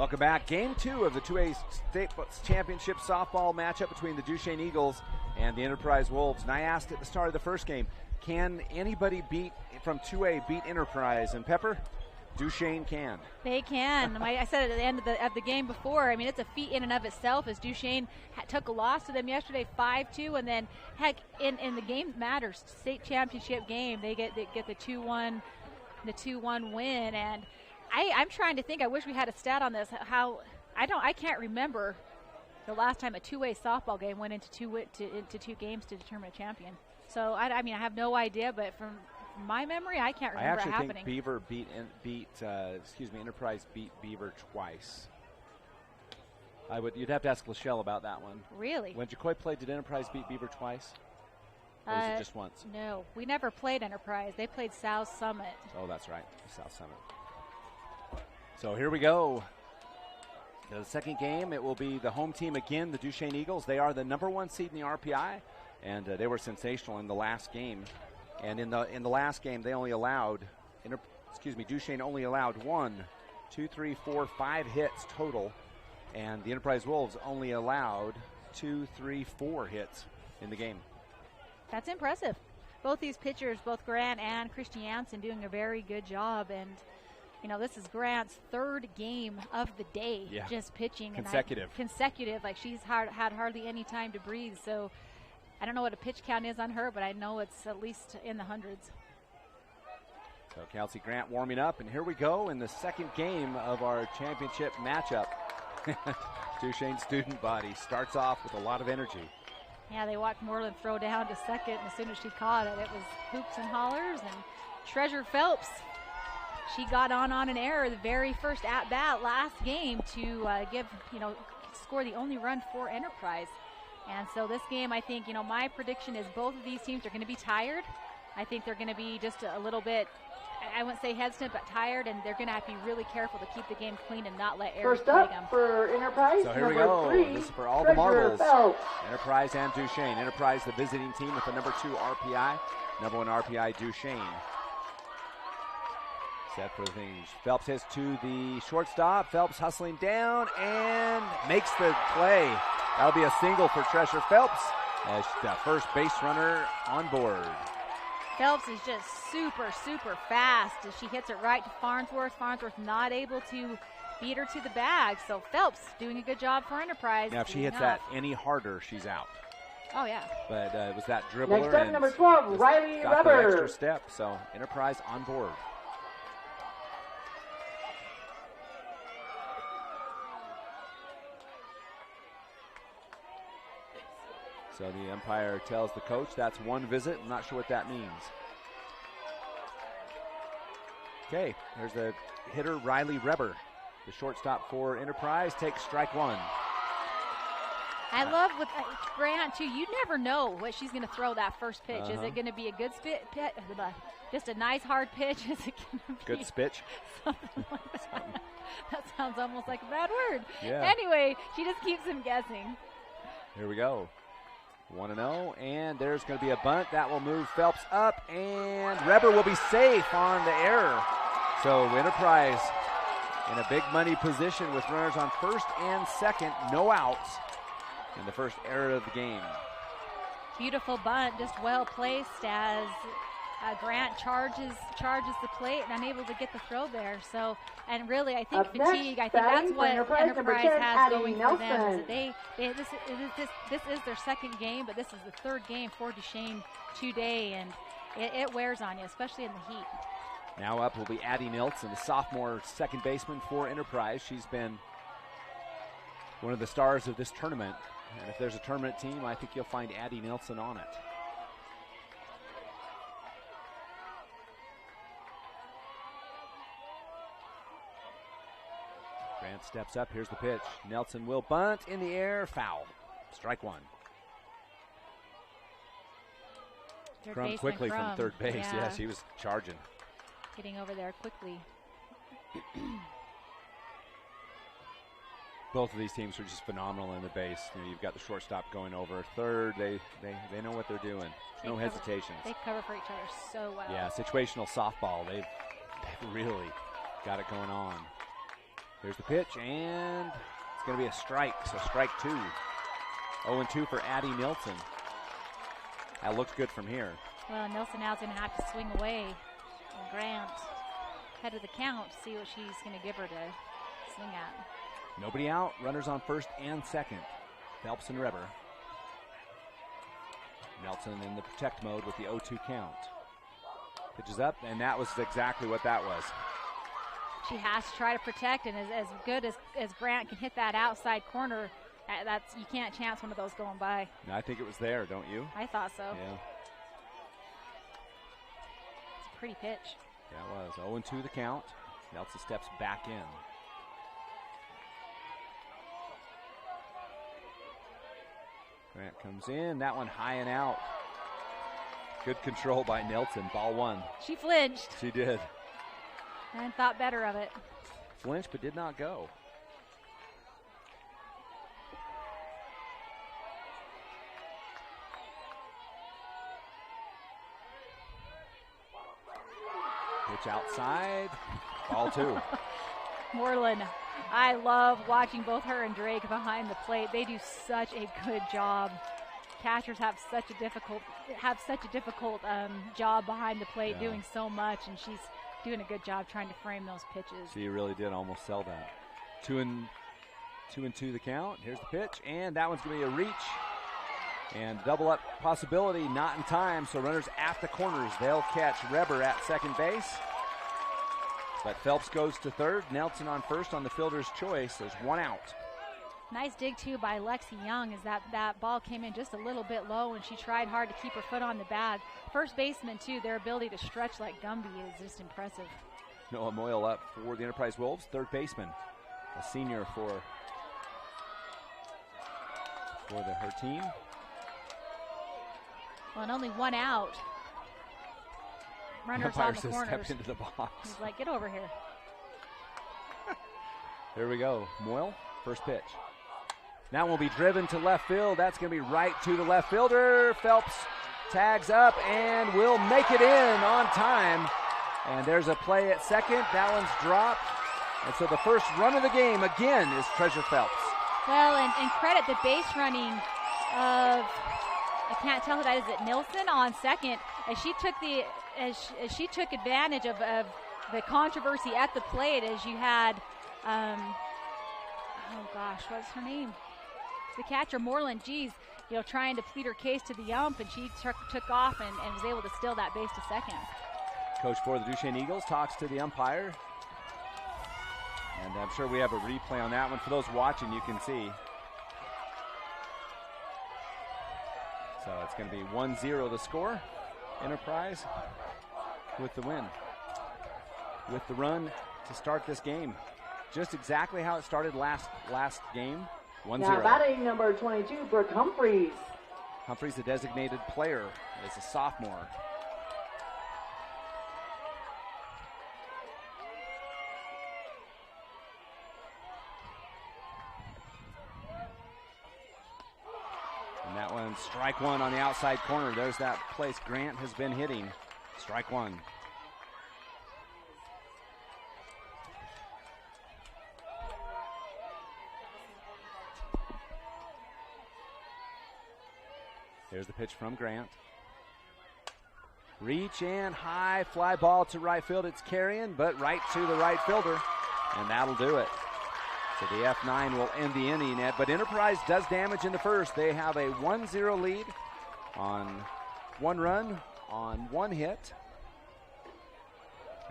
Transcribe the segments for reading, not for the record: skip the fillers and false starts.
Welcome back. Game 2 of the 2A State Championship softball matchup between the Duchesne Eagles and the Enterprise Wolves. And I asked at the start of the first game, can anybody from 2A beat Enterprise? And Pepper, Duchesne can. They can. I said at the end of the game before, I mean, it's a feat in and of itself as Duchesne took a loss to them yesterday 5-2, and then, heck, in the game that matters, state championship game, they get the 2-1 win. And I'm trying to think, I wish we had a stat on this, I can't remember the last time a 2A softball game went into two games to determine a champion. So, I mean, I have no idea, but from my memory, I can't remember it happening. I actually think Enterprise beat Beaver twice. You'd have to ask Lachelle about that one. Really? When Jacoy played, did Enterprise beat Beaver twice? Or was it just once? No, we never played Enterprise. They played South Summit. Oh, that's right, South Summit. So here we go. The second game, it will be the home team again, the Duchesne Eagles. They are the #1 seed in the RPI, and they were sensational in the last game. And in the last game, they only allowed, Duchesne only allowed 5 hits total, and the Enterprise Wolves only allowed 4 hits in the game. That's impressive. Both these pitchers, both Grant and Christy Jansen, doing a very good job. And this is Grant's 3rd game of the day, just pitching. Consecutive. Like, she's had hardly any time to breathe. So I don't know what a pitch count is on her, but I know it's at least in the hundreds. So Kelsey Grant warming up, and here we go in the second game of our championship matchup. Duchesne student body starts off with a lot of energy. Yeah, they watched Moreland throw down to second, and as soon as she caught it, it was hoops and hollers. And Treasure Phelps, she got on an error the very first at-bat last game to score the only run for Enterprise. And so this game, I think, my prediction is both of these teams are going to be tired. I think they're going to be just a little bit, I wouldn't say hesitant, but tired, and they're going to have to be really careful to keep the game clean and not let errors plague them. First up for Enterprise, so here we go. 3, this is for all the marbles. Enterprise and Duchesne. Enterprise, the visiting team with the #2 RPI. #1 RPI, Duchesne. Set for things. Phelps hits to the shortstop. Phelps hustling down and makes the play. That'll be a single for Treasure Phelps as the first base runner on board. Phelps is just super, super fast as she hits it right to Farnsworth. Farnsworth not able to beat her to the bag. So Phelps doing a good job for Enterprise. Now, if she hits that any harder, she's out. Oh, yeah. But it was that dribbler. Next up, number 12, Riley got Rubber. the extra step, so Enterprise on board. So the umpire tells the coach that's 1 visit. I'm not sure what that means. Okay, there's the hitter, Riley Reber. The shortstop for Enterprise takes strike 1. I love with Grant, too. You never know what she's going to throw that first pitch. Is it going to be a good just a nice hard pitch? Is it going to be good spitch? Something like that. That sounds almost like a bad word. Yeah. Anyway, she just keeps him guessing. Here we go. 1-0, and there's going to be a bunt. That will move Phelps up, and Reber will be safe on the error. So Enterprise in a big money position with runners on first and second, no outs in the first error of the game. Beautiful bunt, just well placed as Grant charges the plate and unable to get the throw there. So, and really, I think fatigue. I think that's what Enterprise has going for them. Is that this is their second game, but this is the 3rd game for Duchesne today, and it wears on you, especially in the heat. Now up will be Addie Nilsson, the sophomore second baseman for Enterprise. She's been one of the stars of this tournament, and if there's a tournament team, I think you'll find Addie Nilsson on it. Grant steps up. Here's the pitch. Nelson will bunt in the air. Foul. Strike 1. Crum quickly from third base. Yes, he was charging. Getting over there quickly. Both of these teams are just phenomenal in the base. You've got the shortstop going over third. They know what they're doing. No hesitations. They cover for each other so well. Yeah, situational softball. They've really got it going on. Here's the pitch, and it's going to be a strike, so strike 2. 0-2 for Addie Nilsson. That looks good from here. Well, Nilsson now is going to have to swing away. And Grant head of the count to see what she's going to give her to swing at. Nobody out. Runners on first and second. Phelps and Reber. Nelson in the protect mode with the 0-2 count. Pitches up, and that was exactly what that was. She has to try to protect, and as good as Grant can hit that outside corner, you can't chance one of those going by. No, I think it was there, don't you? I thought so. Yeah. It's a pretty pitch. Yeah, it was. 0-2 the count. Nelson steps back in. Grant comes in. That one high and out. Good control by Nelson. Ball 1. She flinched. She did. And thought better of it. Flinched but did not go. Pitch outside. Ball 2. Moreland, I love watching both her and Drake behind the plate. They do such a good job. Catchers have such a difficult job behind the plate, doing so much, and she's doing a good job trying to frame those pitches. She really did almost sell that. 2-2 the count. Here's the pitch, and that one's going to be a reach. And double up possibility, not in time, so runners at the corners. They'll catch Reber at second base. But Phelps goes to third. Nelson on first on the fielder's choice. There's 1 out. Nice dig, too, by Lexi Young as that ball came in just a little bit low, and she tried hard to keep her foot on the bag. First baseman, too, their ability to stretch like Gumby is just impressive. Noah Moyle up for the Enterprise Wolves. Third baseman, a senior for her team. Well, and only 1 out. Runners Umpire on the says corners. step into the box. He's like, get over here. Here we go. Moyle, first pitch. Now will be driven to left field. That's going to be right to the left fielder. Phelps tags up and will make it in on time. And there's a play at second. That one's dropped. And so the first run of the game again is Treasure Phelps. Well, and credit the base running of, I can't tell who that is, it Nilsson on second, as she took advantage of the controversy at the plate, as you had, oh gosh, what's her name? The catcher, Moreland, trying to plead her case to the ump, and she took off and was able to steal that base to second. Coach for the Duchesne Eagles talks to the umpire. And I'm sure we have a replay on that one. For those watching, you can see. So it's going to be 1-0 the score. Enterprise with the win. With the run to start this game. Just exactly how it started last game. 1-0. Now batting number 22, Brooke Humphreys. Humphreys, a designated player, as a sophomore. And that one, strike 1 on the outside corner. There's that place Grant has been hitting. Strike 1. Here's the pitch from Grant. Reach and high fly ball to right field. It's carrying, but right to the right fielder, and that'll do it. So the F9 will end the inning, but Enterprise does damage in the first. They have a 1-0 lead on 1 run, on 1 hit,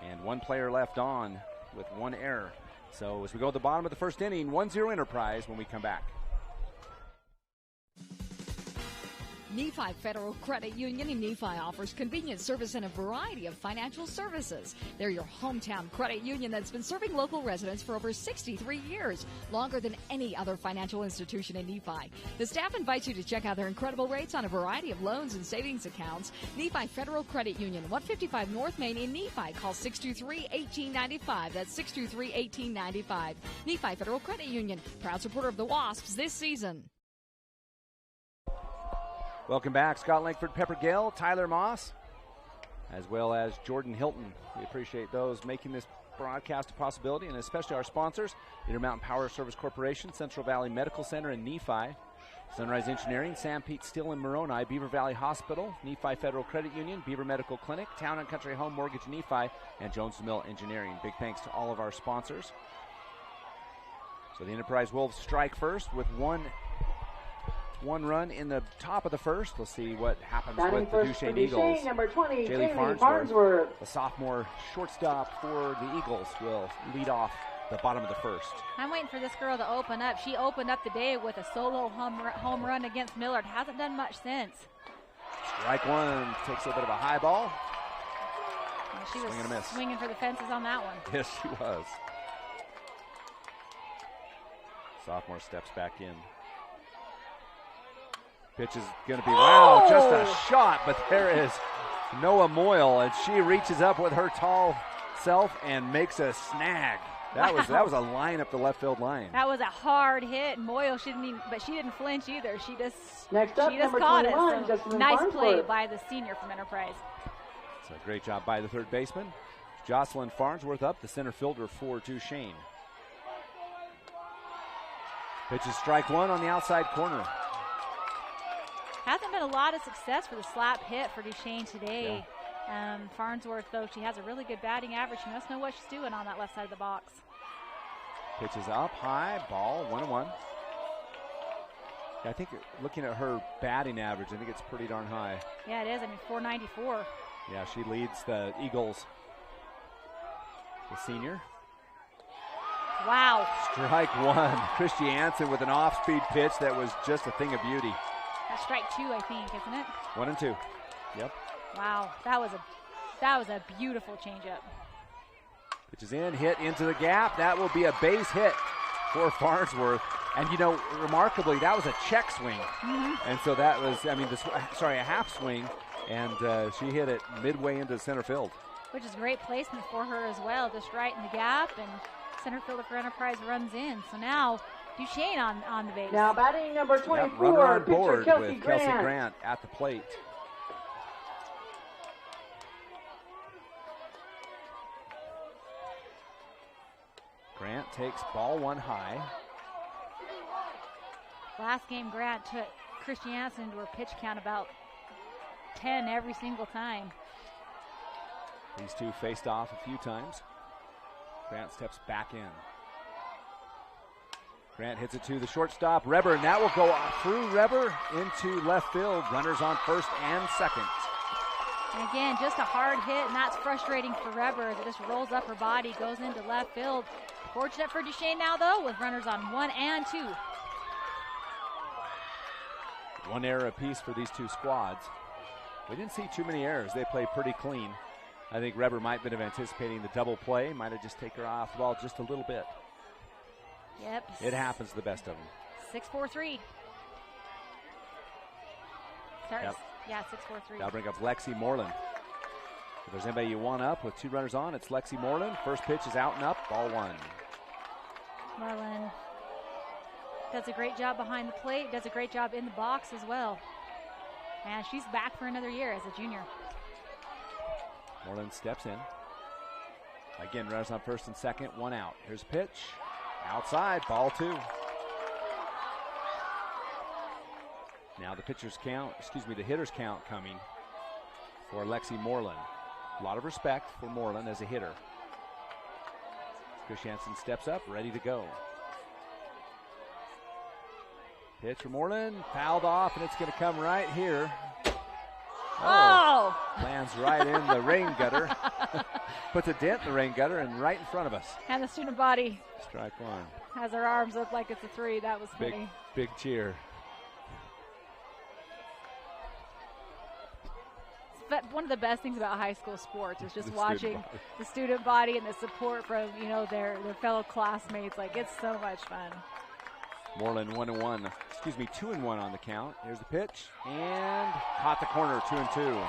and 1 player left on with 1 error. So as we go to the bottom of the first inning, 1-0 Enterprise when we come back. Nephi Federal Credit Union in Nephi offers convenient service and a variety of financial services. They're your hometown credit union that's been serving local residents for over 63 years, longer than any other financial institution in Nephi. The staff invites you to check out their incredible rates on a variety of loans and savings accounts. Nephi Federal Credit Union, 155 North Main in Nephi. Call 623-1895. That's 623-1895. Nephi Federal Credit Union, proud supporter of the Wasps this season. Welcome back, Scott Langford, Pepper Gale, Tyler Moss, as well as Jordan Hilton. We appreciate those making this broadcast a possibility, and especially our sponsors, Intermountain Power Service Corporation, Central Valley Medical Center, and Nephi. Sunrise Engineering, Sam Pete Steel in Moroni, Beaver Valley Hospital, Nephi Federal Credit Union, Beaver Medical Clinic, Town and Country Home Mortgage Nephi, and Jones Mill Engineering. Big thanks to all of our sponsors. So the Enterprise Wolves strike first with one run in the top of the first. We'll see what happens with the Duchesne Eagles. Number 20, Jamie Farnsworth. Farnsworth, the sophomore shortstop for the Eagles, will lead off the bottom of the first. I'm waiting for this girl to open up. She opened up the day with a solo home run against Millard. Hasn't done much since. Strike one, takes a bit of a high ball. And she was swinging for the fences on that one. Yes, she was. Sophomore steps back in. Pitch is going to be, wow, just a shot, but there is Noah Moyle, and she reaches up with her tall self and makes a snag. That was a line up the left field line. That was a hard hit. Moyle she didn't flinch either. She just number caught 21, it. So nice play by the senior from Enterprise. So great job by the third baseman. Jocelyn Farnsworth up, the center fielder for Duchesne. Pitch is strike one on the outside corner. Hasn't been a lot of success for the slap hit for Duchesne today. Yeah. Farnsworth, though, she has a really good batting average. She must know what she's doing on that left side of the box. Pitch is up high, ball 1-1. Yeah, I think looking at her batting average, I think it's pretty darn high. Yeah, it is. I mean, 494. Yeah, she leads the Eagles. The senior. Wow. Strike one. Christiansen with an off-speed pitch that was just a thing of beauty. That's strike two, I think, isn't it? 1-2. Yep. Wow, that was a beautiful changeup. Pitch is in, hit into the gap. That will be a base hit for Farnsworth. And, you know, remarkably, that was a check swing. Mm-hmm. And so that was, a half swing. And she hit it midway into center field. Which is great placement for her as well, just right in the gap. And center fielder for Enterprise runs in. So now Duchesne on the base. Now batting number 24, runner on board Kelsey with Grant. Kelsey Grant at the plate. Grant takes ball one high. Last game, Grant took Christiansen to her pitch count about 10 every single time. These two faced off a few times. Grant steps back in. Grant hits it to the shortstop, Reber, and that will go through Reber into left field. Runners on first and second. And again, just a hard hit, and that's frustrating for Reber as it just rolls up her body, goes into left field. Fortunate for Duchesne now, though, with runners on 1 and 2. One error apiece for these two squads. We didn't see too many errors. They played pretty clean. I think Reber might have been anticipating the double play. Might have just taken her off the ball just a little bit. Yep. It happens to the best of them. 6-4-3. Yep. Yeah, 6-4-3. That'll bring up Lexi Moreland. If there's anybody you want up with two runners on, it's Lexi Moreland. First pitch is out and up, ball one. Moreland does a great job behind the plate, does a great job in the box as well. And she's back for another year as a junior. Moreland steps in. Again, runners on first and second, one out. Here's a pitch. Outside, ball two. Now the hitter's count coming for Lexi Moreland. A lot of respect for Moreland as a hitter. Christiansen steps up, ready to go. Pitch for Moreland, fouled off, and it's going to come right here. Oh! Lands right in the rain gutter. Puts a dent in the rain gutter and right in front of us. And the student body. Strike one. Has her arms up like it's a 3. That was funny. Big cheer. But one of the best things about high school sports is just watching the student body and the support from their fellow classmates. Like, it's so much fun. Moreland 2-1 on the count. Here's the pitch and caught the corner, 2-2.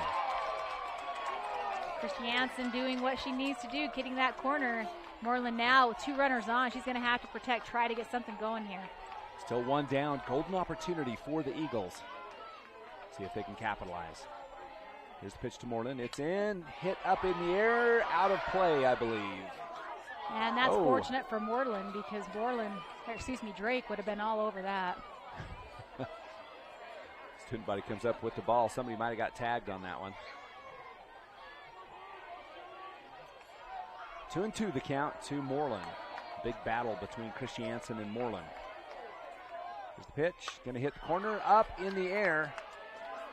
Christiansen doing what she needs to do, getting that corner. Moreland now with 2 runners on. She's going to have to try to get something going here. Still one down. Golden opportunity for the Eagles. See if they can capitalize. Here's the pitch to Moreland. It's in, hit up in the air, out of play, I believe. And that's fortunate for Moreland because Drake would have been all over that. Student body comes up with the ball. Somebody might have got tagged on that one. 2-2 the count to Moreland. Big battle between Christiansen and Moreland. Here's the pitch. Going to hit the corner. Up in the air.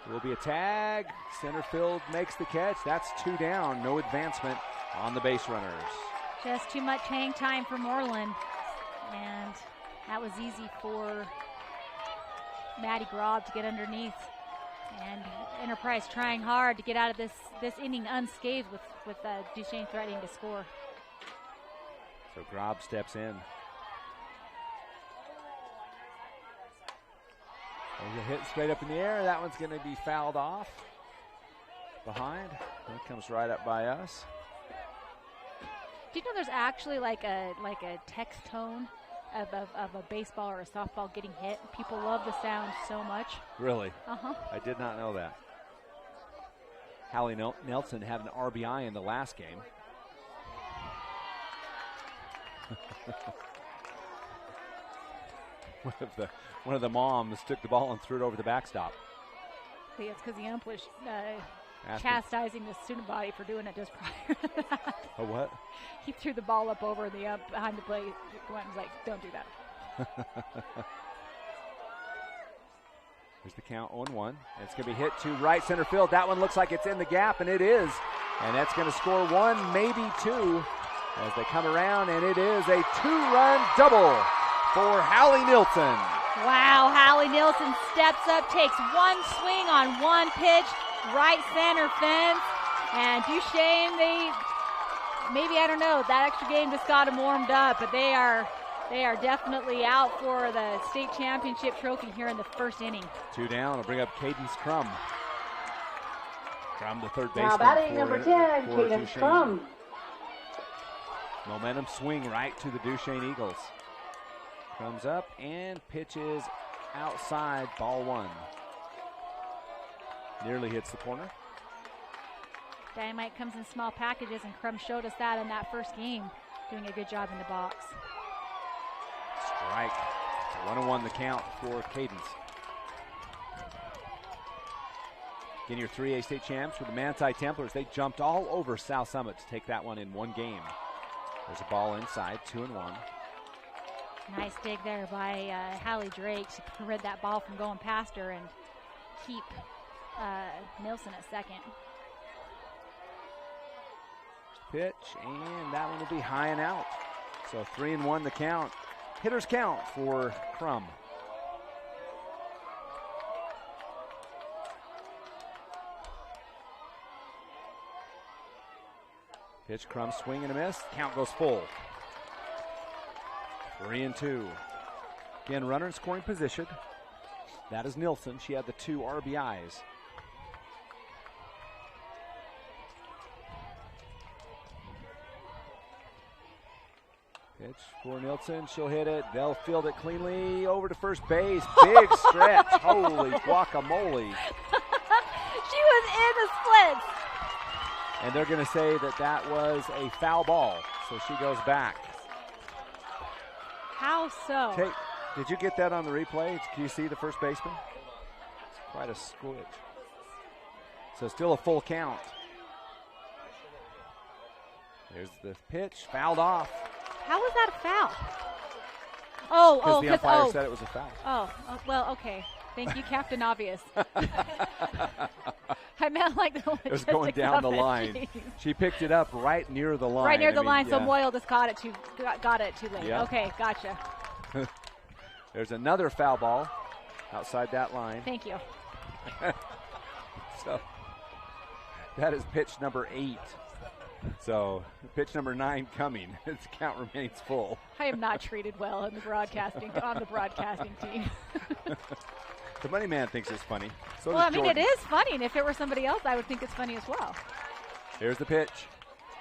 There will be a tag. Center field makes the catch. That's 2 down. No advancement on the base runners. Just too much hang time for Moreland. And that was easy for Maddie Grob to get underneath. And Enterprise trying hard to get out of this inning unscathed with Duchesne threatening to score. So Grob steps in. There's a hit straight up in the air. That one's going to be fouled off. Behind. It comes right up by us. Do you know there's actually like a text tone of a baseball or a softball getting hit? People love the sound so much. Really? Uh-huh. I did not know that. Hallie Nelson had an RBI in the last game. One of the moms took the ball and threw it over the backstop. I think it's because the ump was chastising the student body for doing it just prior to that. A what? He threw the ball up over the ump behind the plate. Gwen was like, don't do that. Here's the count 0-1. It's going to be hit to right center field. That one looks like it's in the gap, and it is. And that's going to score 1, maybe 2, as they come around, and it is a 2-run double for Hallie Nielsen. Wow, Hallie Nielsen steps up, takes one swing on one pitch, right center fence, and Duchesne, maybe, I don't know, that extra game just got them warmed up, but they are definitely out for the state championship trophy here in the first inning. 2 down. I'll bring up Cadence Crum. Crum, the third baseman. Now batting number 10, Cadence Crum. Momentum swing right to the Duchesne Eagles. Comes up and pitches outside, ball 1. Nearly hits the corner. Dynamite comes in small packages, and Crum showed us that in that first game, doing a good job in the box. Strike. 1-1 the count for Cadence. Again, your 3A state champs with the Manti Templars. They jumped all over South Summit to take that one in one game. There's a ball inside, 2-1. Nice dig there by Hallie Drake to prevent that ball from going past her and keep Nielsen at second. Pitch, and that one will be high and out. So 3-1 the count. Hitters count for Crum. Pitch, Crum, swing and a miss. Count goes full. 3-2. Again, runner in scoring position. That is Nielsen. She had the 2 RBIs. Pitch for Nielsen. She'll hit it. They'll field it cleanly over to first base. Big stretch. Holy guacamole. She was in the splits. And they're going to say that was a foul ball. So she goes back. How so? Did you get that on the replay? Can you see the first baseman? It's quite a squid. So still a full count. There's the pitch. Fouled off. How was that a foul? Oh, the umpire said it was a foul. Oh, well, okay. Thank you, Captain Obvious. I meant like the logistics. It was going down the line. Geez. She picked it up right near the line. Right near the line, so Moyle just got it too late. Yeah. Okay, gotcha. There's another foul ball outside that line. Thank you. So that is pitch number 8. So pitch number 9 coming. Its count remains full. I am not treated well on the broadcasting team. The money man thinks it's funny. So well, I mean, Jordan. it is funny, and if it were somebody else, I would think it's funny as well. Here's the pitch.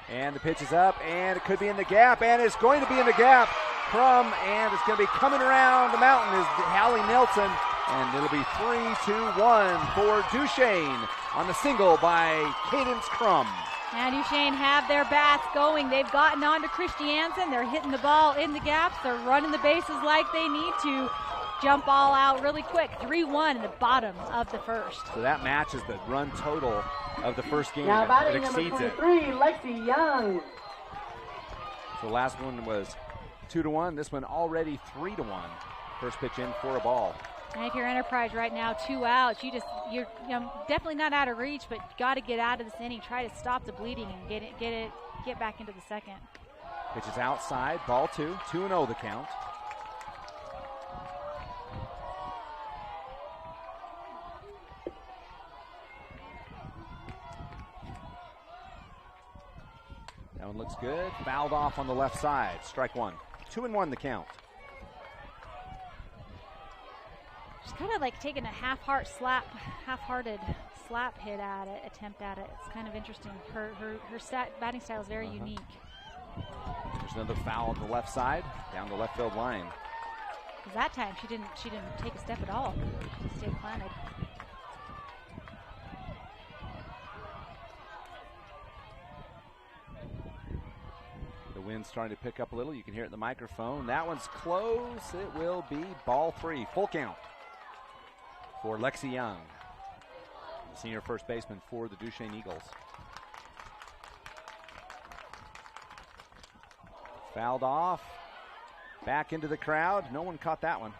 And the pitch is up, and it could be in the gap, and it's going to be in the gap. Crum, and it's going to be coming around the mountain is Hallie Nelson, and it'll be 3-2-1 for Duchesne on the single by Cadence Crum. And Duchesne have their bats going. They've gotten on to Christiansen. They're hitting the ball in the gaps. They're running the bases like they need to. Jump all out really quick. 3-1 in the bottom of the first. So that matches the run total of the first game. Now It batting number exceeds it. 23, Lexi Young. So the last one was 2-1. This one already 3-1. First pitch in for a ball. And if you're Enterprise right now, 2 outs, you're definitely not out of reach, but got to get out of this inning. Try to stop the bleeding and get back into the second. Pitch is outside. Ball 2. 2-0 the count. That one looks good. Fouled off on the left side. Strike 1. 2-1 the count. She's kind of like taking a half-hearted slap hit at it, attempt at it. It's kind of interesting. Her batting style is very unique. There's another foul on the left side, down the left field line. Because that time she didn't take a step at all. She stayed planted. The wind's starting to pick up a little. You can hear it in the microphone. That one's close. It will be ball 3. Full count for Lexi Young, the senior first baseman for the Duchesne Eagles. Fouled off. Back into the crowd. No one caught that one.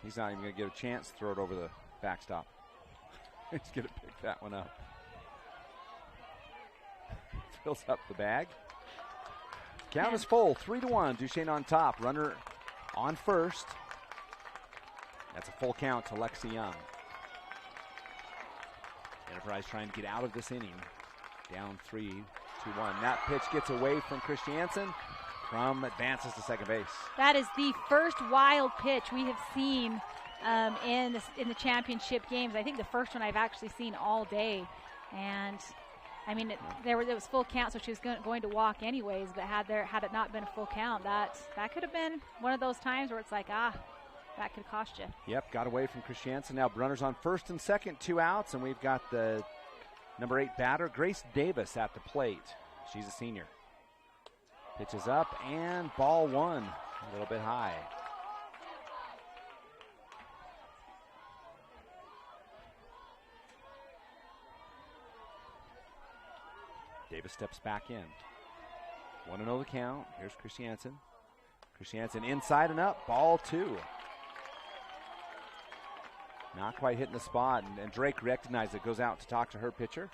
He's not even going to get a chance to throw it over the backstop. He's going to pick that one up. Fills up the bag. Count is full, 3-1. Duchesne on top. Runner on first. That's a full count to Lexi Young. Enterprise trying to get out of this inning. Down 3-1. That pitch gets away from Christiansen. Crum advances to second base. That is the first wild pitch we have seen in the championship games. I think the first one I've actually seen all day. And I mean, it was full count, so she was going to walk anyways. But had it not been a full count, that could have been one of those times where it's like, that could cost you. Yep, got away from Christiansen. Now runners on first and second, 2 outs, and we've got the number 8 batter, Grace Davis, at the plate. She's a senior. Pitches up and ball 1, a little bit high. Davis steps back in. 1-0 the count. Here's Christiansen. Christiansen inside and up. Ball 2. Not quite hitting the spot. And Drake recognizes it. Goes out to talk to her pitcher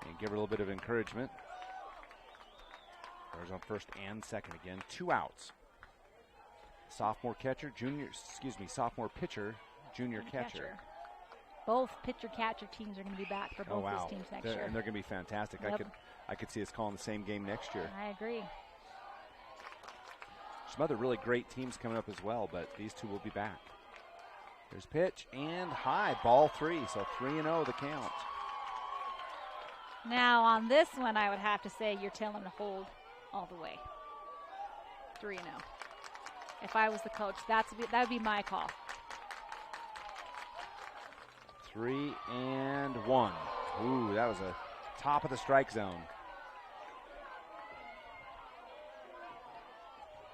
and give her a little bit of encouragement. There's on first and second again. 2 outs. Sophomore pitcher, junior catcher. Both pitcher-catcher teams are going to be back for both these teams next year. And they're going to be fantastic. Yep. I could see us calling the same game next year. I agree. Some other really great teams coming up as well, but these two will be back. There's pitch and high, ball 3, so 3-0 the count. Now on this one, I would have to say you're telling them to hold all the way. 3-0. If I was the coach, that would be my call. 3-1. Ooh, that was a top of the strike zone.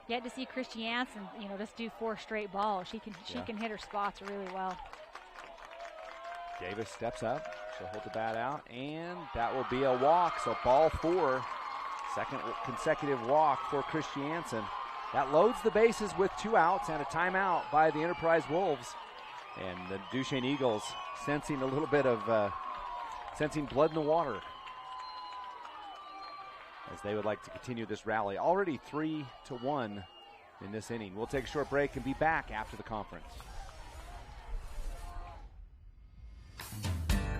Yet to see Christiansen, just do 4 straight balls. She can hit her spots really well. Davis steps up. She'll hold the bat out, and that will be a walk. So ball 4, second consecutive walk for Christiansen. That loads the bases with 2 outs and a timeout by the Enterprise Wolves. And the Duchesne Eagles sensing a little bit of sensing blood in the water as they would like to continue this rally. Already 3-1 in this inning. We'll take a short break and be back after the conference.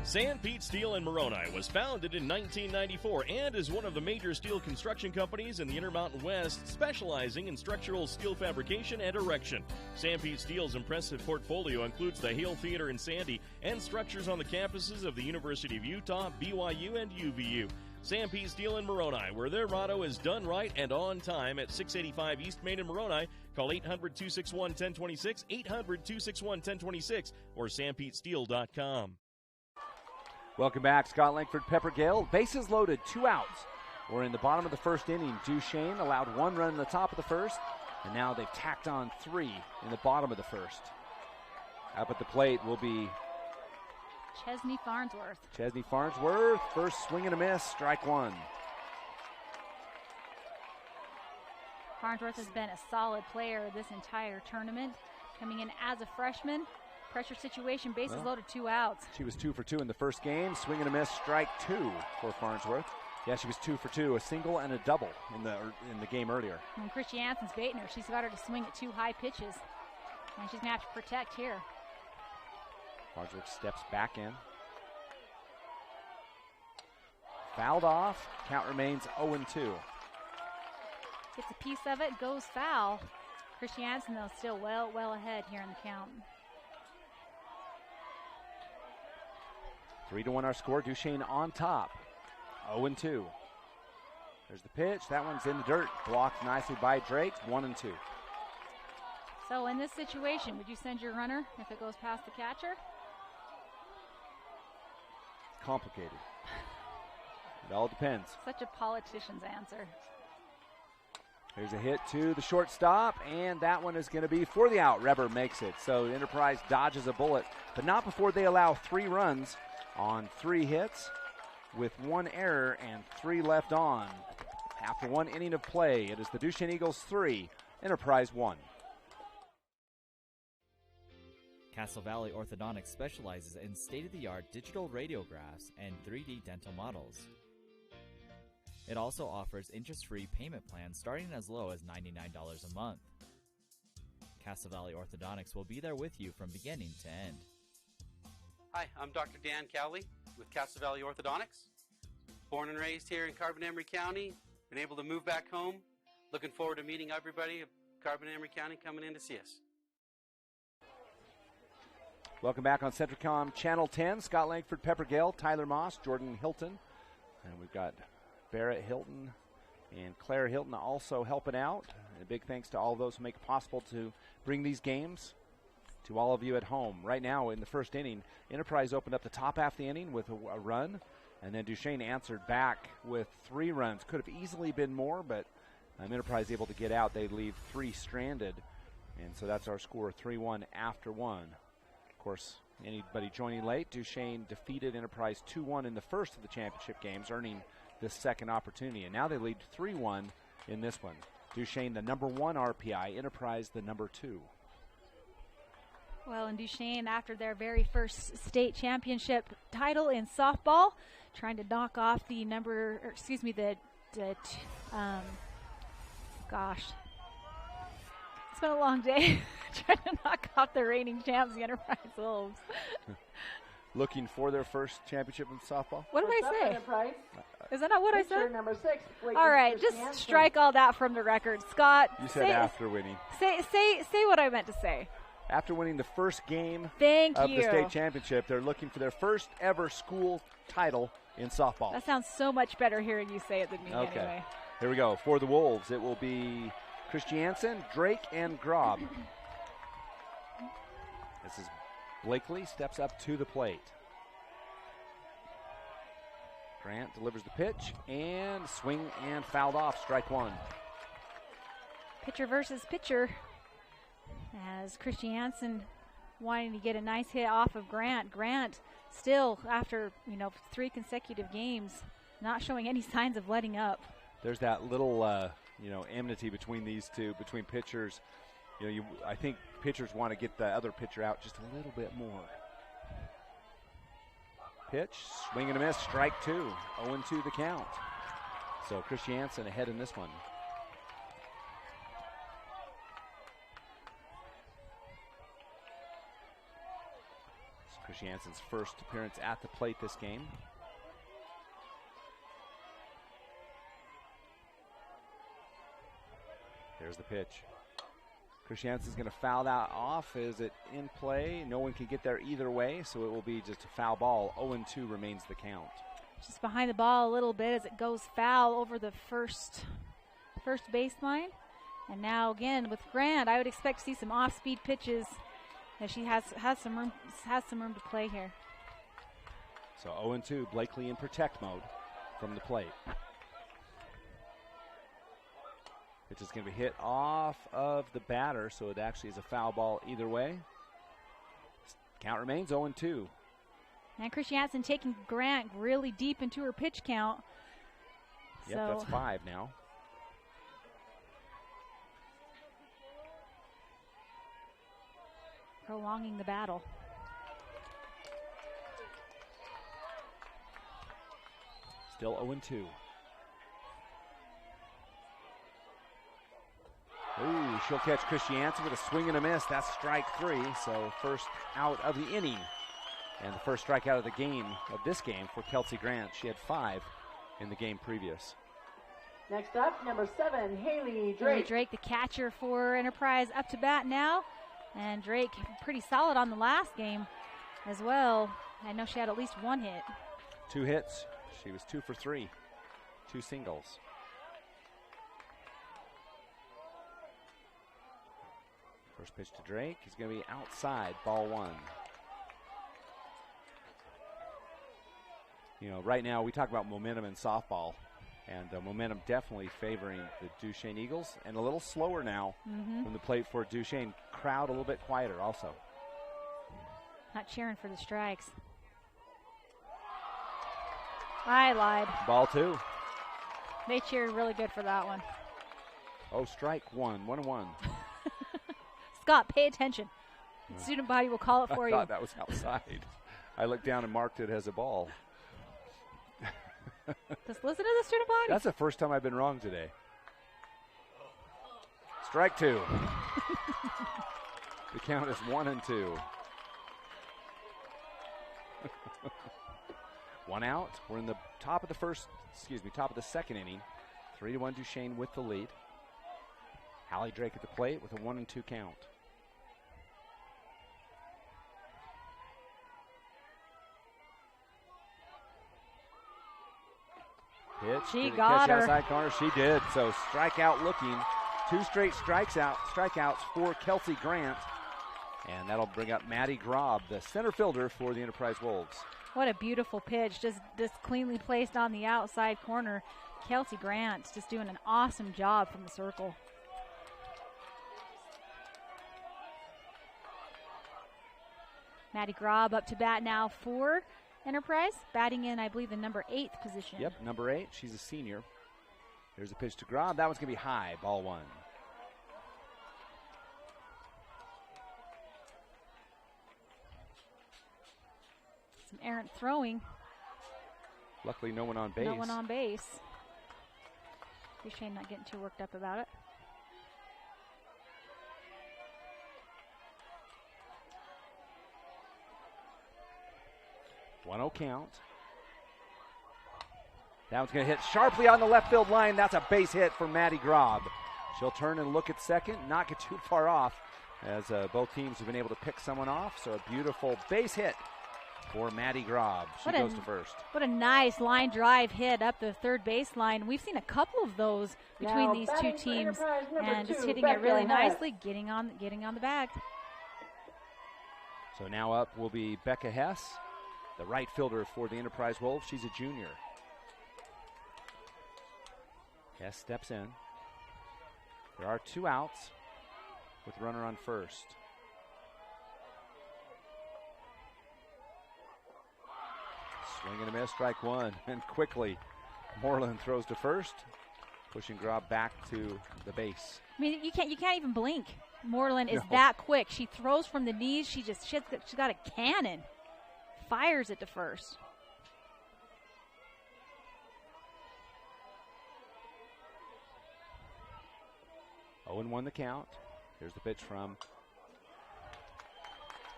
Sanpete Steel in Moroni was founded in 1994 and is one of the major steel construction companies in the Intermountain West, specializing in structural steel fabrication and erection. Sanpete Steel's impressive portfolio includes the Hale Theater in Sandy and structures on the campuses of the University of Utah, BYU, and UVU. Sam P. Steel in Moroni, where their motto is done right and on time at 685 East Main in Moroni. Call 800-261-1026, 800-261-1026, or SamPeteSteel.com. Welcome back, Scott Langford, Pepper Gale. Bases loaded, 2 outs. We're in the bottom of the first inning. Duchesne allowed 1 run in the top of the first, and now they've tacked on 3 in the bottom of the first. Up at the plate will be Chesney Farnsworth. Chesney Farnsworth, first swing and a miss, strike 1. Farnsworth has been a solid player this entire tournament, coming in as a freshman. Pressure situation, bases loaded, 2 outs. She was 2 for 2 in the first game. Swing and a miss, strike 2 for Farnsworth. Yeah, she was 2 for 2, a single and a double in the game earlier. And Christy Jansen's baiting her. She's got her to swing at 2 high pitches, and she's gonna have to protect here. Farnsworth steps back in. Fouled off. Count remains 0-2. Gets a piece of it, goes foul. Christy Jansen, though, still well ahead here in the count. 3-1 our score. Duchesne on top. 0-2. There's the pitch. That one's in the dirt. Blocked nicely by Drake. 1-2. So in this situation, would you send your runner if it goes past the catcher? Complicated. It all depends. Such a politician's answer. There's a hit to the shortstop, and that one is going to be for the out. Reber makes it. So Enterprise dodges a bullet, but not before they allow 3 runs on 3 hits with 1 error and 3 left on. After 1 inning of play, it is the Duchesne Eagles 3, Enterprise 1. Castle Valley Orthodontics specializes in state-of-the-art digital radiographs and 3D dental models. It also offers interest-free payment plans starting as low as $99 a month. Castle Valley Orthodontics will be there with you from beginning to end. Hi, I'm Dr. Dan Cowley with Castle Valley Orthodontics. Born and raised here in Carbon-Emery County, been able to move back home. Looking forward to meeting everybody of Carbon-Emery County coming in to see us. Welcome back on Centricom Channel 10. Scott Langford, Pepper Gale, Tyler Moss, Jordan Hilton. And we've got Barrett Hilton and Claire Hilton also helping out. And a big thanks to all of those who make it possible to bring these games to all of you at home. Right now in the first inning, Enterprise opened up the top half of the inning with a run, and then Duchesne answered back with 3 runs. Could have easily been more, but Enterprise able to get out. They leave 3 stranded, and so that's our score, 3-1 after 1. Of course, anybody joining late, Duchesne defeated Enterprise 2-1 in the first of the championship games, earning this second opportunity. And now they lead 3-1 in this one. Duchesne, the number 1 RPI, Enterprise, the number 2. Well, and Duchesne, after their very first state championship title in softball, trying to knock off the it's been a long day. Trying to knock off the reigning champs, the Enterprise Wolves. Looking for their first championship in softball. What did I say? Enterprise. Is that not what I said? Number 6. All right, just strike all that from the record. Scott, You said after winning. Say what I meant to say. After winning the first game of the state championship, they're looking for their first ever school title in softball. That sounds so much better hearing you say it than me anyway. Here we go. For the Wolves, it will be Christiansen, Drake, and Grob. This is Blakely, steps up to the plate. Grant delivers the pitch, and swing and fouled off, strike 1. Pitcher versus pitcher. As Christiansen wanting to get a nice hit off of Grant. Grant still, after 3 consecutive games, not showing any signs of letting up. There's that little enmity between these two, between pitchers. I think pitchers want to get the other pitcher out just a little bit more. Pitch, swing and a miss, strike 2. 0-2 the count. So Christiansen ahead in this one. It's Christiansen's first appearance at the plate this game. There's the pitch. Christiansen's going to foul that off. Is it in play? No one can get there either way, so it will be just a foul ball. 0-2 remains the count. just behind the ball a little bit as it goes foul over the first baseline. And now again with Grant, I would expect to see some off-speed pitches as she has some room to play here. So 0-2, Blakely in protect mode from the plate. Pitch is going to be hit off of the batter, so it actually is a foul ball either way. Count remains 0-2. And Christiansen taking Grant really deep into her pitch count. Yep, so that's 5 now. Prolonging the battle. Still 0-2. Ooh, she'll catch Christiansen with a swing and a miss. That's strike 3, so first out of the inning. And the first strikeout of the game, of this game, for Kelsey Grant. She had 5 in the game previous. Next up, number 7, Haley Drake. Haley Drake, the catcher for Enterprise, up to bat now. And Drake pretty solid on the last game as well. I know she had at least 1 hit. 2 hits. She was 2 for 3. 2 singles. First pitch to Drake. He's going to be outside, ball 1. You know, right now we talk about momentum in softball, and momentum definitely favoring the Duchesne Eagles, and a little slower now from the plate for Duchesne. Crowd a little bit quieter also. Not cheering for the strikes. I lied. Ball 2. They cheered really good for that one. Oh, strike 1, 1-1. Scott, pay attention. The student body will call it for I you. thought that was outside. I looked down and marked it as a ball. Just listen to the student body. That's the first time I've been wrong today. Strike 2. The count is 1-2. 1 out. We're in the top of the second inning. 3-1 Duchesne with the lead. Hallie Drake at the plate with a 1-2 count. Pitch. She Did got catch her. Outside corner. She did. So strikeout looking. 2 straight strikeouts for Kelsey Grant. And that'll bring up Maddie Grob, the center fielder for the Enterprise Wolves. What a beautiful pitch. Just cleanly placed on the outside corner. Kelsey Grant just doing an awesome job from the circle. Maddie Grob up to bat now for Enterprise, batting in, I believe, the number 8 position. Yep, number 8. She's a senior. There's a pitch to Grob. That one's going to be high, ball 1. Some errant throwing. Luckily, no one on base. No one on base. Duchesne not getting too worked up about it. One-0 count. That one's going to hit sharply on the left field line. That's a base hit for Maddie Grob. She'll turn and look at second, not get too far off, as both teams have been able to pick someone off. So a beautiful base hit for Maddie Grob. She goes to first. What a nice line drive hit up the third baseline. We've seen a couple of those between these two teams, and just hitting it really nicely, getting on the bag. So now up will be Becca Hess, the right fielder for the Enterprise Wolves. She's a junior. Hess steps in. There are 2 outs with runner on first. Swing and a miss, strike 1. And quickly, Moreland throws to first, pushing Grob back to the base. I mean, you can't even blink. Moreland is that quick. She throws from the knees. She's got a cannon. Fires it to first. Oh, and 1 the count. Here's the pitch from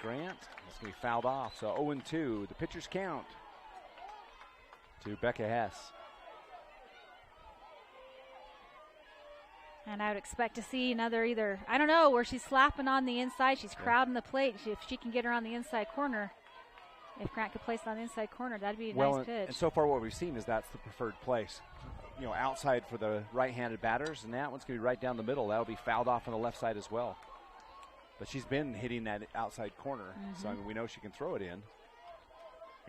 Grant. It's going to be fouled off. So 0-2. The pitcher's count to Becca Hess. And I would expect to see another either, I don't know, where she's slapping on the inside. She's crowding the plate. If she can get her on the inside corner, If Grant could place it on the inside corner, that'd be a Well, nice pitch. and so far what we've seen is that's the preferred place. You know, outside for the right-handed batters, and that one's going to be right down the middle. That'll be fouled off on the left side as well. But she's been hitting that outside corner, so I mean, we know she can throw it in.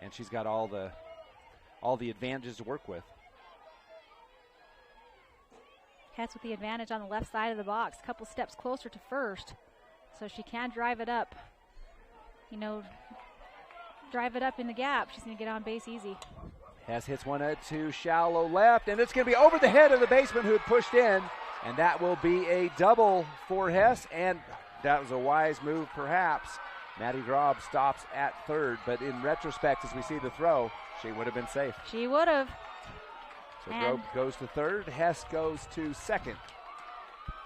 And she's got all the advantages to work with. Hess with the advantage on the left side of the box, a couple steps closer to first, so she can drive it up. You know, drive it up in the gap. She's going to get on base easy. Hess hits one to shallow left, and it's going to be over the head of the baseman who had pushed in, and that will be a double for Hess, and that was a wise move perhaps. Maddie Grob stops at third, but in retrospect, as we see the throw, she would have been safe. She would have. So Grob goes to third, Hess goes to second.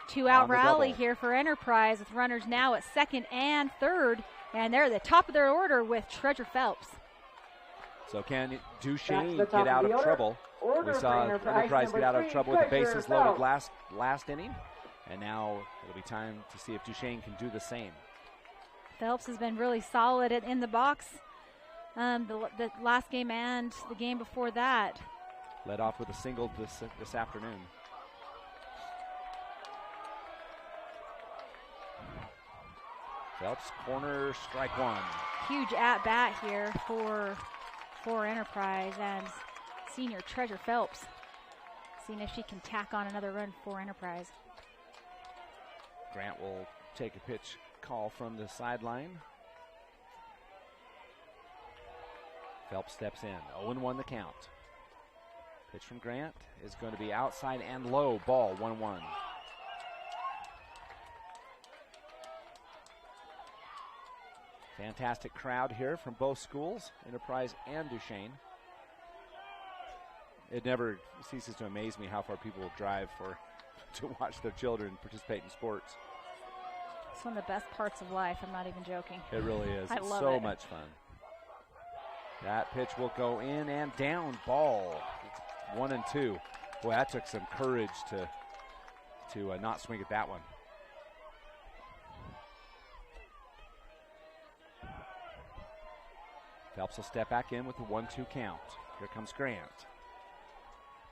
Two-out rally here for Enterprise with runners now at second and third, and they're at the top of their order with Treasure Phelps. So can Duchesne get out of trouble? We saw Enterprise get out of trouble with the bases loaded last inning, and now it'll be time to see if Duchesne can do the same. Phelps has been really solid in the box the last game and the game before that. Led off with a single this afternoon. Phelps, corner, strike one. Huge at-bat here for Enterprise and senior Treasure Phelps. Seeing if she can tack on another run for Enterprise. Grant will take a pitch call from the sideline. Phelps steps in. 0-1 the count. Pitch from Grant is going to be outside and low. Ball 1-1. Fantastic crowd here from both schools, Enterprise and Duchesne. It never ceases to amaze me how far people will drive to watch their children participate in sports. It's one of the best parts of life. I'm not even joking. It really is. I It's love so it. much fun. That pitch will go in and down. Ball 1-2. Boy, that took some courage to not swing at that one. Phelps will step back in with the 1-2 count. Here comes Grant.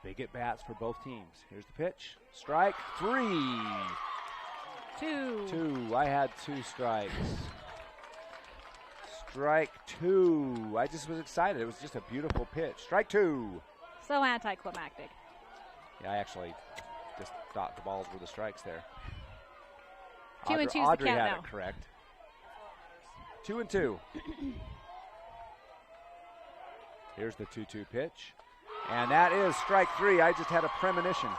Big at bats for both teams. Here's the pitch. Strike three. Two. I had two strikes. Strike two. I just was excited. It was just a beautiful pitch. Strike two. So anticlimactic. Yeah, I actually just thought the balls were the strikes there. 2-2's the Audrey count had now. it correct. 2-2. Here's the 2-2 pitch. And that is strike three. I just had a premonition.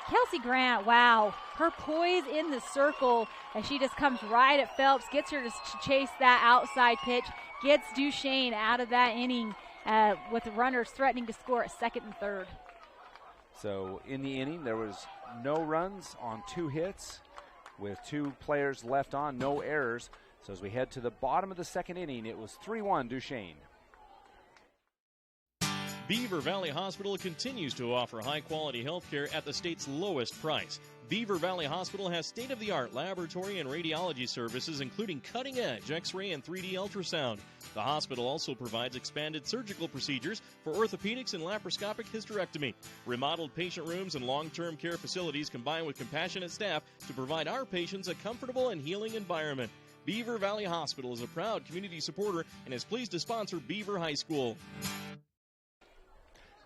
Kelsey Grant, wow. Her poise in the circle, and she just comes right at Phelps, gets her to chase that outside pitch, gets Duchesne out of that inning with the runners threatening to score at second and third. So in the inning, there was no runs on 2 hits with 2 players left on, no errors. So as we head to the bottom of the second inning, it was 3-1 Duchesne. Beaver Valley Hospital continues to offer high-quality health care at the state's lowest price. Beaver Valley Hospital has state-of-the-art laboratory and radiology services, including cutting-edge X-ray and 3D ultrasound. The hospital also provides expanded surgical procedures for orthopedics and laparoscopic hysterectomy. Remodeled patient rooms and long-term care facilities combine with compassionate staff to provide our patients a comfortable and healing environment. Beaver Valley Hospital is a proud community supporter and is pleased to sponsor Beaver High School.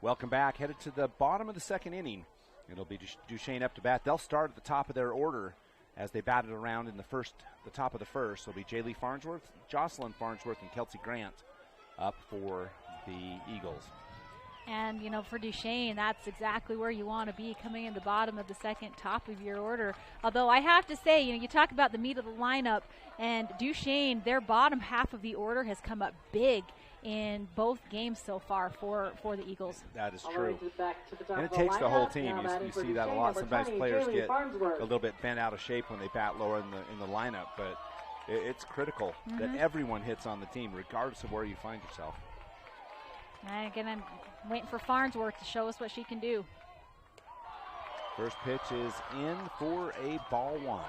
Welcome back. Headed to the bottom of the second inning. It'll be Duchesne up to bat. They'll start at the top of their order as they batted around in the top of the first. It'll be Jaylee Farnsworth, Jocelyn Farnsworth, and Kelsey Grant up for the Eagles. And, you know, for Duchesne, that's exactly where you want to be, coming in the bottom of the second, top of your order. Although I have to say, you know, you talk about the meat of the lineup, and Duchesne, their bottom half of the order has come up big in both games so far for the Eagles. That is true. And it takes the whole team. You see that a lot. Sometimes players get a little bit bent out of shape when they bat lower in the lineup, but it's critical that everyone hits on the team, regardless of where you find yourself. And again, I'm waiting for Farnsworth to show us what she can do. First pitch is in for a ball one.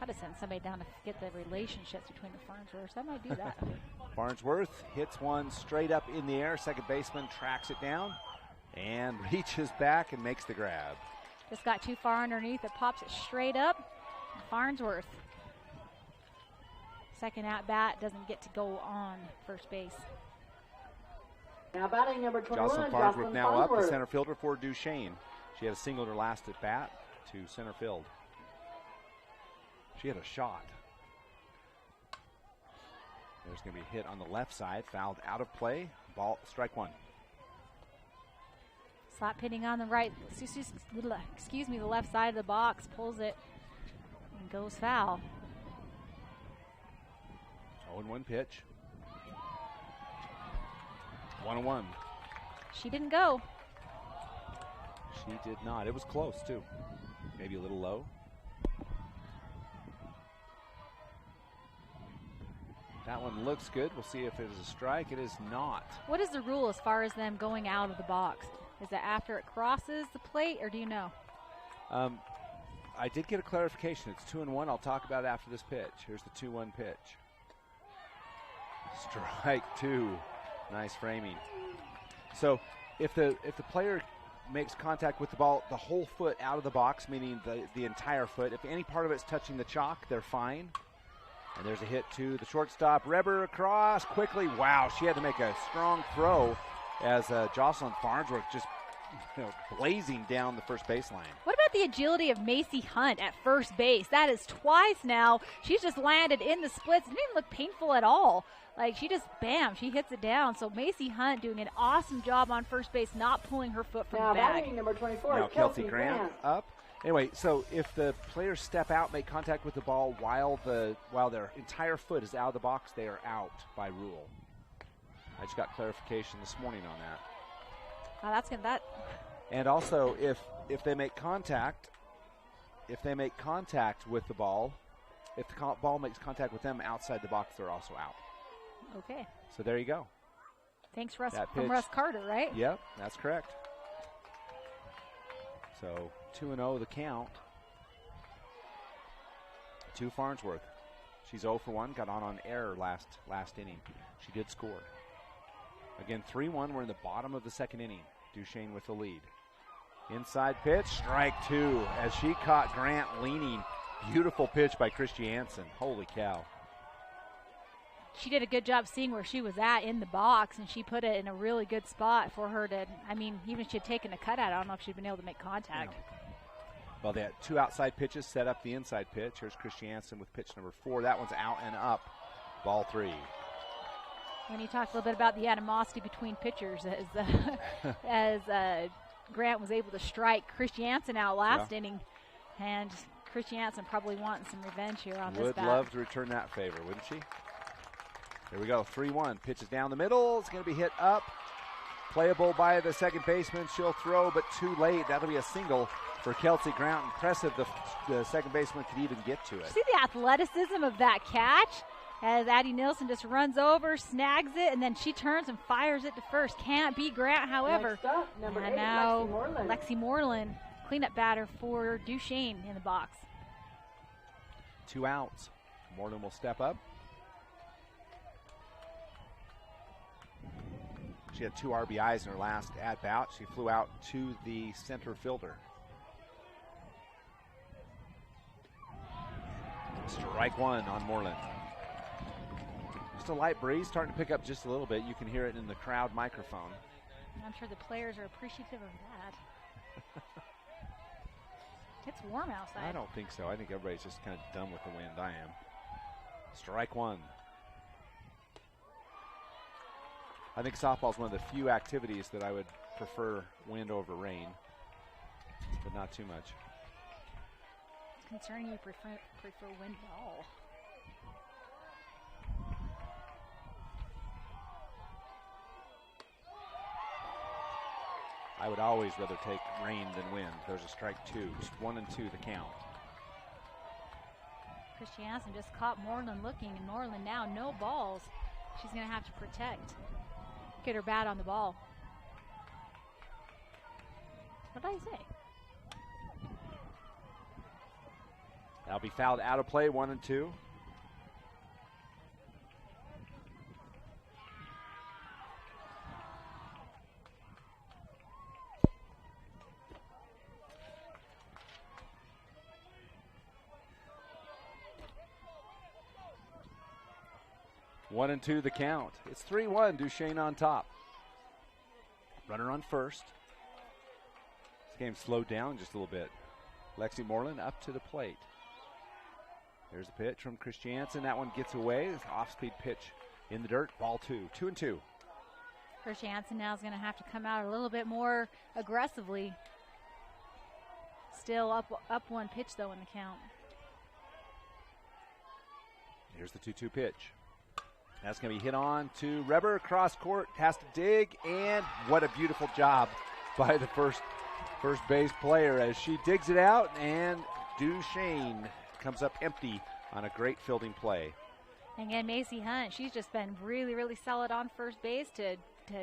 I'd have sent somebody down to get the relationships between the Farnsworths. I might do that. Farnsworth hits one straight up in the air. Second baseman tracks it down and reaches back and makes the grab. Just got too far underneath. It pops it straight up. Farnsworth. Second at bat doesn't get to go on first base. Now batting number 21, Jocelyn Farnsworth now up, the Farnsworth. center fielder for Duchesne. She had a single in her last at bat to center field. She had a shot. There's going to be a hit on the left side, fouled out of play. Ball, strike one. Slap hitting on the right, excuse me, the left side of the box, pulls it and goes foul. 0-1 pitch. 1-1. She didn't go. She did not. It was close, too. Maybe a little low. That one looks good. We'll see if it is a strike. It is not. What is the rule as far as them going out of the box? Is it after it crosses the plate, or do you know? I did get a clarification. It's 2-1. I'll talk about it after this pitch. Here's the 2-1 pitch. Strike two. Nice framing. So if the player makes contact with the ball, the whole foot out of the box, meaning the entire foot, if any part of it's touching the chalk, they're fine. And there's a hit to the shortstop. Reber across quickly. Wow, she had to make a strong throw as Jocelyn Farnsworth just blazing down the first baseline. What about the agility of Macy Hunt at first base? That is twice now. She's just landed in the splits. It didn't even look painful at all. Like, she just, bam, she hits it down. So Macy Hunt doing an awesome job on first base, not pulling her foot from Now the bag. batting number 24, Now Kelsey Kelsey Grant up. Anyway, so if the players step out, make contact with the ball while their entire foot is out of the box, they are out by rule. I just got clarification this morning on that. Oh, that's good. That. And also, if they make contact, with the ball, if the ball makes contact with them outside the box, they're also out. Okay. So there you go. Thanks, Russ, That from pitch. Russ Carter, right? Yep, that's correct. So 2-0 the count to Farnsworth. She's 0 for 1, got on error last inning. She did score. Again, 3-1. We're in the bottom of the second inning. Duchesne with the lead. Inside pitch, strike two as she caught Grant leaning. Beautiful pitch by Christiansen. Holy cow. She did a good job seeing where she was at in the box, and she put it in a really good spot for her to, even if she had taken a cut at it, I don't know if she'd been able to make contact. No. Well, they had two outside pitches, set up the inside pitch. Here's Christiansen with pitch number 4. That one's out and up. Ball 3. When you talk a little bit about the animosity between pitchers, as Grant was able to strike Christiansen out last inning, and Christiansen probably wanting some revenge here on this Would bat. love to return that favor, wouldn't she? Here we go, 3-1. Pitches down the middle. It's going to be hit up. Playable by the second baseman. She'll throw, but too late. That'll be a single for Kelsey Grant. Impressive the second baseman could even get to it. See the athleticism of that catch? As Addie Nilsson just runs over, snags it, and then she turns and fires it to first. Can't beat Grant, however. Next up, number And 8, now Lexi Moreland. Lexi Moreland, cleanup batter for Duchesne in the box. 2 outs. Moreland will step up. She had 2 RBIs in her last at-bat. She flew out to the center fielder. Strike one on Moreland. Just a light breeze, starting to pick up just a little bit. You can hear it in the crowd microphone. I'm sure the players are appreciative of that. It's warm outside. I don't think so. I think everybody's just kind of done with the wind. I am. Strike one. I think softball is one of the few activities that I would prefer wind over rain, but not too much. Concerning you prefer wind at all. I would always rather take rain than wind. There's a strike 2. Just 1 and 2 the count. Christiansen just caught Moreland looking, and Moreland now no balls. She's going to have to protect. Get her bat on the ball. What did I say? That'll be fouled out of play, 1-2. One and two the count. It's 3-1, Duchesne on top. Runner on first. This game slowed down just a little bit. Lexi Moreland up to the plate. There's a pitch from Christiansen. That one gets away. It's an off-speed pitch in the dirt. Ball 2. 2-2. Christiansen now is going to have to come out a little bit more aggressively. Still up one pitch, though, in the count. Here's the 2-2 pitch. That's going to be hit on to Reber. Cross court, has to dig, and what a beautiful job by the first base player as she digs it out, and Duchesne comes up empty on a great fielding play. Again, Macy Hunt, she's just been really, really solid on first base to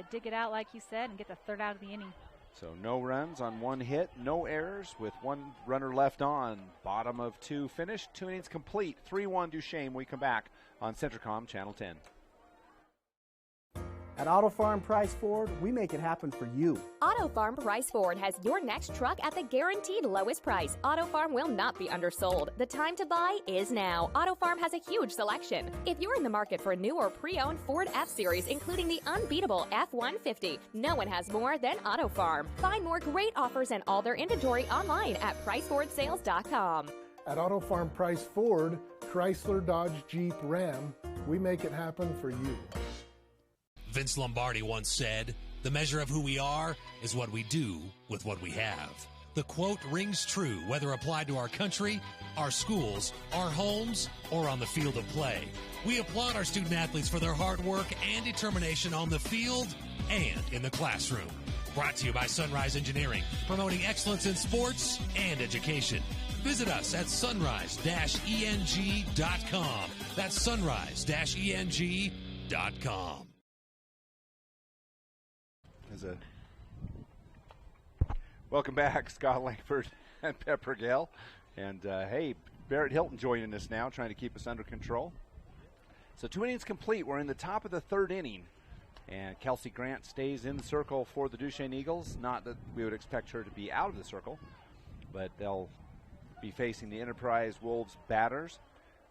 dig it out, like you said, and get the third out of the inning. So no runs on one hit, no errors with one runner left on. Bottom of 2 finished, 2 innings complete. 3-1 Duchesne. We come back on Centricom Channel 10. At Auto Farm Price Ford, we make it happen for you. Auto Farm Price Ford has your next truck at the guaranteed lowest price. Auto Farm will not be undersold. The time to buy is now. Auto Farm has a huge selection. If you're in the market for a new or pre-owned Ford F-Series, including the unbeatable F-150, no one has more than Auto Farm. Find more great offers and all their inventory online at PriceFordSales.com. At Auto Farm Price Ford, Chrysler, Dodge, Jeep, Ram, we make it happen for you. Vince Lombardi once said, "The measure of who we are is what we do with what we have." The quote rings true whether applied to our country, our schools, our homes, or on the field of play. We applaud our student athletes for their hard work and determination on the field and in the classroom. Brought to you by Sunrise Engineering, promoting excellence in sports and education. Visit us at sunrise-eng.com. That's sunrise-eng.com. Welcome back, Scott Langford and Pepper Gale. And hey, Barrett Hilton joining us now, trying to keep us under control. So 2 innings complete. We're in the top of the 3rd inning. And Kelsey Grant stays in the circle for the Duchesne Eagles. Not that we would expect her to be out of the circle, but they'll be facing the Enterprise Wolves batters,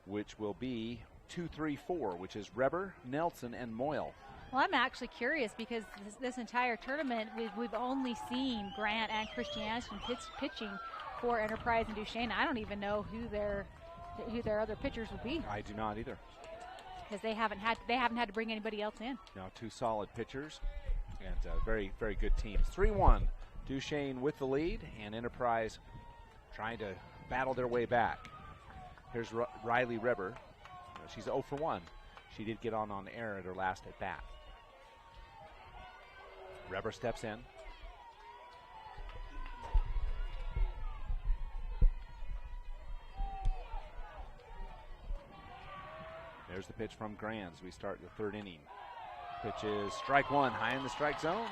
which will be 2-3-4, which is Reber, Nelson, and Moyle. Well, I'm actually curious because this entire tournament, we've only seen Grant and Christiansen pitching for Enterprise and Duchesne. I don't even know who their other pitchers would be. I do not either, because they haven't had to bring anybody else in. No, 2 solid pitchers and very, very good teams. 3-1, Duchesne with the lead, and Enterprise trying to battle their way back. Here's Riley Reber. She's 0 for 1. She did get on air at her last at bat. Reber steps in. There's the pitch from Grands. We start the 3rd inning. Pitch is strike 1, high in the strike zone.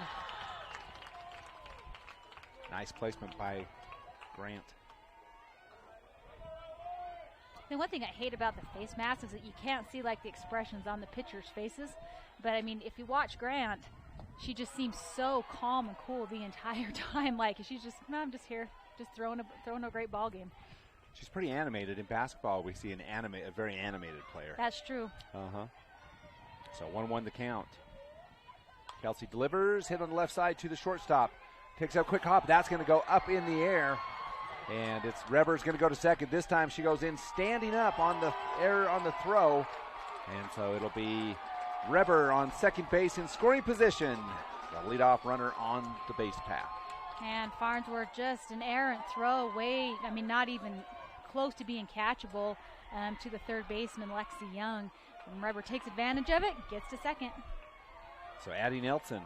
Nice placement by Grant. The one thing I hate about the face mask is that you can't see like the expressions on the pitchers' faces. But I mean, if you watch Grant, she just seems so calm and cool the entire time. Like she's just, no, I'm just here, just throwing a great ball game. She's pretty animated. In basketball, we see a very animated player. That's true. So 1-1 the count. Kelsey delivers, hit on the left side to the shortstop. Picks up quick hop. That's going to go up in the air. And it's Reber's going to go to second. This time she goes in standing up on the error on the throw. And so it'll be Reber on second base in scoring position. The leadoff runner on the base path. And Farnsworth just an errant throw away. I mean, not even close to being catchable to the third baseman, Lexi Young. And Reber takes advantage of it, gets to second. So Addie Nelson,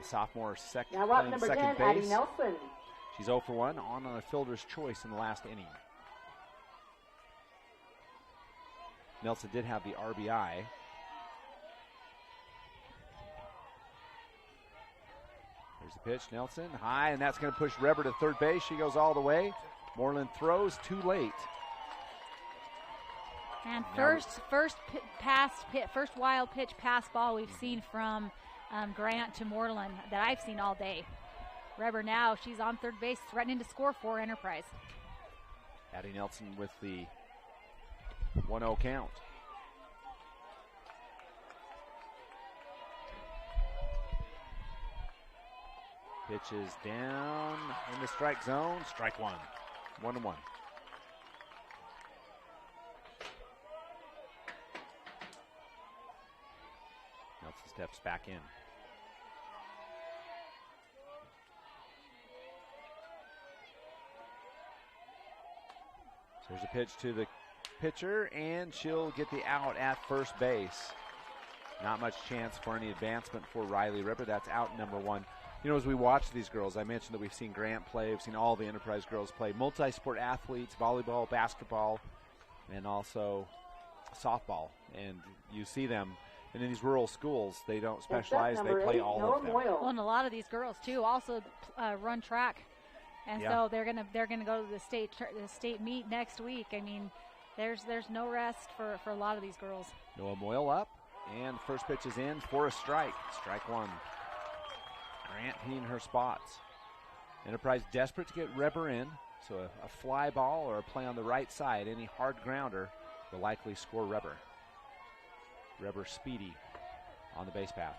the sophomore now up number 10, base. Addie Nelson. She's 0 for 1 on a fielder's choice in the last inning. Nelson did have the RBI. There's the pitch, Nelson, high, and that's going to push Reber to third base. She goes all the way. Moreland throws too late. And first wild pitch pass ball we've seen from Grant to Moreland that I've seen all day. Reber now, she's on third base, threatening to score for Enterprise. Addie Nelson with the 1-0 count. Pitch is down in the strike zone. Strike one. 1-1. Nelson steps back in. So there's a pitch to the pitcher, and she'll get the out at first base. Not much chance for any advancement for Riley Ripper. That's out number one. You know, as we watch these girls, I mentioned that we've seen Grant play. We've seen all the Enterprise girls play. Multi-sport athletes, volleyball, basketball, and also softball. And you see them. And in these rural schools, they don't specialize. They play all of them. Well, and a lot of these girls, too, also run track. And so they're gonna go to the state meet next week. I mean, there's no rest for a lot of these girls. Noah Moyle up, and first pitch is in for a strike. Strike one. Grant hitting her spots. Enterprise desperate to get Reber in, so a fly ball or a play on the right side, any hard grounder will likely score Reber. Reber speedy on the base path.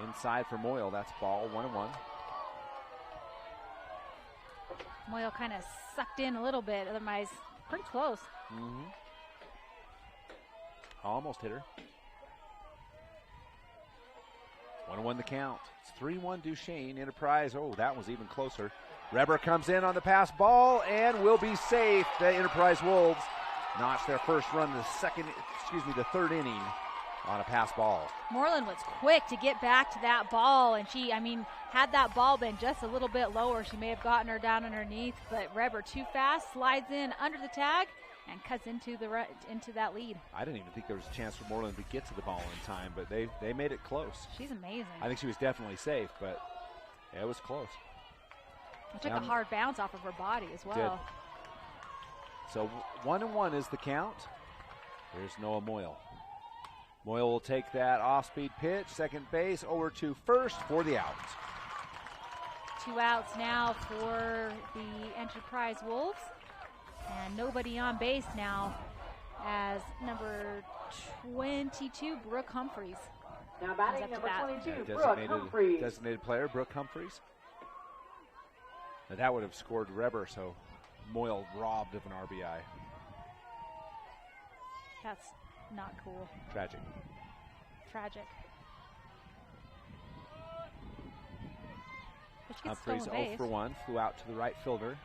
Inside for Moyle, that's ball 1-1. Moyle kind of sucked in a little bit, otherwise pretty close. Mm-hmm. Almost hit her. 1-1 the count. It's 3-1 Duchesne. Enterprise, oh, that was even closer. Reber comes in on the pass ball and will be safe. The Enterprise Wolves notch their first run the third inning on a pass ball. Moreland was quick to get back to that ball, and had that ball been just a little bit lower, she may have gotten her down underneath, but Reber too fast, slides in under the tag, and cuts into that lead. I didn't even think there was a chance for Moreland to get to the ball in time, but they made it close. She's amazing. I think she was definitely safe, but it was close. It took a hard bounce off of her body as well. Did. So 1-1 is the count. There's Noah Moyle. Moyle will take that off-speed pitch, second base, over to first for the out. 2 outs now for the Enterprise Wolves. And nobody on base now as number 22, Brooke Humphreys. Now batting number 22, Brooke Humphreys. Designated player, Brooke Humphreys. Now that would have scored Reber, so Moyle robbed of an RBI. That's not cool. Tragic. Humphreys 0 for 1, flew out to the right fielder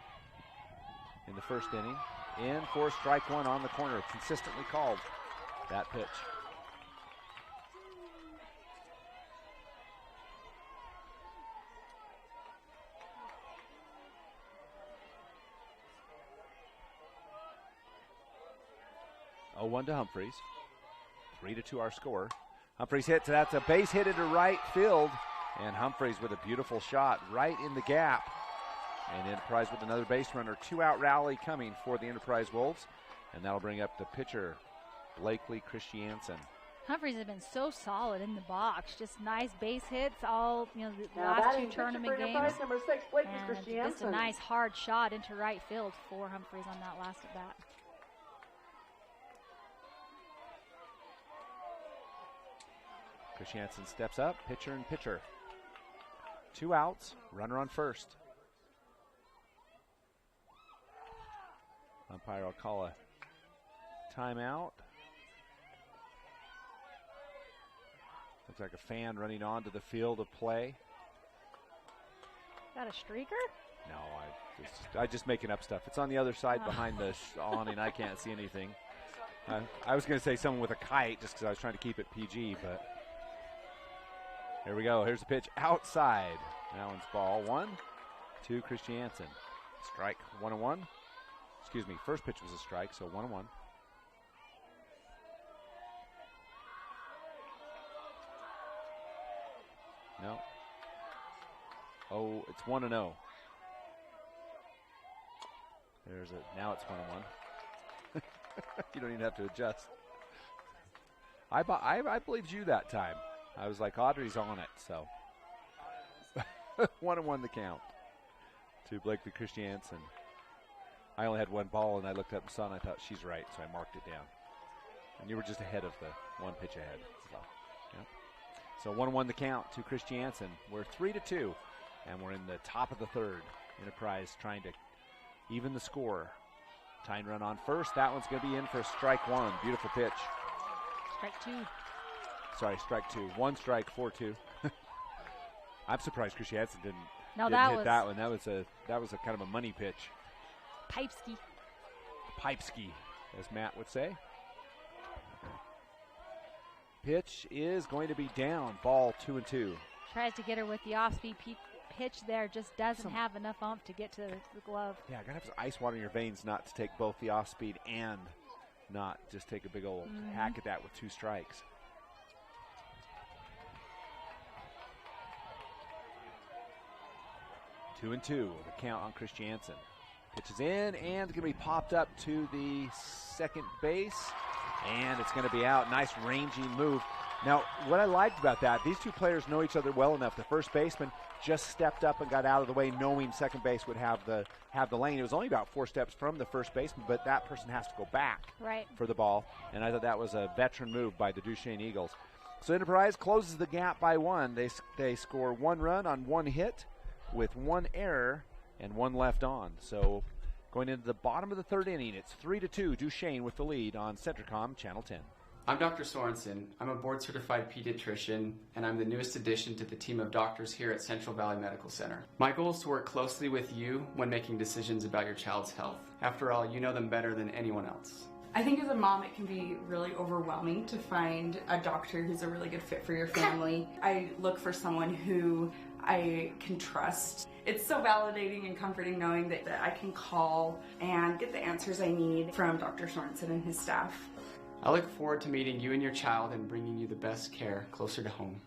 in the first inning. In for strike one on the corner. Consistently called that pitch. Oh, 1 to Humphreys. 3-2 our score. Humphreys hits. That's a base hit into right field. And Humphreys with a beautiful shot right in the gap. And Enterprise with another base runner. 2-out rally coming for the Enterprise Wolves. And that'll bring up the pitcher, Blakely Christiansen. Humphreys has been so solid in the box. Just nice base hits all, the last 2 tournament games. Number 6, Blakely and Christiansen. just a nice hard shot into right field for Humphreys on that last at bat. Christiansen steps up, pitcher and pitcher. 2 outs, runner on first. Umpire will call a timeout. Looks like a fan running onto the field of play. Got a streaker? No, I'm just making up stuff. It's on the other side behind the awning. I can't see anything. I was going to say someone with a kite just because I was trying to keep it PG, but here we go. Here's the pitch outside. That one's ball 1 to Christiansen. Strike 1-1. Excuse me, first pitch was a strike, so 1-1. No. Oh, it's 1-0. Now it's 1-1. You don't even have to adjust. I believed you that time. I was like, Audrey's on it, so 1-1 the count to Blakely Christiansen. I only had one ball, and I looked up and saw, and I thought she's right, so I marked it down. And you were just ahead of the one pitch ahead. So 1-1 the count to Christiansen. We're 3-2, and we're in the top of the third. Enterprise trying to even the score. Tying run on first. That one's going to be in for strike one. Beautiful pitch. Strike two. Sorry, strike two. One strike, 4-2. I'm surprised Christiansen didn't hit that one. That was a kind of a money pitch. Pipeski, as Matt would say. Pitch is going to be down. Ball 2-2. Tries to get her with the off-speed pitch there. Just doesn't have enough oomph to get to the glove. Yeah, gotta have some ice water in your veins not to take both the off-speed and not just take a big old hack at that with 2 strikes. Two and two, the count on Christiansen. Pitch is in and going to be popped up to the second base, and it's going to be out. Nice rangy move. Now, what I liked about that, these two players know each other well enough. The first baseman just stepped up and got out of the way, knowing second base would have the lane. It was only about 4 steps from the first baseman, but that person has to go back for the ball. And I thought that was a veteran move by the Duchesne Eagles. So Enterprise closes the gap by 1. They score 1 run on 1 hit with 1 error and 1 left on. So going into the bottom of the third inning, it's 3-2, Duchesne with the lead on Centricom Channel 10. I'm Dr. Sorensen. I'm a board-certified pediatrician, and I'm the newest addition to the team of doctors here at Central Valley Medical Center. My goal is to work closely with you when making decisions about your child's health. After all, you know them better than anyone else. I think as a mom, it can be really overwhelming to find a doctor who's a really good fit for your family. I look for someone who I can trust. It's so validating and comforting knowing that I can call and get the answers I need from Dr. Sorensen and his staff. I look forward to meeting you and your child and bringing you the best care closer to home.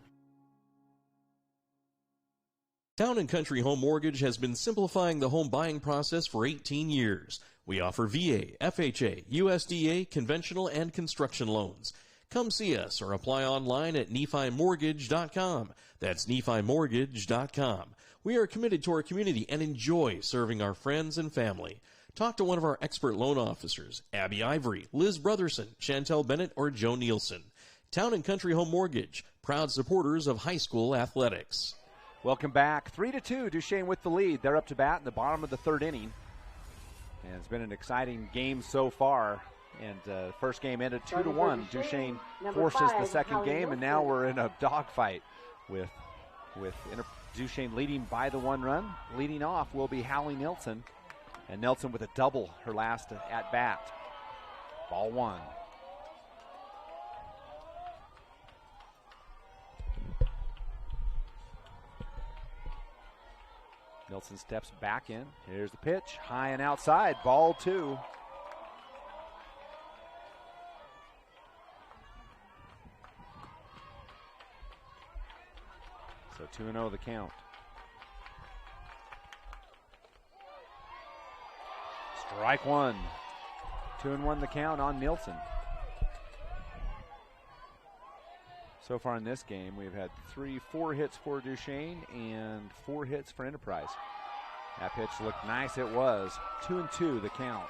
Town & Country Home Mortgage has been simplifying the home buying process for 18 years. We offer VA, FHA, USDA, conventional, and construction loans. Come see us or apply online at NephiMortgage.com. That's NephiMortgage.com. We are committed to our community and enjoy serving our friends and family. Talk to one of our expert loan officers, Abby Ivory, Liz Brotherson, Chantel Bennett, or Joe Nielsen. Town & Country Home Mortgage, proud supporters of high school athletics. Welcome back. 3-2, Duchesne with the lead. They're up to bat in the bottom of the third inning. And it's been an exciting game so far. And the first game ended 2-1. Duchesne forces the second game, and now we're in a dogfight with Duchesne leading by the 1 run. Leading off will be Hallie Nelson. And Nelson with a double her last at bat. Ball 1. Nelson steps back in. Here's the pitch. High and outside. Ball 2. So 2-0 the count. Strike 1. 2-1 the count on Nielsen. So far in this game, we've had 4 hits for Duchesne and 4 hits for Enterprise. That pitch looked nice. It was 2-2 the count.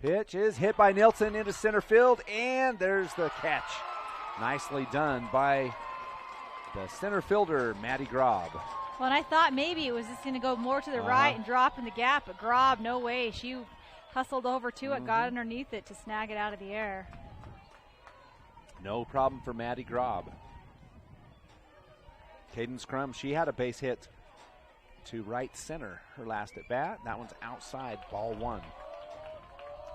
Pitch is hit by Nielsen into center field, and there's the catch. Nicely done by the center fielder, Maddie Grob. Well, and I thought maybe it was just going to go more to the right and drop in the gap, but Grob, no way. She hustled over to it, got underneath it to snag it out of the air. No problem for Maddie Grob. Cadence Crum, she had a base hit to right center her last at bat. That one's outside, ball 1.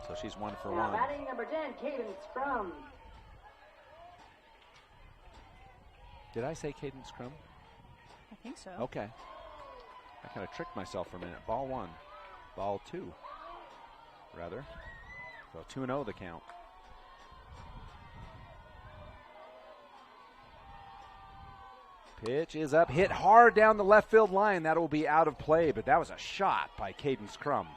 So she's 1 for 1. Batting number 10, Cadence Crum. Did I say Cadence Crum? I think so. Okay. I kind of tricked myself for a minute. Ball 1. Ball 2, rather. So 2-0 the count. Pitch is up, hit hard down the left field line. That will be out of play, but that was a shot by Cadence Crum.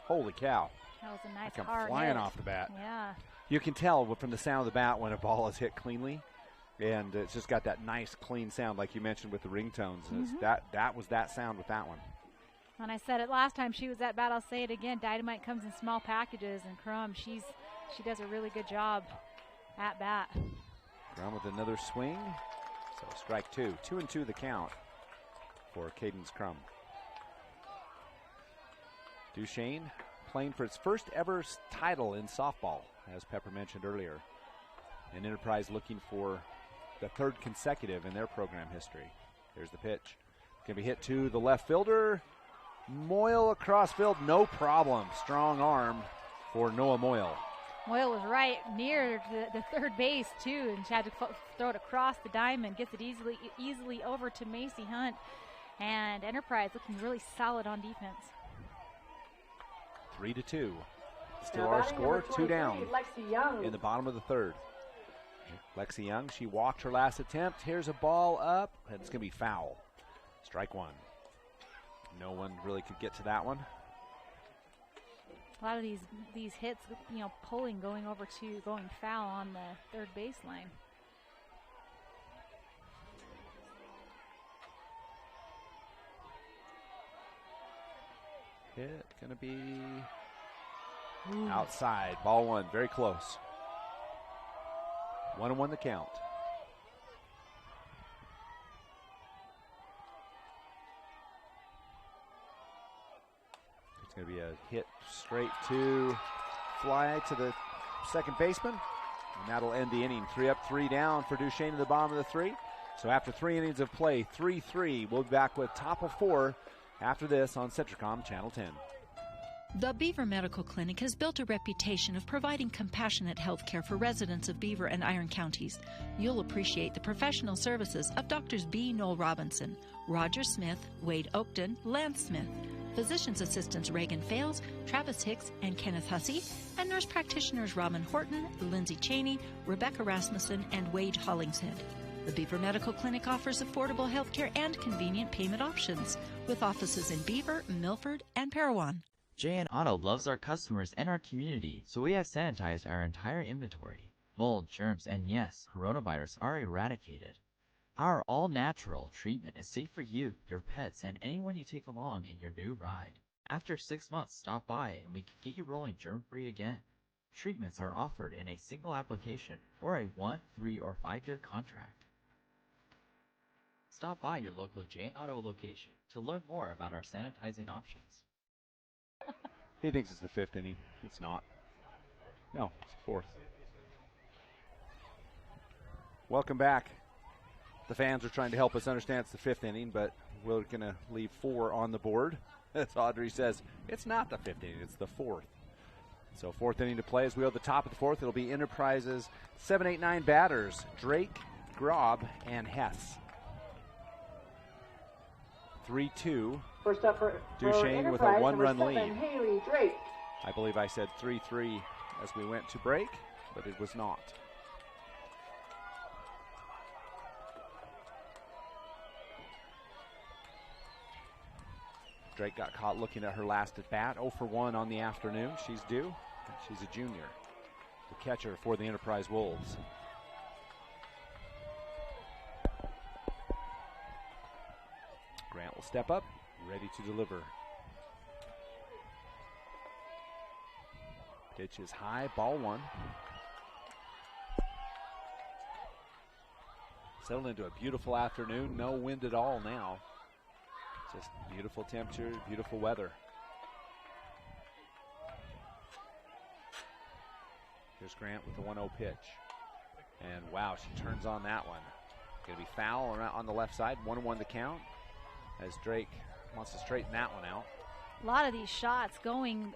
Holy cow. That was a nice Come hard flying hit. off the bat. Yeah. You can tell from the sound of the bat when a ball is hit cleanly, and it's just got that nice, clean sound like you mentioned with the ringtones. That was that sound with that one. And I said it last time she was at bat, I'll say it again. Dynamite comes in small packages, and Crum, she does a really good job at bat. Crum with another swing. So strike two. 2-2 the count for Cadence Crum. Duchesne playing for its first ever title in softball, as Pepper mentioned earlier. And Enterprise looking for the third consecutive in their program history. Here's the pitch. Going to be hit to the left fielder. Moyle across field, no problem. Strong arm for Noah Moyle. Moyle was right near the third base, too, and she had to throw it across the diamond, gets it easily over to Macy Hunt. And Enterprise looking really solid on defense. 3-2. Still our score, 2 down Lexi Young. in the bottom of the third. Lexi Young, she walked her last attempt. Here's a ball up, and it's going to be foul. Strike one. No one really could get to that one. A lot of these hits, pulling, going foul on the third baseline. Hit going to be outside. Ball one, very close. 1-1 the count. It's going to be a hit straight to fly to the second baseman. And that'll end the inning. 3 up, 3 down for Duchesne in the bottom of the 3. So after 3 innings of play, 3-3, we'll be back with top of 4 after this on Centricom Channel 10. The Beaver Medical Clinic has built a reputation of providing compassionate health care for residents of Beaver and Iron counties. You'll appreciate the professional services of Doctors B. Noel Robinson, Roger Smith, Wade Oakton, Lance Smith, physician's assistants Reagan Fales, Travis Hicks, and Kenneth Hussey, and nurse practitioners Robin Horton, Lindsay Cheney, Rebecca Rasmussen, and Wade Hollingshead. The Beaver Medical Clinic offers affordable health care and convenient payment options, with offices in Beaver, Milford, and Parowan. JN Auto loves our customers and our community, so we have sanitized our entire inventory. Mold, germs, and yes, coronavirus are eradicated. Our all-natural treatment is safe for you, your pets, and anyone you take along in your new ride. After 6 months, stop by and we can get you rolling germ-free again. Treatments are offered in a single application or a 1, 3, or 5-year contract. Stop by your local JN Auto location to learn more about our sanitizing options. He thinks it's the 5th inning. It's not. No, it's the 4th. Welcome back. The fans are trying to help us understand it's the 5th inning, but we're going to leave 4 on the board. As Audrey says, it's not the 5th inning, it's the 4th. So 4th inning to play as we go to the top of the 4th. It'll be Enterprise's 7, 8, 9 batters, Drake, Grob, and Hess. 3-2. First up for Duchesne with a 1-run lead. Haley Drake. I believe I said 3-3 as we went to break, but it was not. Drake got caught looking at her last at bat. 0 for 1 on the afternoon. She's due. She's a junior. The catcher for the Enterprise Wolves. Grant will step up, ready to deliver. Pitch is high, ball 1. Settled into a beautiful afternoon, no wind at all now. Just beautiful temperature, beautiful weather. Here's Grant with the 1-0 pitch. And wow, she turns on that one. Going to be foul on the left side, 1-1 the count, as Drake wants to straighten that one out. A lot of these shots going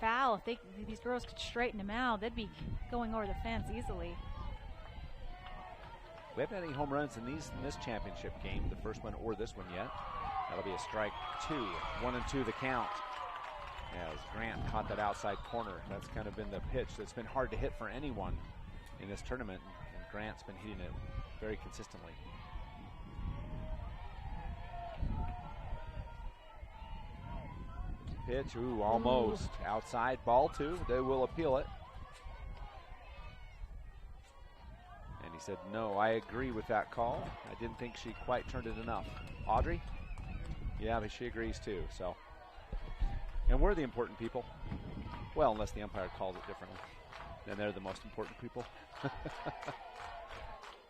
foul. If these girls could straighten them out, they'd be going over the fence easily. We haven't had any home runs in this championship game, the first one or this one yet. That'll be a strike 2. 1-2 the count. As Grant caught that outside corner. That's kind of been the pitch that's been hard to hit for anyone in this tournament, and Grant's been hitting it very consistently. Pitch, almost. Outside, ball 2. They will appeal it. And he said, no, I agree with that call. I didn't think she quite turned it enough. Audrey? Yeah, but she agrees too, so. And we're the important people. Well, unless the umpire calls it differently. Then they're the most important people.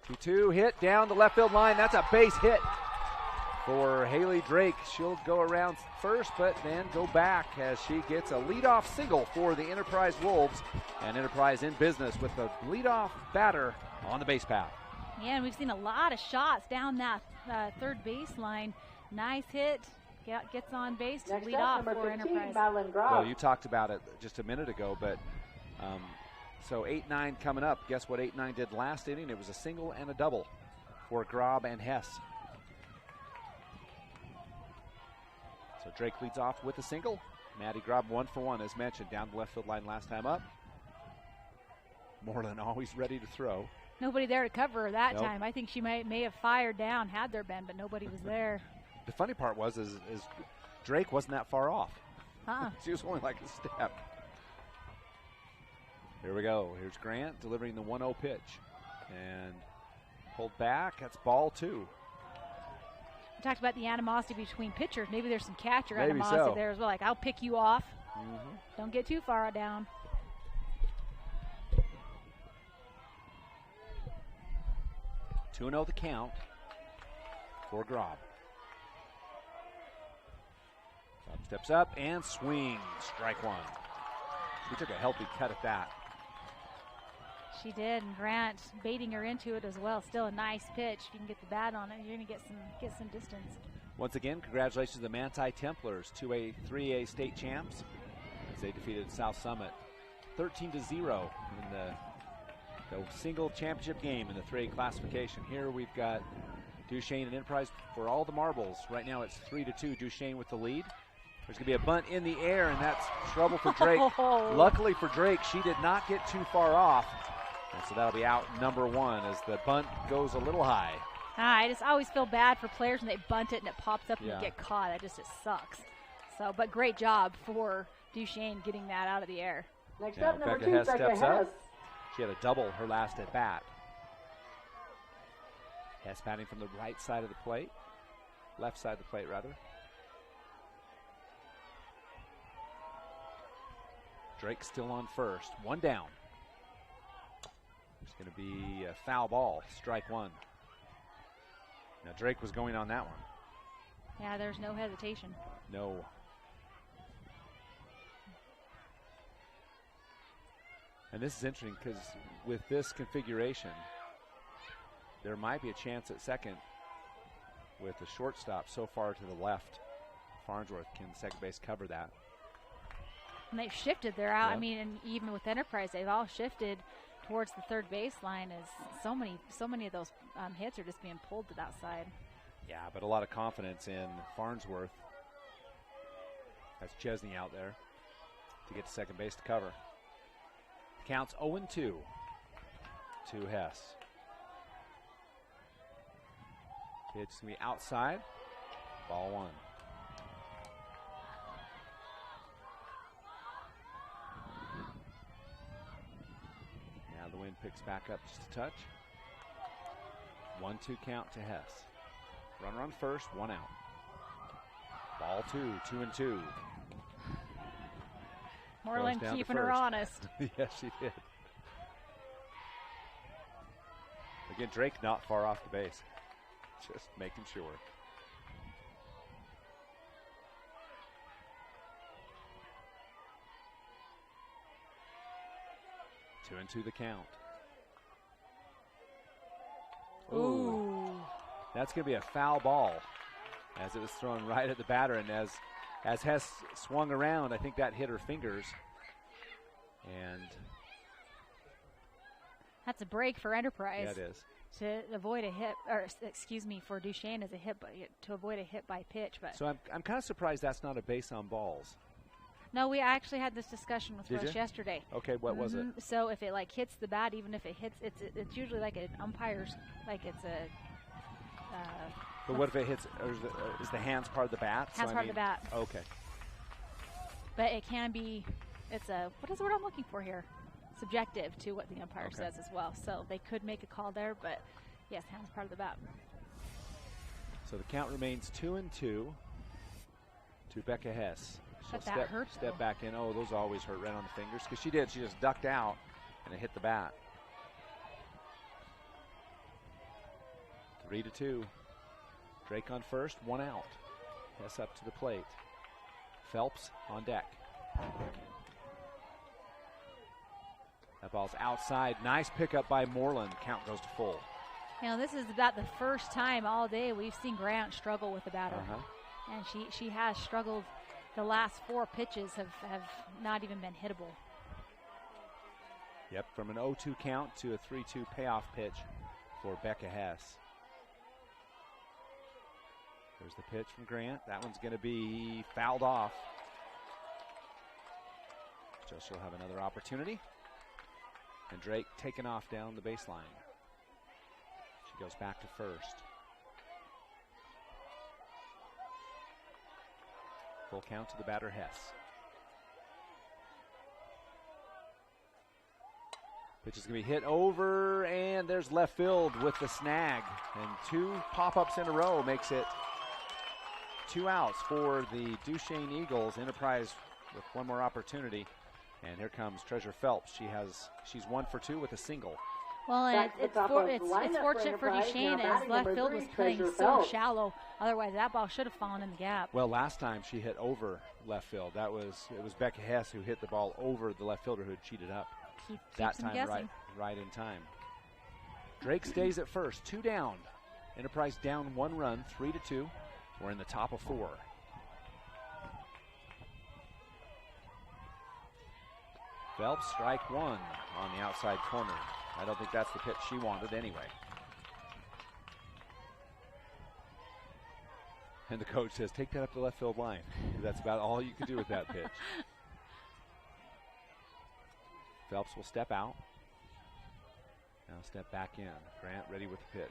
2-2 hit down the left field line. That's a base hit for Haley Drake. She'll go around first, but then go back as she gets a leadoff single for the Enterprise Wolves. And Enterprise in business with the leadoff batter on the base path. Yeah, and we've seen a lot of shots down that third baseline. Nice hit. Gets on base to lead off for 15, Enterprise. Well, you talked about it just a minute ago, but so 8-9 coming up. Guess what 8-9 did last inning? It was a single and a double for Grob and Hess. So Drake leads off with a single. Maddie Grob 1 for 1, as mentioned, down the left field line last time up. Moreland always ready to throw. Nobody there to cover her that time. I think she may have fired down had there been, but nobody was there. The funny part was is Drake wasn't that far off. She was only like a step. Here we go. Here's Grant delivering the 1-0 pitch. And pulled back. That's ball 2. We talked about the animosity between pitchers. Maybe there's some catcher animosity there as well. Like, I'll pick you off. Don't get too far down. 2-0 the count for Grob. Grob steps up and swings. Strike 1. She took a healthy cut at that. She did, and Grant baiting her into it as well. Still a nice pitch. If you can get the bat on it, you're going to get some distance. Once again, congratulations to the Manti Templars, 2A, 3A state champs, as they defeated South Summit 13-0 in the single championship game in the 3A classification. Here we've got Duchesne and Enterprise for all the marbles. Right now it's 3-2, Duchesne with the lead. There's going to be a bunt in the air, and that's trouble for Drake. Luckily for Drake, she did not get too far off. And so that'll be out number 1 as the bunt goes a little high. I just always feel bad for players when they bunt it and it pops up and you get caught. It sucks. So, but great job for Duchesne getting that out of the air. Next up, number 2, Becca steps Hess. up. She had a double her last at bat. Hess batting from the right side of the plate. Left side of the plate, rather. Drake still on first. 1 down. It's going to be a foul ball. Strike 1. Now Drake was going on that one. Yeah, there's no hesitation. No. And this is interesting because with this configuration, there might be a chance at second with the shortstop so far to the left. Farnsworth can second base cover that. And they've shifted. They're out. Yep. I mean, and even with Enterprise, they've all shifted towards the third baseline as so many of those hits are just being pulled to that side. Yeah, but a lot of confidence in Farnsworth. That's Chesney out there to get to second base to cover. Counts 0-2 to Hess. Pitch is going to be outside. Ball 1. Now the wind picks back up just a touch. 1-2 count to Hess. Runner on first, 1 out. Ball 2, 2-2. Moreland keeping her honest. Yes, she did. Again, Drake not far off the base. Just making sure. Two and two the count. Ooh. That's going to be a foul ball as it was thrown right at the batter. And as Hess swung around, I think that hit her fingers. And that's a break for Enterprise. Yeah, it is. To avoid a hit, or excuse me, for Duchesne as a hit, to avoid a hit by pitch. But so I'm kind of surprised that's not a base on balls. No, we actually had this discussion with Rush yesterday. Okay, what was it? So if it like hits the bat, even if it hits, it's usually like an umpire's, like it's a. But what if it hits? Or is the hands part of the bat? Hands part of the bat. Okay. but it can be, what is the word I'm looking for here? Subjective to what the umpire says as well. So they could make a call there, but yes, hands part of the bat. So the count remains 2-2 to Becca Hess. But that hurt. Step back in. Oh, those always hurt right on the fingers because she did. She just ducked out and it hit the bat. 3-2. Drake on first, 1 out. Hess up to the plate. Phelps on deck. That ball's outside. Nice pickup by Moreland. Count goes to full. You know, this is about the first time all day we've seen Grant struggle with the batter. And she has struggled. The last 4 pitches have not even been hittable. Yep, from an 0-2 count to a 3-2 payoff pitch for Becca Hess. There's the pitch from Grant. That one's going to be fouled off. So she'll have another opportunity. And Drake taken off down the baseline. She goes back to first. Full count to the batter, Hess. Pitch is going to be hit over, and there's left field with the snag. And 2 pop-ups in a row makes it 2 outs for the Duchesne Eagles. Enterprise with 1 more opportunity. And here comes Treasure Phelps. She's 1 for 2 with a single. Well, and it's fortunate for Duchesne as left field was playing so shallow. Otherwise, that ball should have fallen in the gap. Well, last time she hit over left field. It was Becca Hess who hit the ball over the left fielder who had cheated up. That time right in time. Drake stays at first, 2 down. Enterprise down 1 run, 3-2. We're in the top of 4. Phelps, strike 1 on the outside corner. I don't think that's the pitch she wanted anyway. And the coach says, take that up the left field line. That's about all you can do with that pitch. Phelps will step out. Now step back in. Grant ready with the pitch.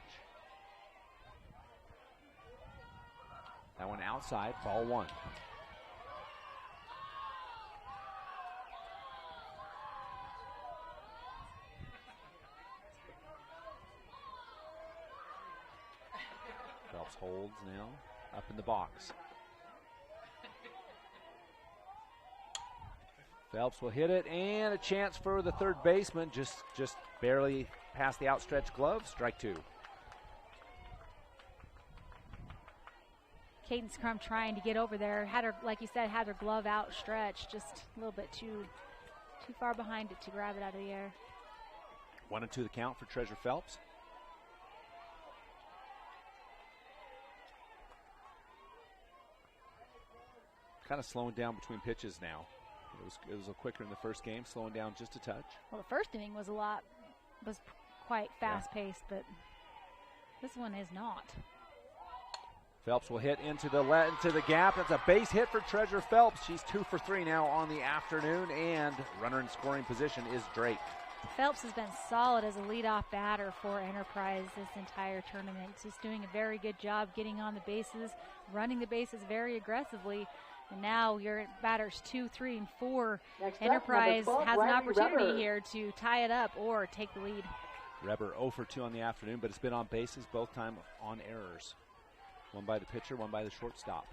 That one outside, ball 1. Phelps holds now, up in the box. Phelps will hit it, and a chance for the third baseman, just barely past the outstretched glove, strike 2. Kaden Scrum trying to get over there. Had her, like you said, had her glove outstretched, just a little bit too far behind it to grab it out of the air. 1-2 the count for Treasure Phelps. Kind of slowing down between pitches now. It was a quicker in the first game, slowing down just a touch. Well, the first inning was quite fast-paced, but this one is not. Phelps will hit into the gap. That's a base hit for Treasure Phelps. She's 2 for 3 now on the afternoon, and runner in scoring position is Drake. Phelps has been solid as a leadoff batter for Enterprise this entire tournament. She's doing a very good job getting on the bases, running the bases very aggressively. And now your batters 2, 3, and 4. Enterprise has an opportunity here to tie it up or take the lead. Reber 0 for 2 on the afternoon, but it's been on bases, both time on errors. 1 by the pitcher, 1 by the shortstop.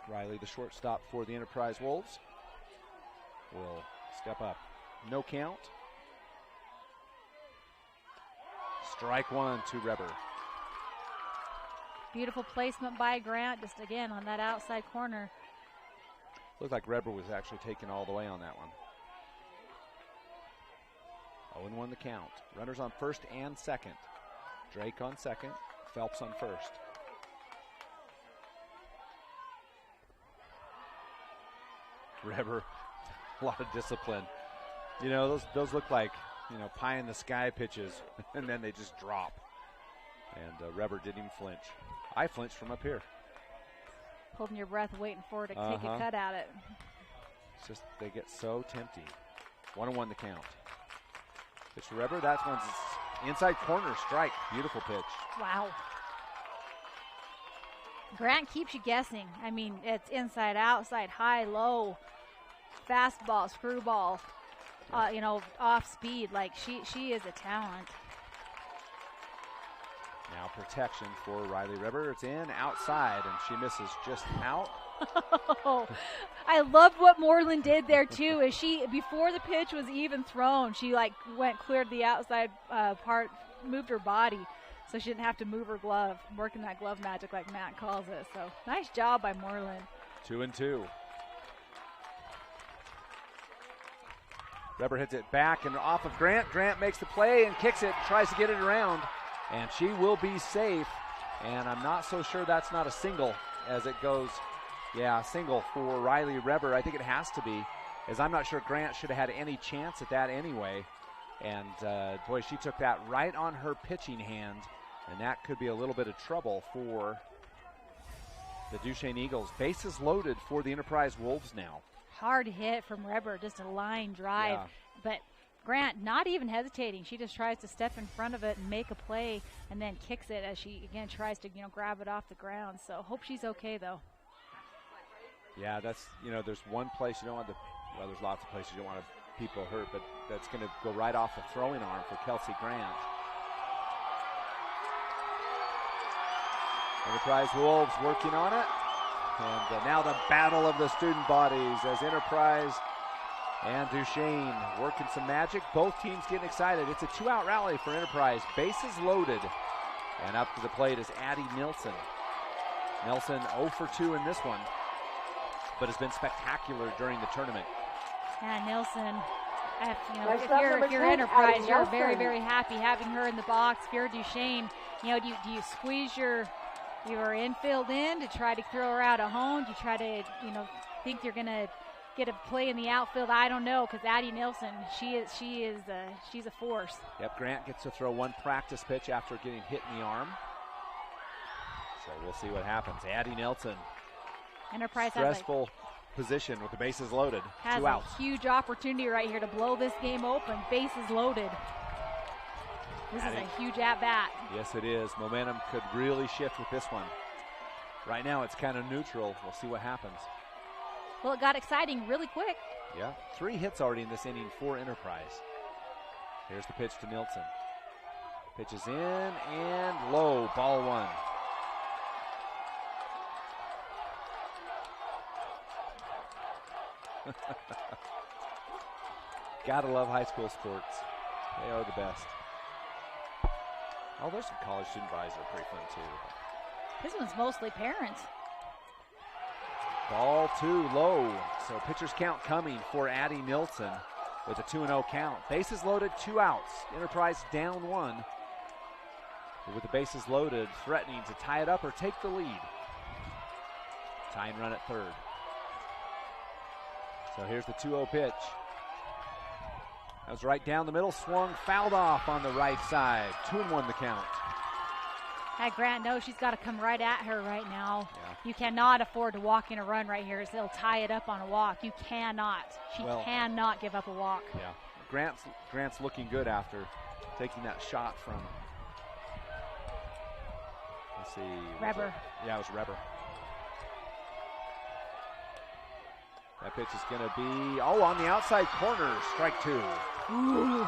Riley, the shortstop for the Enterprise Wolves, will step up. No count. Strike 1 to Reber. Beautiful placement by Grant, just again on that outside corner. Looked like Reber was actually taken all the way on that one. 0-1 the count. Runners on first and second. Drake on second, Phelps on first. Reber, a lot of discipline. You know, those look like, pie in the sky pitches, and then they just drop. And Reber didn't even flinch. I flinched from up here. Holding your breath, waiting for it to take a cut at it. It's just they get so tempting. 1-1 the count. Pitch to Reber. That one's inside corner strike. Beautiful pitch. Wow. Grant keeps you guessing. I mean, it's inside, outside, high, low, fastball, screwball, off speed. Like, she is a talent. Now protection for Riley Ribber. It's in, outside, and she misses just out. I loved what Moreland did there too. Is she, before the pitch was even thrown, she cleared the outside part, moved her body, so she didn't have to move her glove, working that glove magic like Matt calls it. So nice job by Moreland. 2-2. Ribber hits it back and off of Grant. Grant makes the play and kicks it, tries to get it around, and she will be safe. And I'm not so sure that's not a single as it goes. Yeah, single for Riley Ribber. I think it has to be, as I'm not sure Grant should have had any chance at that anyway. And, boy, she took that right on her pitching hand, and that could be a little bit of trouble for the Duchesne Eagles. Bases loaded for the Enterprise Wolves now. Hard hit from Ribber, just a line drive. Yeah. But Grant not even hesitating. She just tries to step in front of it and make a play and then kicks it as she, again, tries to, grab it off the ground. So hope she's okay, though. Yeah, that's, there's one place you don't want there's lots of places you don't want people hurt, but that's going to go right off the throwing arm for Kelsey Grant. Enterprise Wolves working on it. And now the battle of the student bodies as Enterprise and Duchesne working some magic. Both teams getting excited. It's a 2-out rally for Enterprise. Bases loaded. And up to the plate is Addie Nilsson. Nilsson 0 for 2 in this one, but has been spectacular during the tournament. Yeah, Nilsson, if you're Enterprise, you're very, very happy having her in the box. If you're Duchesne, do you squeeze your infield in to try to throw her out at home? Do you try to, think you're going to get a play in the outfield? I don't know, because Addie Nilsson, she's a force. Yep, Grant gets to throw one practice pitch after getting hit in the arm. So we'll see what happens. Addie Nilsson. Enterprise stressful position with the bases loaded. Has 2 outs. A huge opportunity right here to blow this game open. Bases loaded. This is a huge at-bat. Yes, it is. Momentum could really shift with this one. Right now it's kind of neutral. We'll see what happens. Well, it got exciting really quick. Yeah, 3 hits already in this inning for Enterprise. Here's the pitch to Nilsson. Pitch is in and low, ball 1. Gotta love high school sports. They are the best. Oh, there's some college student bodies that are pretty fun too. This one's mostly parents. Ball 2 low. So pitcher's count coming for Addie Nilsson with a 2-0 count. Bases loaded, 2 outs. Enterprise down 1. With the bases loaded, threatening to tie it up or take the lead. Tying run at third. So here's the 2-0 pitch. That was right down the middle, swung, fouled off on the right side. 2-1 the count. Hey, Grant knows she's got to come right at her right now. Yeah. You cannot afford to walk in a run right here, so they'll tie it up on a walk. You cannot. She cannot give up a walk. Yeah, Grant's looking good after taking that shot from, let's see. Ribber. Yeah, it was Ribber. That pitch is going to be, on the outside corner, strike 2. Ooh.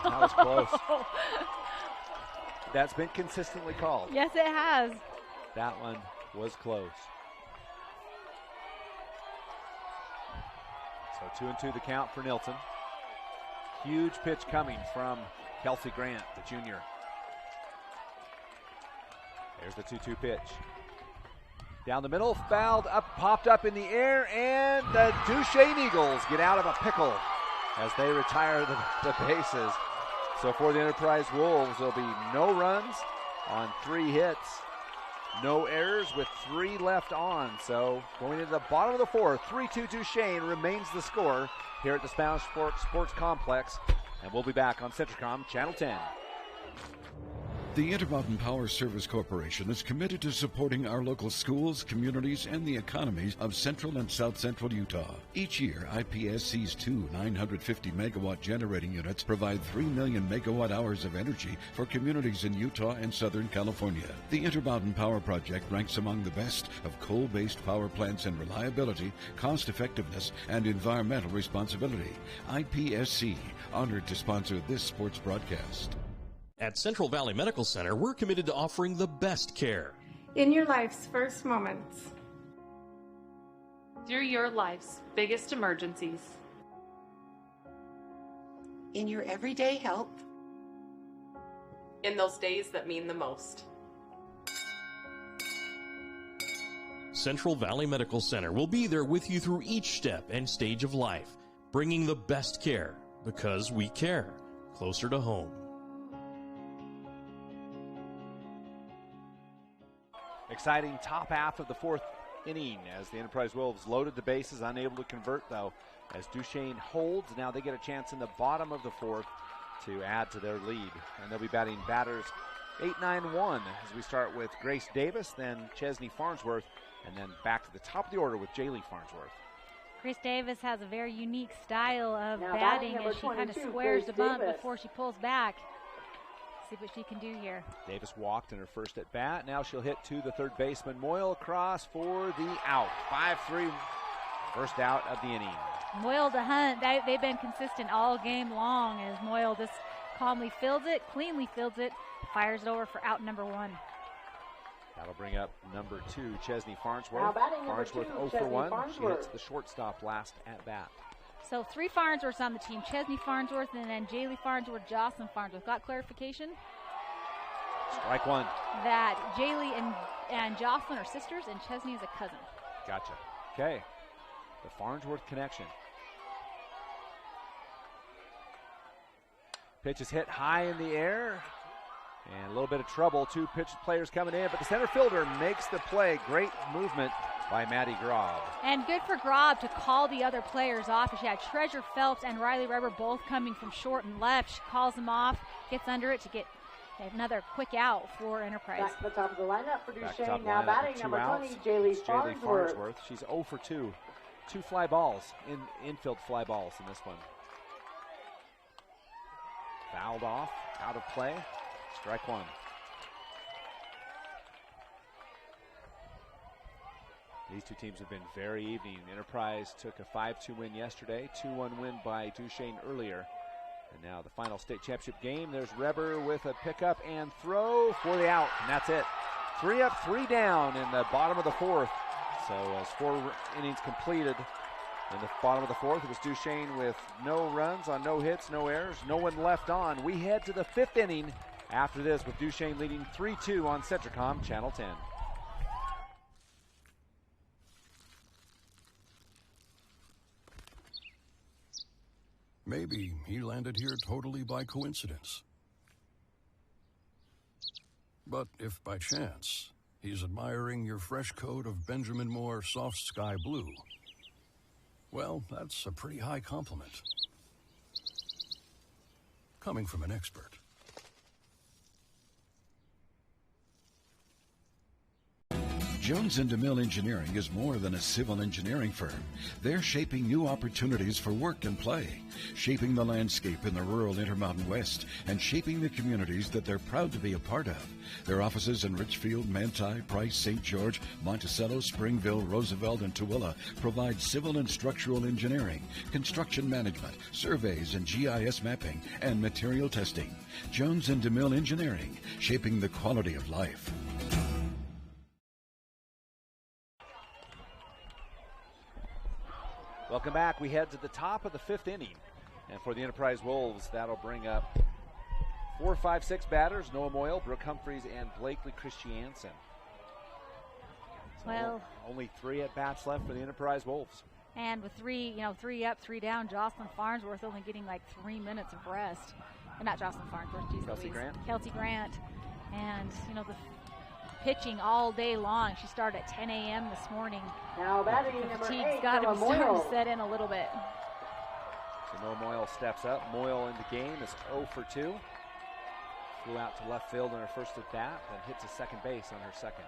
That was close. That's been consistently called. Yes, it has. That one was close. So 2-2 the count for Nilsson. Huge pitch coming from Kelsey Grant, the junior. There's the 2-2 pitch. Down the middle, fouled up, popped up in the air, and the Duchesne Eagles get out of a pickle as they retire the bases. So for the Enterprise Wolves, there'll be no runs on 3 hits, no errors with 3 left on. So going into the bottom of the 4th, 3-2 Duchesne remains the score here at the Spanish Sports Complex. And we'll be back on Centricom Channel 10. The Intermountain Power Service Corporation is committed to supporting our local schools, communities, and the economies of central and south central Utah. Each year, IPSC's two 950-megawatt generating units provide 3 million megawatt hours of energy for communities in Utah and Southern California. The Intermountain Power Project ranks among the best of coal-based power plants in reliability, cost-effectiveness, and environmental responsibility. IPSC, honored to sponsor this sports broadcast. At Central Valley Medical Center, we're committed to offering the best care. In your life's first moments. Through your life's biggest emergencies. In your everyday help. In those days that mean the most. Central Valley Medical Center will be there with you through each step and stage of life, bringing the best care because we care. Closer to home. Exciting top half of the fourth inning as the Enterprise Wolves loaded the bases, unable to convert though. As Duchesne holds, now they get a chance in the bottom of the fourth to add to their lead. And they'll be batting batters 8-9-1 as we start with Grace Davis, then Chesney Farnsworth, and then back to the top of the order with Jaylee Farnsworth. Grace Davis has a very unique style of Now batting batting as she kind of 22, squares the Grace bunt Davis. before she pulls back. See what she can do here. Davis walked in her first at bat. Now she'll hit to the third baseman. Moyle across for the out. 5-3, first out of the inning. Moyle to Hunt, they've been consistent all game long as Moyle just calmly fields it, cleanly fields it, fires it over for out number 1. That'll bring up number 2, Chesney Farnsworth. Now batting number Farnsworth 2, 0 for Chesney 1. She Farnsworth. hits the shortstop last at bat. So 3 Farnsworths on the team. Chesney Farnsworth and then Jaylee Farnsworth, Jocelyn Farnsworth. Got clarification Strike one. that Jaylee and Jocelyn are sisters and Chesney is a cousin. Gotcha. Okay. The Farnsworth connection. Pitch is hit high in the air. And a little bit of trouble. 2 pitch players coming in, but the center fielder makes the play. Great movement by Maddie Grob. And good for Grob to call the other players off. She had Treasure Phelps and Riley Reber both coming from short and left. She calls them off, gets under it to get another quick out for Enterprise. Back to the top of the lineup for Back to top Duchesne. of the Now lineup batting with 2 number outs. 20, Jaylee Jaylee Farnsworth. Farnsworth. She's 0 for 2. 2 fly balls, infield fly balls in this one. Fouled off, out of play. Strike one. These two teams have been very even. Enterprise took a 5-2 win yesterday, 2-1 win by Duchesne earlier. And now the final state championship game. There's Reber with a pickup and throw for the out, and that's it. 3 up, 3 down in the bottom of the fourth. So as 4 innings completed in the bottom of the fourth, it was Duchesne with no runs on no hits, no errors, no one left on. We head to the 5th inning after this with Duchesne leading 3-2 on Centricom Channel 10. Maybe he landed here totally by coincidence. But if by chance he's admiring your fresh coat of Benjamin Moore soft sky blue, well, that's a pretty high compliment. Coming from an expert. Jones & DeMille Engineering is more than a civil engineering firm. They're shaping new opportunities for work and play, shaping the landscape in the rural Intermountain West, and shaping the communities that they're proud to be a part of. Their offices in Richfield, Manti, Price, St. George, Monticello, Springville, Roosevelt, and Tooele provide civil and structural engineering, construction management, surveys and GIS mapping, and material testing. Jones & DeMille Engineering, shaping the quality of life. Welcome back. We head to the top of the 5th inning. And for the Enterprise Wolves, that'll bring up 4, 5, 6 batters. Noah Moyle, Brooke Humphreys, and Blakely Christiansen. So Well, only 3 at-bats left for the Enterprise Wolves. and with 3 up, 3 down, Jocelyn Farnsworth only getting like 3 minutes of rest. Not Jocelyn Farnsworth, geez Kelsey Louise. Grant. Kelsey Grant. And, the pitching all day long. She started at 10 a.m. this morning. Now batting The number fatigue's 8, got to Noah be starting Moyle. to set in a little bit. So Noah Moyle steps up. Moyle in the game is 0 for 2. Flew out to left field in her first at bat, then hit to second base on her second.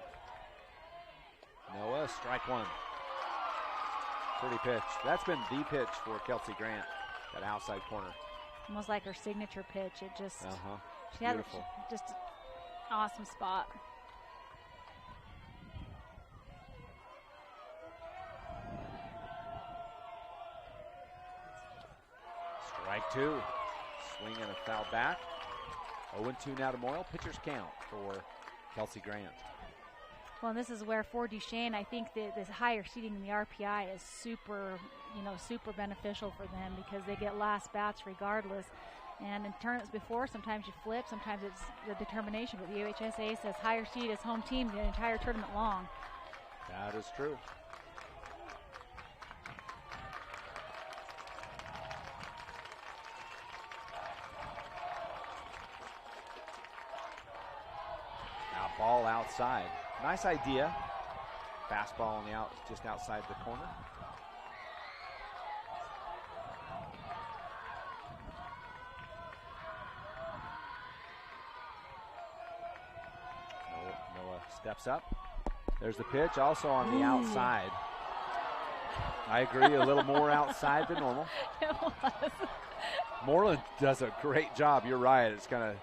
Noah, strike one. Pretty pitch. That's been the pitch for Kelsey Grant, that outside corner. Almost like her signature pitch. It just, she Beautiful. had just an awesome spot. Strike two. Swing and a foul back. 0-2 now to Moyle. Pitcher's count for Kelsey Grant. Well, and this is where for Duchesne, I think that this higher seeding in the RPI is super, super beneficial for them because they get last bats regardless. And in tournaments before, sometimes you flip, sometimes it's the determination. But the UHSA says higher seed is home team the entire tournament long. That is true. Now ball outside. Nice idea. Fastball on the out, just outside the corner. Noah steps up. There's the pitch, also on the outside. I agree, a little more outside than normal. It was. Moreland does a great job. You're right. It's kind of.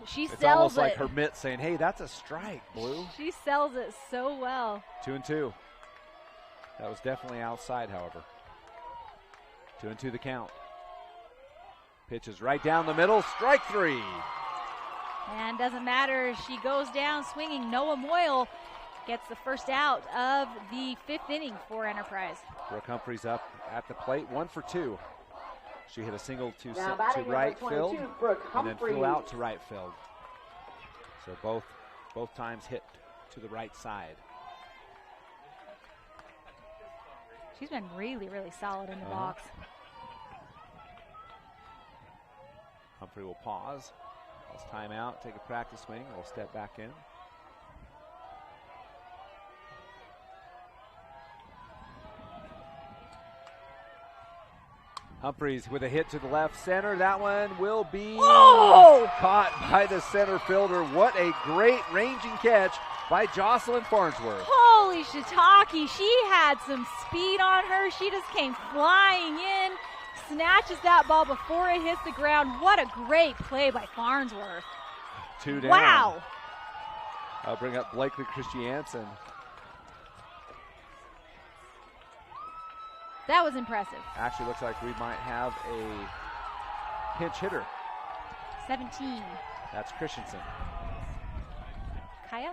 She It's sells almost it. like her mitt saying, hey, that's a strike, Blue. She sells it so well. 2-2. That was definitely outside, however. 2-2 the count. Pitches right down the middle, strike three. And doesn't matter, she goes down swinging. Noah Moyle gets the first out of the 5th inning for Enterprise. Brooke Humphreys up at the plate, 1 for 2. She hit a single to number right 22, field Brooke and then flew Humphreys. out to right field. So both times hit to the right side. She's been really, really solid in the box. Humphrey will pause. Let's time out, take a practice swing. We'll step back in. Humphreys with a hit to the left center. That one will be caught by the center fielder. What a great ranging catch by Jocelyn Farnsworth. Holy shiitake, she had some speed on her. She just came flying in, snatches that ball before it hits the ground. What a great play by Farnsworth. 2 down. Wow. I'll bring up Blakely Christiansen. That was impressive. Actually looks like we might have a pinch hitter. 17. That's Christensen. Kaya?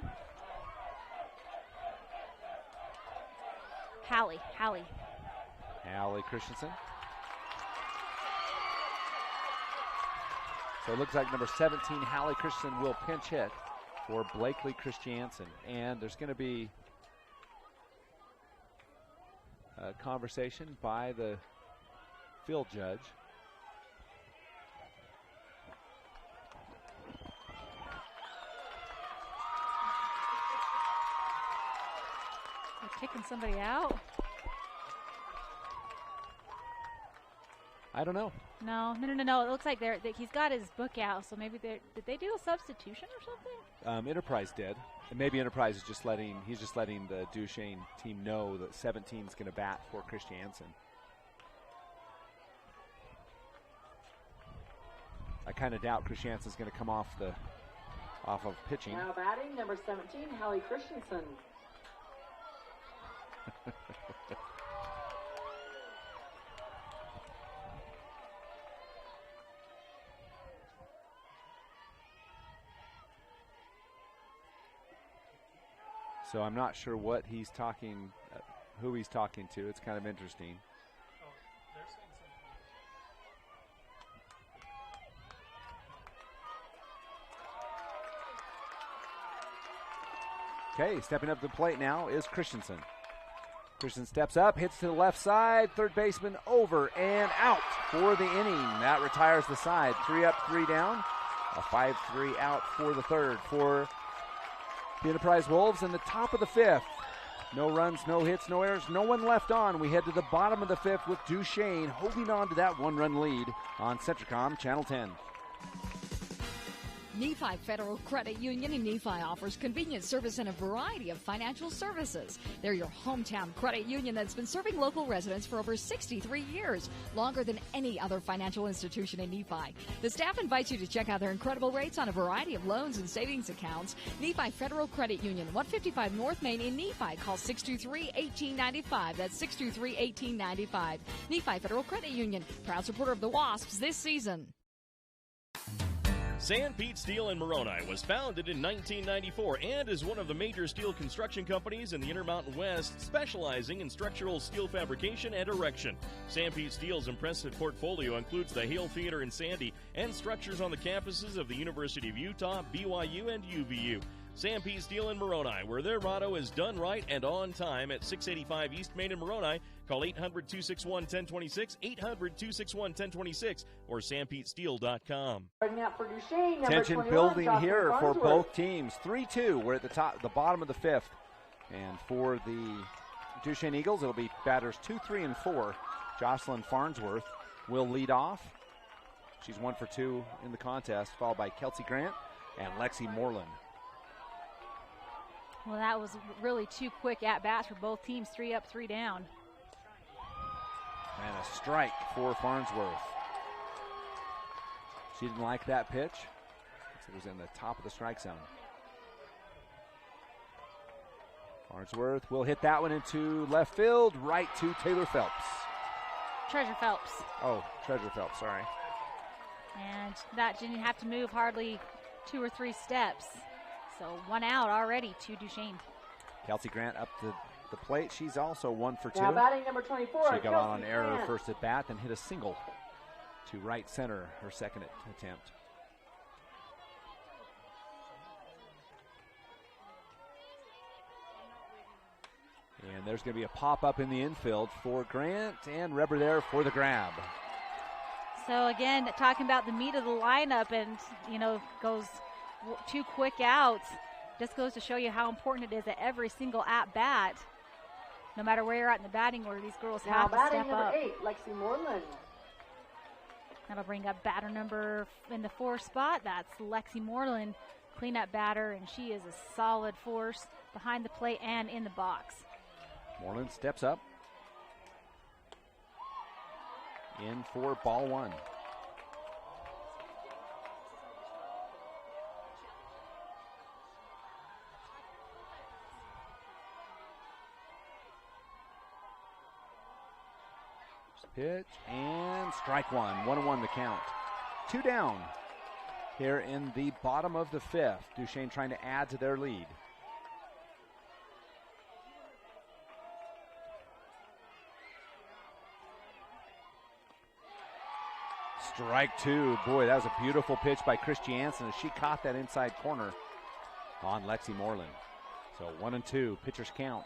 Hallie. Allie Christensen. So it looks like number 17, Hallie Christensen, will pinch hit for Blakely Christiansen. And there's going to be a conversation by the field judge. They're kicking somebody out? I don't know. No. It looks like he's got his book out, so maybe did they do a substitution or something? Enterprise did. And maybe Enterprise is just letting the Duchesne team know that 17 is going to bat for Christiansen. I kind of doubt Christiansen's going to come off of pitching. Now batting, number 17, Hallie Christensen. So I'm not sure what he's talking, who he's talking to. It's kind of interesting. Okay, stepping up to the plate now is Christensen. Christensen steps up, hits to the left side, third baseman over and out for the inning. That retires the side. 3 up, 3 down. A 5-3 out for the third for the Enterprise Wolves in the top of the 5th. No runs, no hits, no errors, no one left on. We head to the bottom of the 5th with Duchesne holding on to that 1-run lead on Centricom Channel 10. Nephi Federal Credit Union in Nephi offers convenient service and a variety of financial services. They're your hometown credit union that's been serving local residents for over 63 years, longer than any other financial institution in Nephi. The staff invites you to check out their incredible rates on a variety of loans and savings accounts. Nephi Federal Credit Union, 155 North Main in Nephi. Call 623-1895. That's 623-1895. Nephi Federal Credit Union, proud supporter of the Wasps this season. San Pete Steel in Moroni was founded in 1994 and is one of the major steel construction companies in the Intermountain West, specializing in structural steel fabrication and erection. San Pete Steel's impressive portfolio includes the Hale Theater in Sandy and structures on the campuses of the University of Utah, BYU, and UVU. San Pete Steel in Moroni, where their motto is done right and on time, at 685 East Main in Moroni. Call 800-261-1026, 800-261-1026, or sanpetesteel.com. Tension building here for both teams. 3-2. We're at the bottom of the fifth. And for the Duchesne Eagles, it'll be batters 2, 3, and 4. Jocelyn Farnsworth will lead off. She's 1 for 2 in the contest, followed by Kelsey Grant and Lexi Moreland. Well, that was really 2 quick at-bats for both teams, 3 up, 3 down. And a strike for Farnsworth. She didn't like that pitch. It was in the top of the strike zone. Farnsworth will hit that one into left field, right to Taylor Phelps. Treasure Phelps. Oh, Treasure Phelps, sorry. And that didn't have to move hardly 2 or 3 steps. So 1 out already to Duchesne. Kelsey Grant up to the plate. She's also 1 for 2. Now batting number 24. She got on an error first at bat, then hit a single to right center, her second attempt. And there's going to be a pop-up in the infield for Grant, and Reber there for the grab. So again, talking about the meat of the lineup, and goes 2 quick outs. Just goes to show you how important it is at every single at-bat. No matter where you're at in the batting order, these girls have to step up. Now batting number 8, Lexi Moreland. That'll bring up batter number in the 4 spot. That's Lexi Moreland, cleanup batter, and she is a solid force behind the plate and in the box. Moreland steps up. In for ball 1. Pitch and strike 1. 1-1 the count. 2 down here in the bottom of the 5th. Duchesne trying to add to their lead. Strike 2. Boy, that was a beautiful pitch by Chris Jansen as she caught that inside corner on Lexi Moreland. So 1-2, pitcher's count.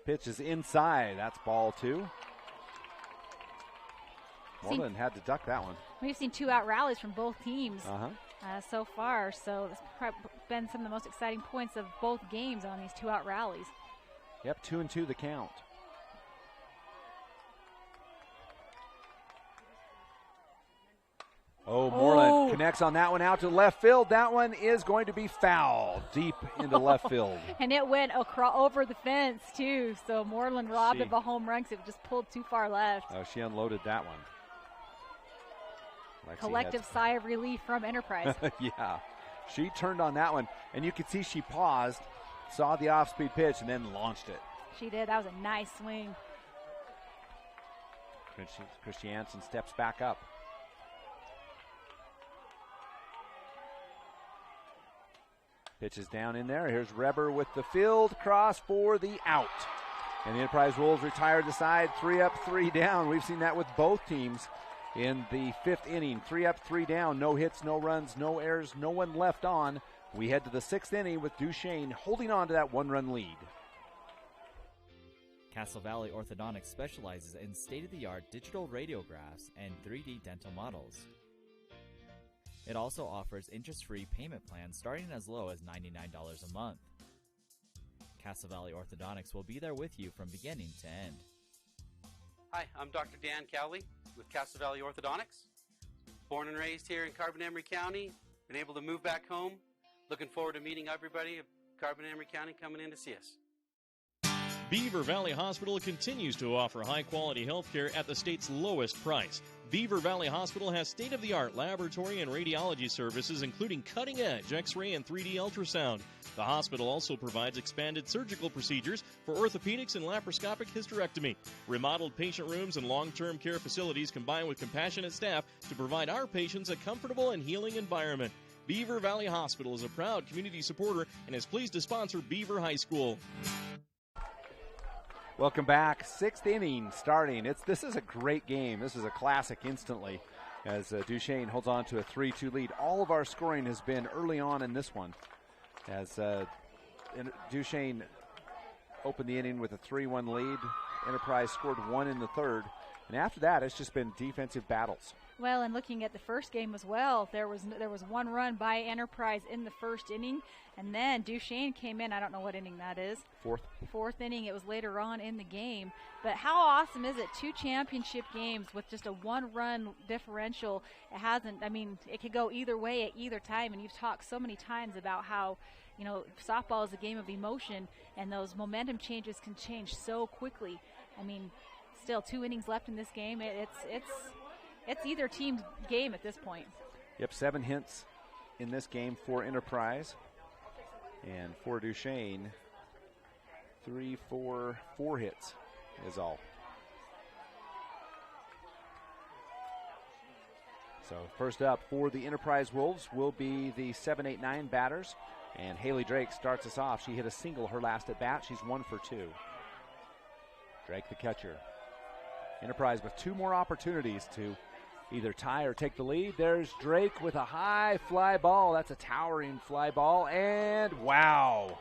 Pitch is inside. That's ball 2. Moreland had to duck that one. We've seen 2 out rallies from both teams so far. So it's probably been some of the most exciting points of both games on these 2 out rallies. Yep, 2-2 the count. Oh, Moreland connects on that one out to left field. That one is going to be foul deep into left field. And it went over the fence, too. So Moreland robbed of a home run because it just pulled too far left. Oh, she unloaded that one. Lexi Collective sigh of relief from Enterprise. Yeah. She turned on that one, and you could see she paused, saw the off-speed pitch, and then launched it. She did. That was a nice swing. Chris Jansen steps back up. Pitch is down in there. Here's Reber with the field cross for the out. And the Enterprise Wolves retired the side, 3 up, 3 down. We've seen that with both teams in the 5th inning. 3 up, 3 down. No hits, no runs, no errors, no one left on. We head to the 6th inning with Duchesne holding on to that 1-run lead. Castle Valley Orthodontics specializes in state-of-the-art digital radiographs and 3D dental models. It also offers interest-free payment plans starting as low as $99 a month. Castle Valley Orthodontics will be there with you from beginning to end. Hi, I'm Dr. Dan Cowley with Castle Valley Orthodontics. Born and raised here in Carbon-Emery County. Been able to move back home. Looking forward to meeting everybody of Carbon-Emery County coming in to see us. Beaver Valley Hospital continues to offer high-quality health care at the state's lowest price. Beaver Valley Hospital has state-of-the-art laboratory and radiology services, including cutting-edge X-ray and 3D ultrasound. The hospital also provides expanded surgical procedures for orthopedics and laparoscopic hysterectomy. Remodeled patient rooms and long-term care facilities combine with compassionate staff to provide our patients a comfortable and healing environment. Beaver Valley Hospital is a proud community supporter and is pleased to sponsor Beaver High School. Welcome back. 6th inning starting. This is a great game. This is a classic instantly as Duchesne holds on to a 3-2 lead. All of our scoring has been early on in this one as Duchesne opened the inning with a 3-1 lead. Enterprise scored 1 in the 3rd. And after that, it's just been defensive battles. Well, and looking at the first game as well, there was 1 run by Enterprise in the first inning, and then Duchesne came in. I don't know what inning that is. Fourth inning. It was later on in the game. But how awesome is it? 2 championship games with just a 1-run differential. It could go either way at either time, and you've talked so many times about how, softball is a game of emotion, and those momentum changes can change so quickly. Still 2 innings left in this game. It's either team's game at this point. Yep, 7 hits in this game for Enterprise. And for Duchesne, 4 hits is all. So first up for the Enterprise Wolves will be the 7-8-9 batters. And Haley Drake starts us off. She hit a single her last at bat. She's 1 for 2. Drake the catcher. Enterprise with 2 more opportunities to either tie or take the lead. There's Drake with a high fly ball. That's a towering fly ball. And wow.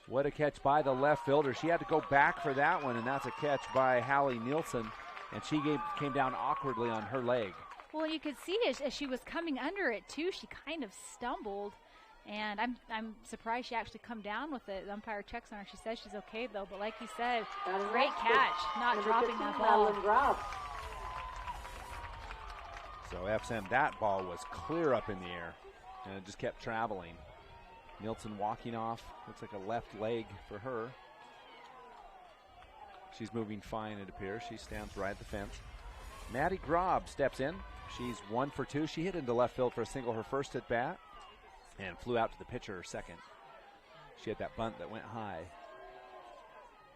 What a catch by the left fielder. She had to go back for that one, and that's a catch by Hallie Nielsen. And she came down awkwardly on her leg. Well, you could see as she was coming under it, too, she kind of stumbled. And I'm surprised she actually come down with it. The umpire checks on her. She says she's okay, though. But like you said, great catch, not dropping that ball. So FSM, that ball was clear up in the air, and it just kept traveling. Nielsen walking off. Looks like a left leg for her. She's moving fine, it appears. She stands right at the fence. Maddie Grob steps in. She's 1 for 2. She hit into left field for a single her first at bat and flew out to the pitcher her second. She had that bunt that went high.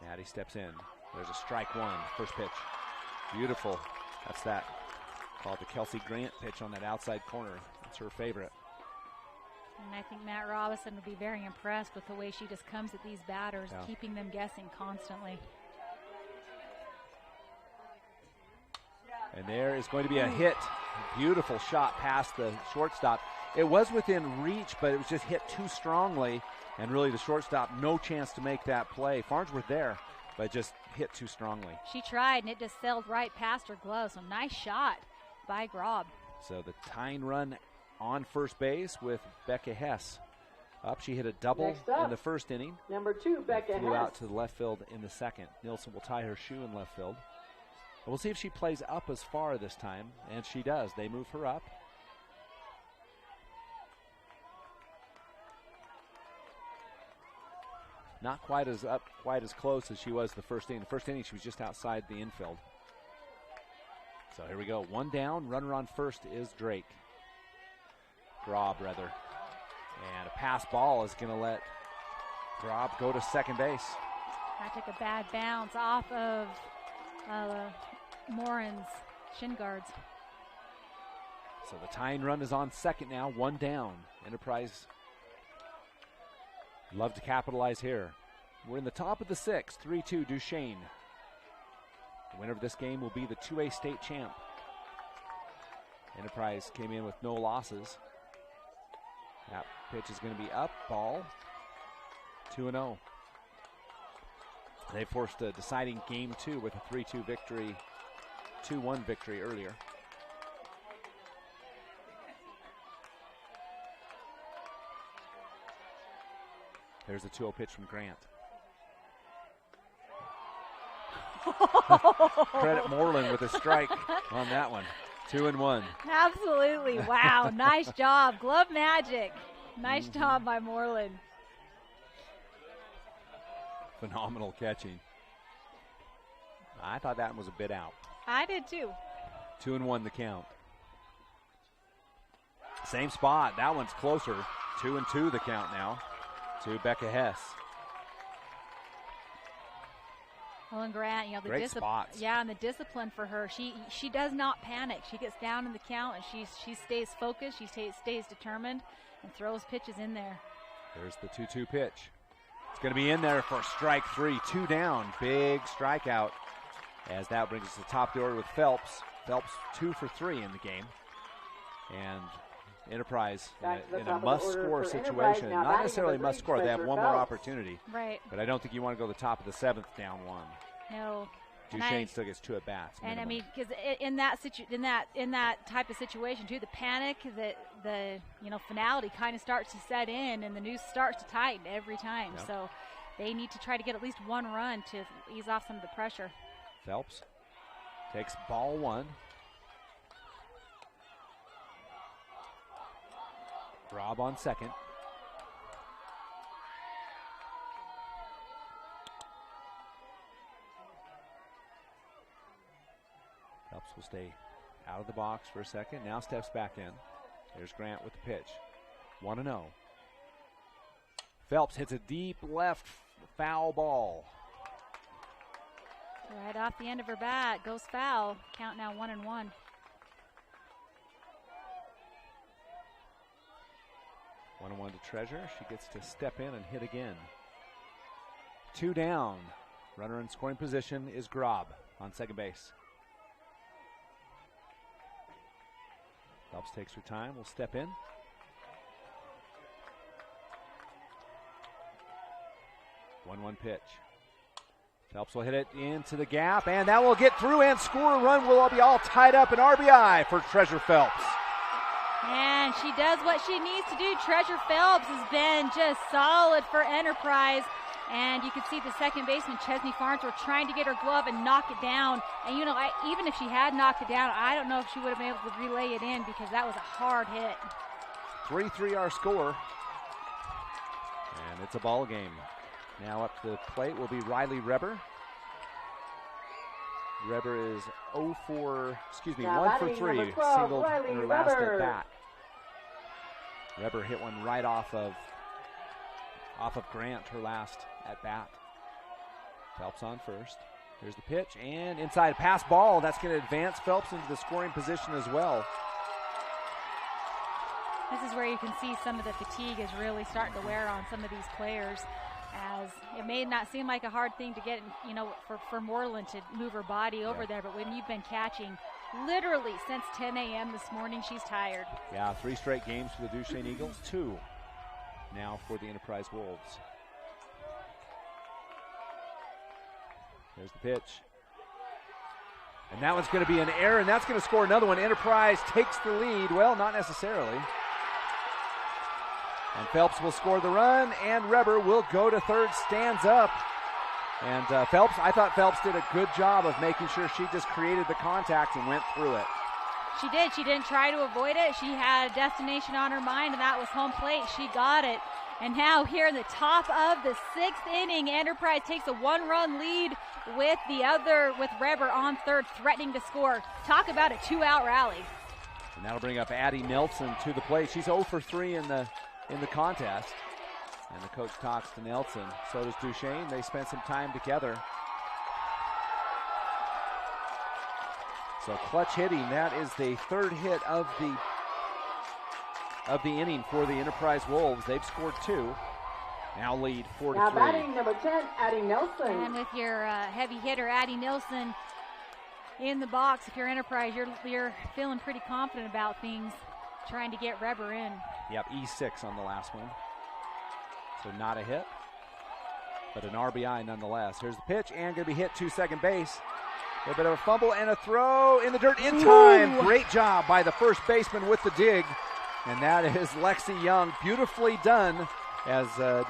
Maddie steps in. There's a strike 1, first pitch. Beautiful. That's that. Called the Kelsey Grant pitch on that outside corner. That's her favorite. And I think Matt Robinson would be very impressed with the way she just comes at these batters, keeping them guessing constantly. And there is going to be a hit. Beautiful shot past the shortstop. It was within reach, but it was just hit too strongly. And really the shortstop, no chance to make that play. Farnsworth there, but just hit too strongly. She tried, and it just sailed right past her glove. So nice shot by Grob. So the tying run on first base with Becca Hess. Up, she hit a double in the first inning. Number 2, Becca Hess. Flew out to the left field in the second. Nielsen will tie her shoe in left field. And we'll see if she plays up as far this time, and she does. They move her up. Not quite as up, quite as close as she was the first inning. The first inning, she was just outside the infield. So here we go. 1 down. Runner on first is Drake. Grob, rather. And a pass ball is going to let Grob go to second base. That took a bad bounce off of Morin's shin guards. So the tying run is on second now. 1 down. Enterprise love to capitalize here. We're in the top of the 6th. 3-2 Duchesne. The winner of this game will be the 2A state champ. Enterprise came in with no losses. That pitch is going to be up. Ball. 2-0. They forced a deciding game 2 with a 3-2 victory, 2-1 victory earlier. There's a 2-0 pitch from Grant. Credit Moreland with a strike on that one. 2-1. Absolutely. Wow. Nice job. Glove magic. Nice job by Moreland. Phenomenal catching. I thought that one was a bit out. I did too. 2-1 the count. Same spot. That one's closer. 2-2 the count now to Becca Hess. Helen Grant, the great spots. Yeah, and the discipline for her. She does not panic. She gets down in the count and she stays focused. She stays determined and throws pitches in there. There's the 2-2 pitch. It's going to be in there for strike 3. 2 down. Big strikeout as that brings us to the top of the order with Phelps. Phelps 2 for 3 in the game. And Enterprise in a must-score situation. Not necessarily must-score. They have one more opportunity. Right. But I don't think you want to go to the top of the 7th down 1. No. Duchesne still gets 2 at bats. And I mean, because in that type of situation too, the panic, the finality kind of starts to set in, and the noose starts to tighten every time. Yep. So they need to try to get at least one run to ease off some of the pressure. Phelps takes ball 1. Rob on second. Phelps will stay out of the box for a second. Now steps back in. There's Grant with the pitch. 1-0. Phelps hits a deep left foul ball. Right off the end of her bat, goes foul. Count now 1-1. 1-1 to Treasure. She gets to step in and hit again. 2 down. Runner in scoring position is Grob on second base. Phelps takes her time, will step in. One pitch. Phelps will hit it into the gap, and that will get through and score. A run will be all tied up in RBI for Treasure Phelps. And she does what she needs to do. Treasure Phelps has been just solid for Enterprise. And you can see the second baseman, Chesney Farnsworth, trying to get her glove and knock it down. And, even if she had knocked it down, I don't know if she would have been able to relay it in because that was a hard hit. 3-3 our score. And it's a ball game. Now up the plate will be Riley Reber. Reber is 1 for 3. Singled in her last at bat. Reber hit one right off of Grant, her last at bat. Phelps on first. Here's the pitch, and inside pass ball. That's going to advance Phelps into the scoring position as well. This is where you can see some of the fatigue is really starting to wear on some of these players, as it may not seem like a hard thing to get, for Moreland to move her body over there, but when you've been catching literally since 10 a.m. this morning, she's tired. Yeah, 3 straight games for the Duchesne Eagles, 2 now for the Enterprise Wolves. There's the pitch. And that one's going to be an error, and that's going to score another one. Enterprise takes the lead. Well, not necessarily. And Phelps will score the run, and Reber will go to third, stands up. And I thought Phelps did a good job of making sure she just created the contact and went through it. She did. She didn't try to avoid it. She had a destination on her mind, and that was home plate. She got it. And now here in the top of the 6th inning, Enterprise takes a 1-run lead with Reber on third, threatening to score. Talk about a 2-out rally. And that'll bring up Addie Nelson to the plate. She's 0 for 3 in the contest. And the coach talks to Nelson. So does Duchesne. They spent some time together. So clutch hitting. That is the 3rd hit of the inning for the Enterprise Wolves. They've scored 2. Now lead 4-3. Now batting number 10, Addie Nelson. And with your heavy hitter, Addie Nelson, in the box, if you're Enterprise, you're feeling pretty confident about things, trying to get Reber in. Yep, E6 on the last one. So not a hit, but an RBI nonetheless. Here's the pitch, and going to be hit to second base. A little bit of a fumble and a throw in the dirt in time. Great job by the first baseman with the dig. And that is Lexi Young. Beautifully done as the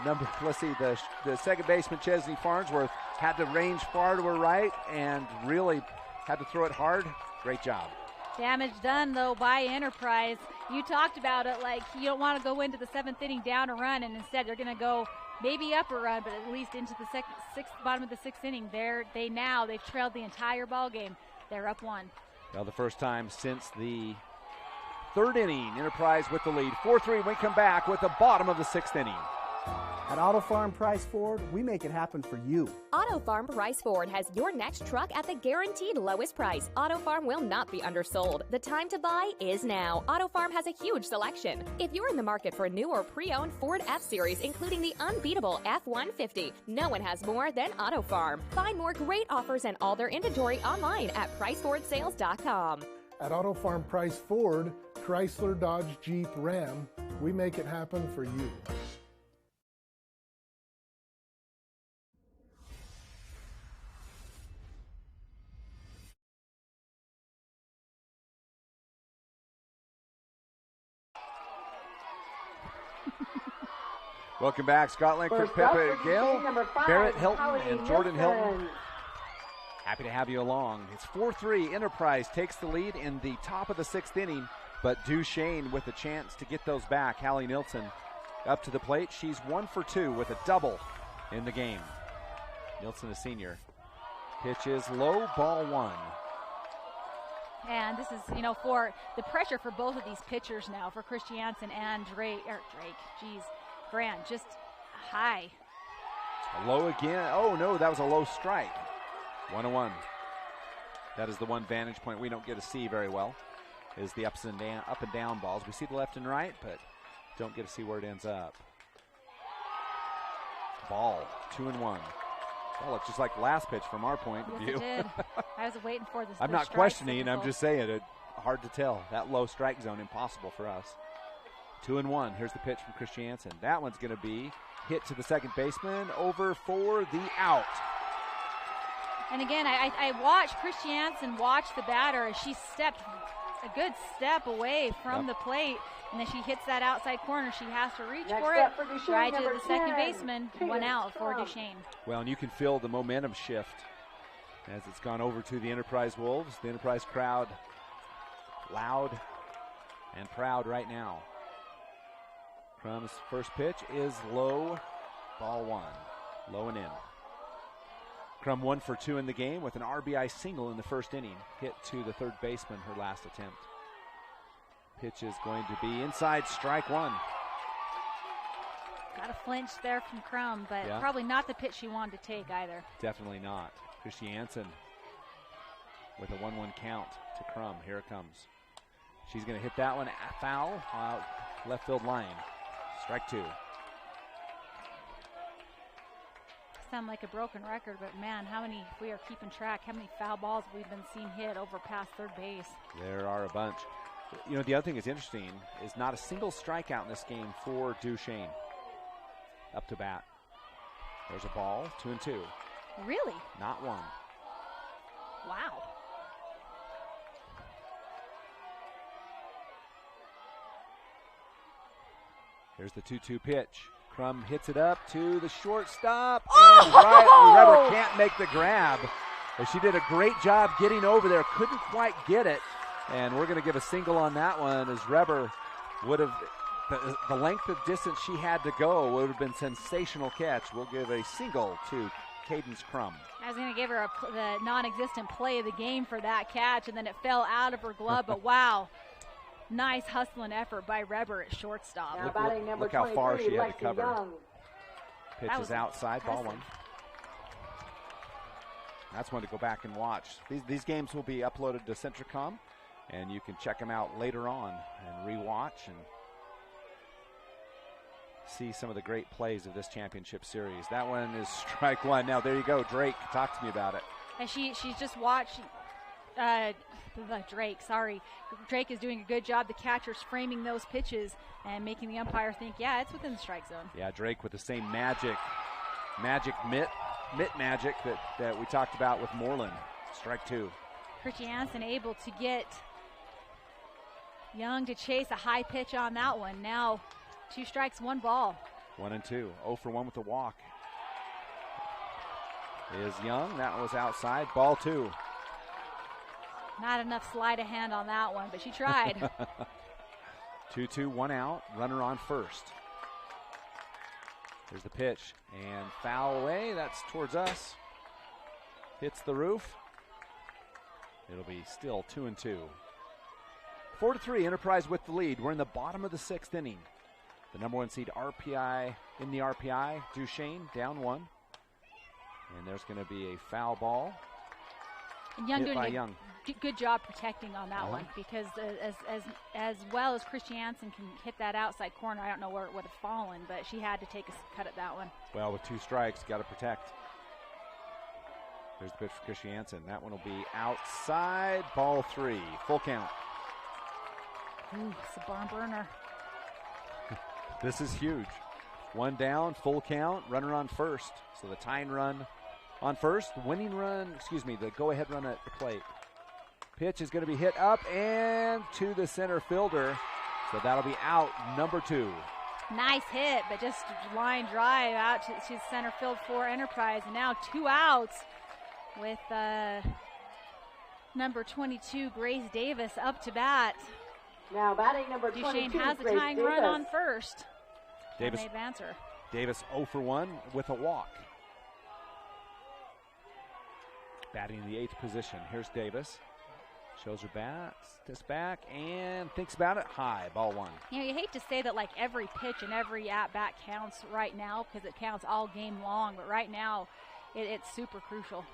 second baseman, Chesney Farnsworth, had to range far to her right and really had to throw it hard. Great job. Damage done, though, by Enterprise. You talked about it like you don't want to go into the 7th inning down a run, and instead they're going to go maybe up a run, but at least into the bottom of the 6th inning. They've trailed the entire ball game. They're up 1. Well, the first time since the 3rd inning, Enterprise with the lead. 4-3, we come back with the bottom of the 6th inning. At Auto Farm Price Ford, we make it happen for you. Auto Farm Price Ford has your next truck at the guaranteed lowest price. Auto Farm will not be undersold. The time to buy is now. Auto Farm has a huge selection. If you're in the market for a new or pre-owned Ford F-Series, including the unbeatable F-150, no one has more than Auto Farm. Find more great offers and all their inventory online at PriceFordSales.com. At Auto Farm Price Ford, Chrysler, Dodge, Jeep, Ram, we make it happen for you. Welcome back. Scott Langford, First up Pepe for Gale, game number 5, Barrett Hilton, Holly and Jordan Hilton. Nielsen. Happy to have you along. It's 4-3. Enterprise takes the lead in the top of the 6th inning, but Duchesne with a chance to get those back. Hallie Nielsen up to the plate. She's 1 for 2 with a double in the game. Nielsen, a senior. Pitch is low, ball 1. And this is, for the pressure for both of these pitchers now, for Christiansen and Grant, just high. A low again. Oh, no, that was a low strike. 1-1. That is the one vantage point we don't get to see very well, is the up and down balls. We see the left and right, but don't get to see where it ends up. Ball, 2-1. That looked just like last pitch from our point of view. It did. I was waiting for this. I'm not questioning, I'm just saying it. Hard to tell. That low strike zone, impossible for us. 2-1. Here's the pitch from Christiansen. That one's going to be hit to the second baseman, over for the out. And again, I watched Christiansen watch the batter as she stepped a good step away from the plate, and then she hits that outside corner. She has to reach for it, right to the second baseman, 1 out for Duchesne. Well, and you can feel the momentum shift as it's gone over to the Enterprise Wolves. The Enterprise crowd loud and proud right now. Crum's first pitch is low, ball 1, low and in. Crum 1 for 2 in the game with an RBI single in the first inning. Hit to the third baseman, her last attempt. Pitch is going to be inside, strike 1. Got a flinch there from Crum, but probably not the pitch she wanted to take either. Definitely not. Christiansen with a 1-1 count to Crum. Here it comes. She's going to hit that one foul out left field line. Strike 2. Sound like a broken record, but man, if we are keeping track, how many foul balls we've been seeing hit over past third base. There are a bunch. The other thing that's interesting is not a single strikeout in this game for Duchesne. Up to bat. There's a ball, 2-2. Really? Not one. Wow. Here's the 2-2 pitch. Crum hits it up to the shortstop. And Reber can't make the grab. But she did a great job getting over there. Couldn't quite get it. And we're going to give a single on that one, as Reber would have, the length of distance she had to go would have been sensational catch. We'll give a single to Cadence Crum. I was going to give her the non-existent play of the game for that catch, and then it fell out of her glove. But wow, nice hustling effort by Reber at shortstop. Look how far she had to cover. Pitch is outside, impressive. ball 1. That's one to go back and watch. These games will be uploaded to Centricom, and you can check them out later on and rewatch and see some of the great plays of this championship series. That one is strike 1. Now there you go, Drake. Talk to me about it. And she's just watched. Drake is doing a good job. The catcher's framing those pitches and making the umpire think, yeah, it's within the strike zone. Yeah, Drake with the same magic mitt magic that we talked about with Moreland. Strike 2. Christiansen able to get Young to chase a high pitch on that one. Now 2 strikes, 1 ball. 1-2. 0 for 1 with the walk. is Young. That was outside. Ball 2. Not enough sleight of hand on that one, but she tried. 2-2, 1 out. Runner on first. Here's the pitch. And foul away. That's towards us. Hits the roof. It'll be still 2-2. 4-3, Enterprise with the lead. We're in the bottom of the 6th inning. The number 1 seed RPI in the RPI, Duchesne, down 1. And there's going to be a foul ball. And Young doing Young. Good job protecting on that one, because as well as Christiansen can hit that outside corner, I don't know where it would have fallen, but she had to take a cut at that one. Well, with 2 strikes, got to protect. There's the pitch for Christiansen. That one will be outside. Ball 3, full count. Ooh, it's a barn burner. This is huge. 1 down, full count, runner on first. So the tying run on first, the go-ahead run at the plate. Pitch is going to be hit up and to the center fielder. So that'll be out, number 2. Nice hit, but just line drive out to center field for Enterprise. And now 2 outs with number 22, Grace Davis, up to bat. Now batting number 22, Duchesne has a Grace tying Davis. run on first. Davis, and they advance her. Davis 0 for 1 with a walk. Batting in the 8th position. Here's Davis. Shows her bat, steps back, and thinks about it. High, ball 1. You know, you hate to say that like every pitch and every at-bat counts right now, because it counts all game long, but right now it's super crucial.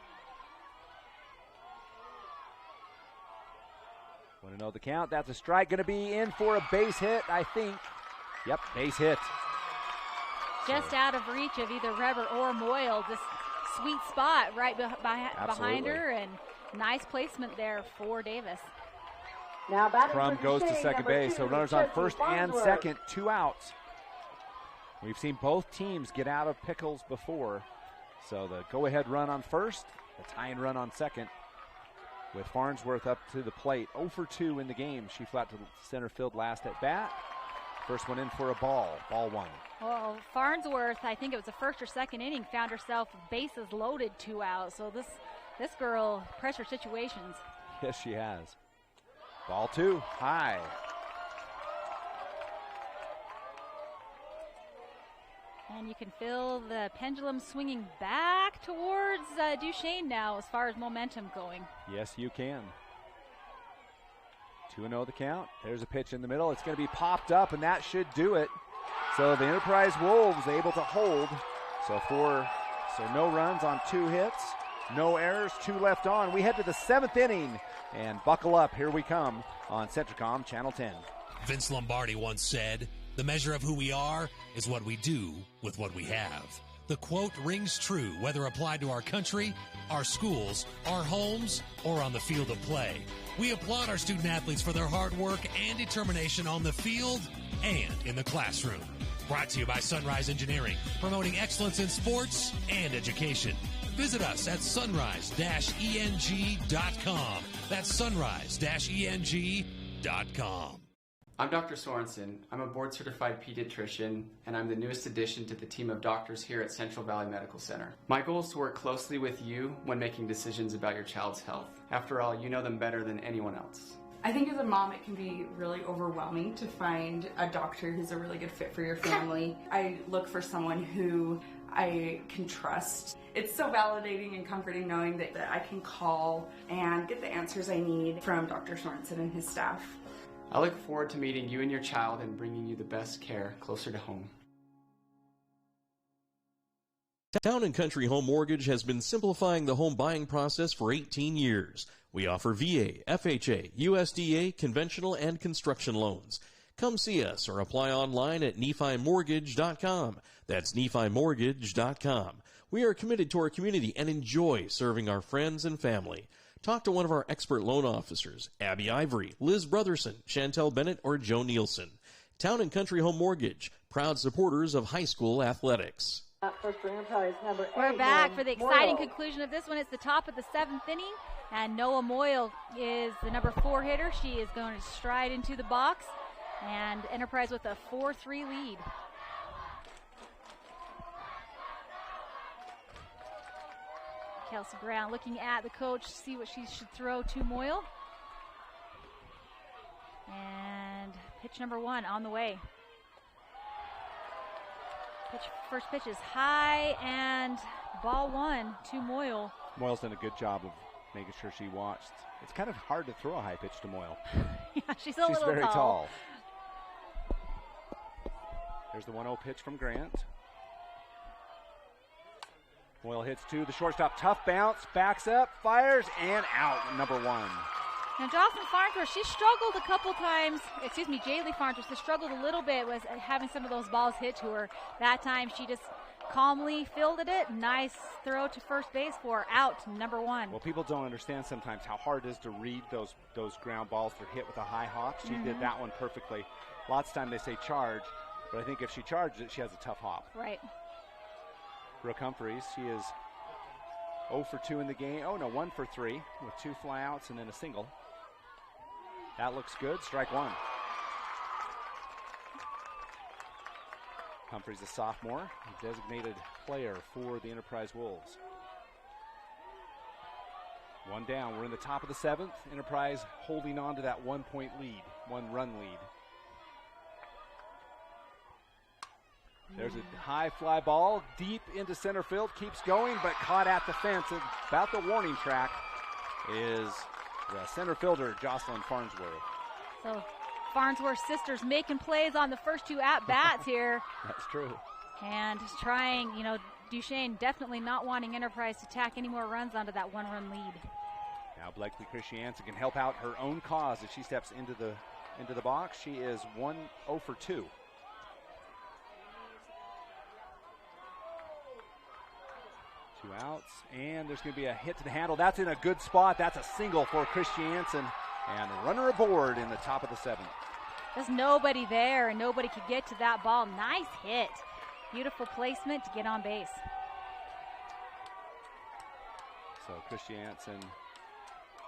Want to know the count? That's a strike. Going to be in for a base hit, I think. Yep, base hit. Just out of reach of either Reber or Moyle. This sweet spot right behind her, and nice placement there for Davis. Now batting Crum for goes to Duchesne, second number base, 2, so runners on Chelsea first and Farnsworth. second, 2 outs. We've seen both teams get out of pickles before. So the go-ahead run on first, the tying run on second, with Farnsworth up to the plate. 0 for 2 in the game. She flat to center field last at bat. First one in for a ball. Ball 1. Well, Farnsworth, I think it was the first or second inning, found herself bases loaded, 2 outs. So this girl, pressure situations. Yes, she has. Ball 2, high. And you can feel the pendulum swinging back towards Duchesne now as far as momentum going. Yes, you can. 2-0 the count. There's a pitch in the middle. It's going to be popped up, and that should do it. So the Enterprise Wolves able to hold. So no runs on 2 hits, no errors, 2 left on. We head to the 7th inning, and buckle up. Here we come on Centricom Channel 10. Vince Lombardi once said, "The measure of who we are is what we do with what we have." The quote rings true whether applied to our country, our schools, our homes, or on the field of play. We applaud our student athletes for their hard work and determination on the field and in the classroom. Brought to you by Sunrise Engineering, promoting excellence in sports and education. Visit us at sunrise-eng.com. That's sunrise-eng.com. I'm Dr. Sorensen. I'm a board-certified pediatrician, and I'm the newest addition to the team of doctors here at Central Valley Medical Center. My goal is to work closely with you when making decisions about your child's health. After all, you know them better than anyone else. I think as a mom, it can be really overwhelming to find a doctor who's a really good fit for your family. I look for someone who I can trust. It's so validating and comforting knowing that I can call and get the answers I need from Dr. Sorensen and his staff. I look forward to meeting you and your child and bringing you the best care closer to home. Town & Country Home Mortgage has been simplifying the home buying process for 18 years. We offer VA, FHA, USDA, conventional, and construction loans. Come see us or apply online at NephiMortgage.com. That's NephiMortgage.com. We are committed to our community and enjoy serving our friends and family. Talk to one of our expert loan officers, Abby Ivory, Liz Brotherson, Chantel Bennett, or Joe Nielsen. Town & Country Home Mortgage, proud supporters of high school athletics. We're back for the exciting conclusion of this one. It's the top of the 7th inning, and Noah Moyle is the number 4 hitter. She is going to stride into the box, and Enterprise with a 4-3 lead. Kelsey Brown looking at the coach, see what she should throw to Moyle. And pitch number 1 on the way. First pitch is high, and ball 1 to Moyle. Moyle's done a good job of making sure she watched. It's kind of hard to throw a high pitch to Moyle. Yeah, she's a little very tall. tall. There's the 1-0 pitch from Grant. Moyle hits 2, the shortstop, tough bounce, backs up, fires, and out, number 1. Now, Jocelyn Farnsworth, she struggled a couple times. Jaylee Farnsworth, she struggled a little bit with having some of those balls hit to her. That time, she just calmly fielded it. Nice throw to first base for out, number 1. Well, people don't understand sometimes how hard it is to read those ground balls that are hit with a high hop. She did that one perfectly. Lots of time they say charge, but I think if she charges it, she has a tough hop. Right. Brooke Humphreys, she is 0 for 2 in the game. 1 for 3 with 2 flyouts and then a single. That looks good. Strike 1. Humphreys, a sophomore, a designated player for the Enterprise Wolves. 1 down. We're in the top of the 7th. Enterprise holding on to that 1-point lead, 1-run lead. There's a high fly ball deep into center field, keeps going, but caught at the fence. About the warning track is the center fielder, Jocelyn Farnsworth. So Farnsworth sisters making plays on the first 2 at-bats here. That's true. And just trying, Duchesne definitely not wanting Enterprise to tack any more runs onto that 1-run lead. Now Blakely Christiansen can help out her own cause as she steps into the box. She is 0 for 2. Two outs, and there's going to be a hit to the handle. That's in a good spot. That's a single for Christiansen, and runner aboard in the top of the 7th. There's nobody there, and nobody could get to that ball. Nice hit. Beautiful placement to get on base. So Christiansen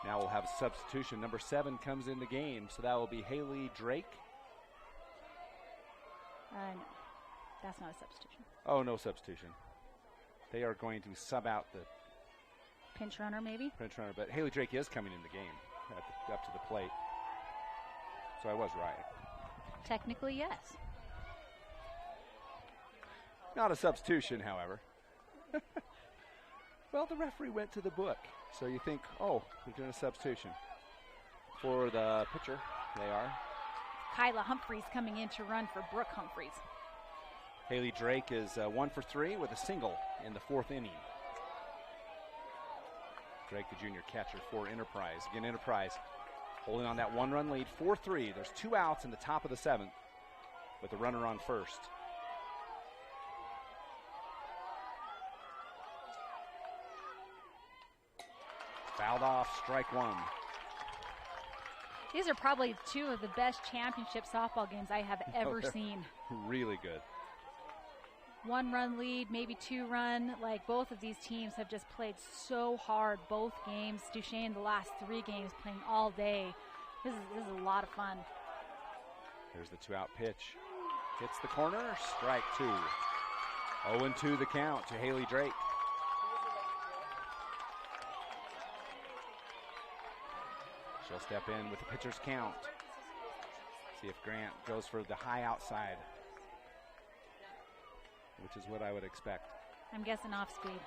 now will have a substitution. Number 7 comes in the game, so that will be Haley Drake. No, that's not a substitution. Oh, no substitution. They are going to sub out the pinch runner, maybe? Pinch runner, but Haley Drake is coming in the game up to the plate. So I was right. Technically, yes. Not a substitution, however. Well, the referee went to the book. So you think, oh, we're doing a substitution. For the pitcher, they are. Kyla Humphreys coming in to run for Brooke Humphreys. Haley Drake is 1 for 3 with a single in the 4th inning. Drake, the junior catcher for Enterprise. Again, Enterprise holding on that 1-run lead, 4-3. There's 2 outs in the top of the 7th with a runner on first. Fouled off, strike 1. These are probably 2 of the best championship softball games I have ever seen. Really good. 1-run lead, maybe 2-run. Like, both of these teams have just played so hard, both games. Duchesne, the last 3 games, playing all day. This is a lot of fun. There's the 2-out pitch. Hits the corner, strike 2. 0-2 the count to Haley Drake. She'll step in with the pitcher's count. See if Grant goes for the high outside, which is what I would expect. I'm guessing off speed.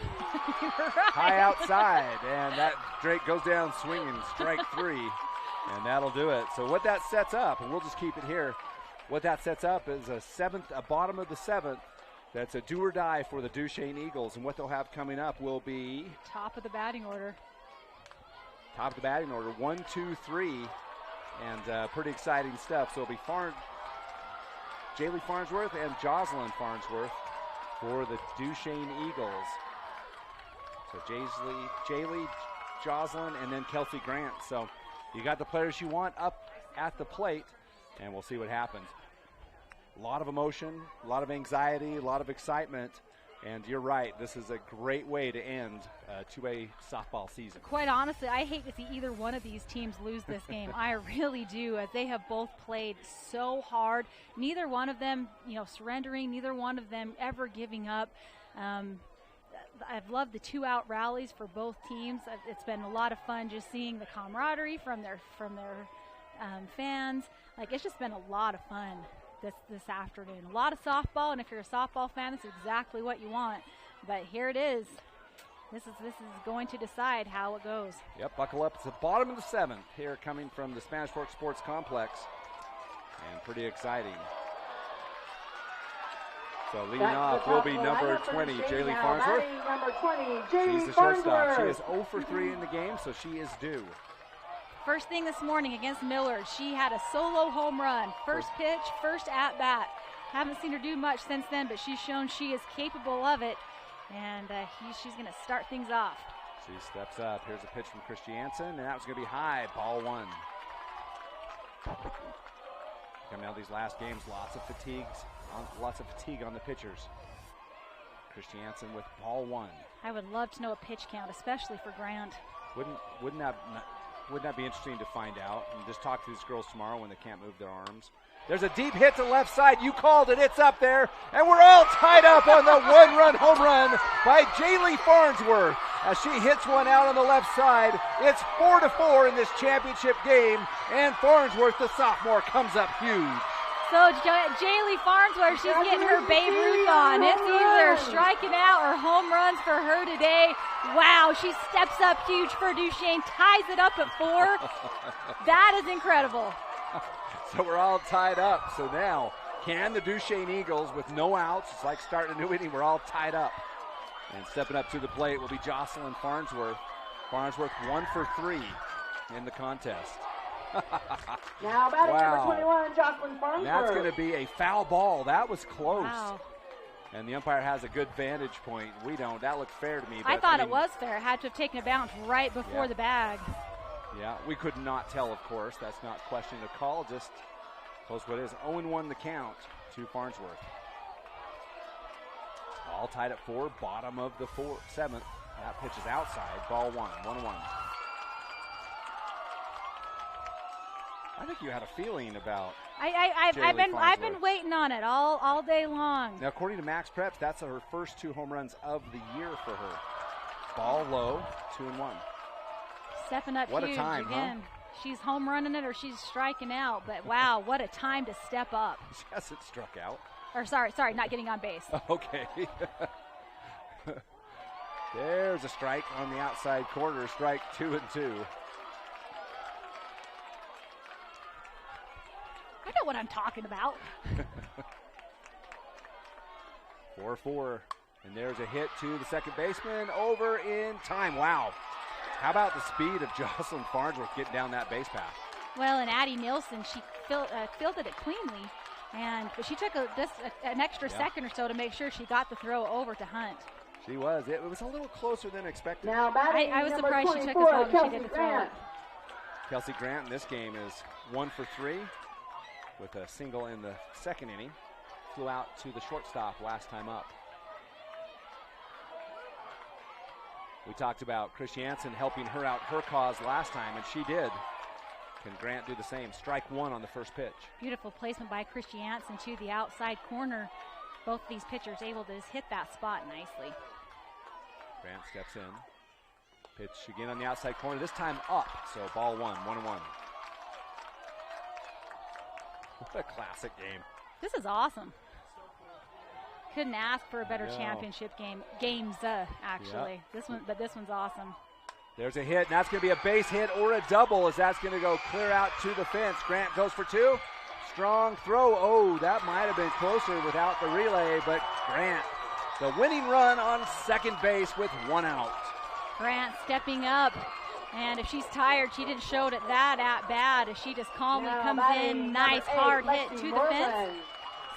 High outside, and that Drake goes down swinging, strike 3, and that'll do it. So what that sets up, and we'll just keep it here, what that sets up is a bottom of the 7th. That's a do or die for the Duchesne Eagles, and what they'll have coming up will be top of the batting order. Top of the batting order, 1, 2, 3, and pretty exciting stuff. So it'll be Jaylee Farnsworth and Jocelyn Farnsworth for the Duchesne Eagles. So Jaylee, Jocelyn, and then Kelsey Grant. So you got the players you want up at the plate, and we'll see what happens. A lot of emotion, a lot of anxiety, a lot of excitement And you're right, this is a great way to end a 2A softball season. Quite honestly, I hate to see either one of these teams lose this game. I really do, as they have both played so hard. Neither one of them, surrendering, neither one of them ever giving up. I've loved the 2-out rallies for both teams. It's been a lot of fun just seeing the camaraderie from their fans. It's just been a lot of fun this afternoon. A lot of softball, and if you're a softball fan, this is exactly what you want. But here it is. This is going to decide how it goes. Yep, buckle up. It's the bottom of the 7th here, coming from the Spanish Fork Sports Complex, and pretty exciting. So leading off will be number 20, Jaylee Farnsworth. Number 20, She's the shortstop. She is 0 for 3 in the game, so she is due. First thing this morning against Millard, she had a solo home run. First pitch, first at-bat. Haven't seen her do much since then, but she's shown she is capable of it, and she's going to start things off. She steps up. Here's a pitch from Christiansen, and that was going to be high, ball 1. Coming out of these last games, lots of fatigue on the pitchers. Christiansen with ball 1. I would love to know a pitch count, especially for Grant. Wouldn't that be interesting to find out? And just talk to these girls tomorrow when they can't move their arms. There's a deep hit to left side. You called it. It's up there. And we're all tied up on the 1-run home run by Jaylee Farnsworth as she hits one out on the left side. It's 4-4 in this championship game. And Farnsworth, the sophomore, comes up huge. So Jaylee Farnsworth, she's getting her Babe Ruth on. It's either striking out or home runs for her today. Wow, she steps up huge for Duchesne, ties it up at 4. That is incredible. So we're all tied up. So now, can the Duchesne Eagles, with no outs, it's like starting a new inning, we're all tied up. And stepping up to the plate will be Jocelyn Farnsworth. Farnsworth 1 for 3 in the contest. Now batting number 21, Jocelyn Farnsworth. That's going to be a foul ball. That was close. Wow. And the umpire has a good vantage point. We don't. That looked fair to me. But I thought it was fair. Had to have taken a bounce right before the bag. Yeah, we could not tell, of course. That's not questioning a call. Just close what is. 0-1 the count to Farnsworth. All tied at 4, bottom of the 7th. That pitch is outside. Ball 1, 1-1. I think you had a feeling about. I've been waiting on it all day long. Now, according to Max Preps, that's her first 2 home runs of the year for her. Ball low, 2-1. Stepping up what huge a time, again. Huh? She's home running it or she's striking out. But wow, what a time to step up. She hasn't struck out. Or sorry, not getting on base. Okay. There's a strike on the outside corner. Strike 2-2. I know what I'm talking about. 4-4. And there's a hit to the second baseman over in time. Wow. How about the speed of Jocelyn Farnsworth getting down that base path? Well, and Addie Nielsen, she fielded it cleanly. But she took an extra second or so to make sure she got the throw over to Hunt. She was. It was a little closer than expected. Now batting I was number surprised she 24, took as long as she did Kelsey to throw it. Grant. Kelsey Grant in this game is 1 for 3 with a single in the second inning. Flew out to the shortstop last time up. We talked about Christiansen helping her out her cause last time, and she did. Can Grant do the same? Strike 1 on the first pitch. Beautiful placement by Christiansen to the outside corner. Both these pitchers able to just hit that spot nicely. Grant steps in. Pitch again on the outside corner, this time up. So ball 1, 1-1. What a classic game. This is awesome. Couldn't ask for a better championship games, actually. Yep. This one's awesome. There's a hit, and that's going to be a base hit or a double as that's going to go clear out to the fence. Grant goes for 2. Strong throw. Oh, that might have been closer without the relay, but Grant, the winning run on second base with 1 out. Grant stepping up, and if she's tired, she didn't show it at that at bat as she just calmly comes in. Nice hard hit to the fence.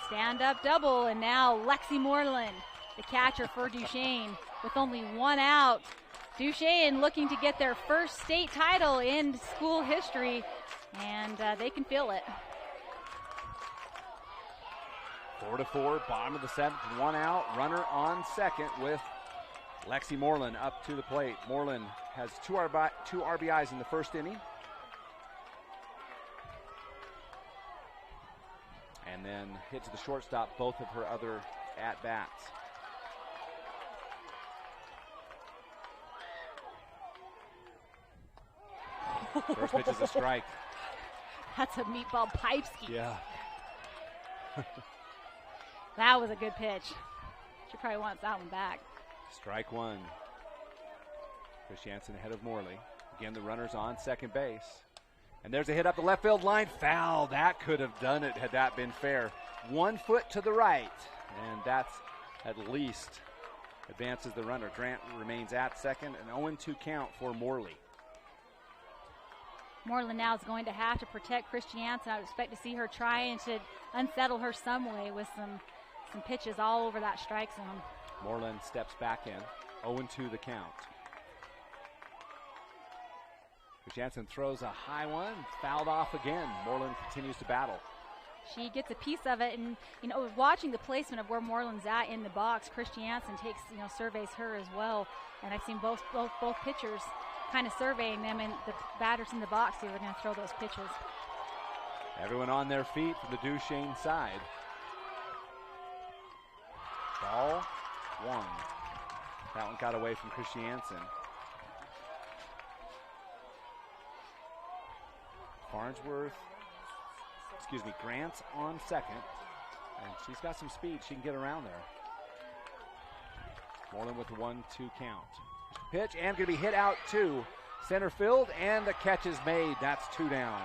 Stand up double, and now Lexi Moreland, the catcher for Duchesne, with only 1 out. Duchesne looking to get their first state title in school history, and they can feel it. 4-4, bottom of the 7th, 1 out. Runner on second with Lexi Moreland up to the plate. Moreland has two RBIs in the first inning. And then hit to the shortstop both of her other at-bats. First pitch is a strike. That's a meatball pipe ski. Yeah. That was a good pitch. She probably wants that one back. Strike one. Chris Jansen ahead of Morley. Again, the runner's on second base. And there's a hit up the left field line. Foul. That could have done it had that been fair. 1 foot to the right. And that's at least advances the runner. Grant remains at second. An 0-2 count for Morley. Moreland now is going to have to protect Chris Jansen. I would expect to see her trying to unsettle her some way with some pitches all over that strike zone. Moreland steps back in. 0-2 the count. Jansen throws a high one, fouled off again. Moreland continues to battle. She gets a piece of it, and watching the placement of where Moreland's at in the box, Chris Jansen takes surveys her as well. And I've seen both pitchers kind of surveying them, and the batters in the box who are going to throw those pitches. Everyone on their feet from the Duchesne side. Ball one. That one got away from Chris Jansen. Grant's on second, and she's got some speed. She can get around there. Moreland with the 1-2 count. Pitch, and going to be hit out to center field, and the catch is made. That's 2 down.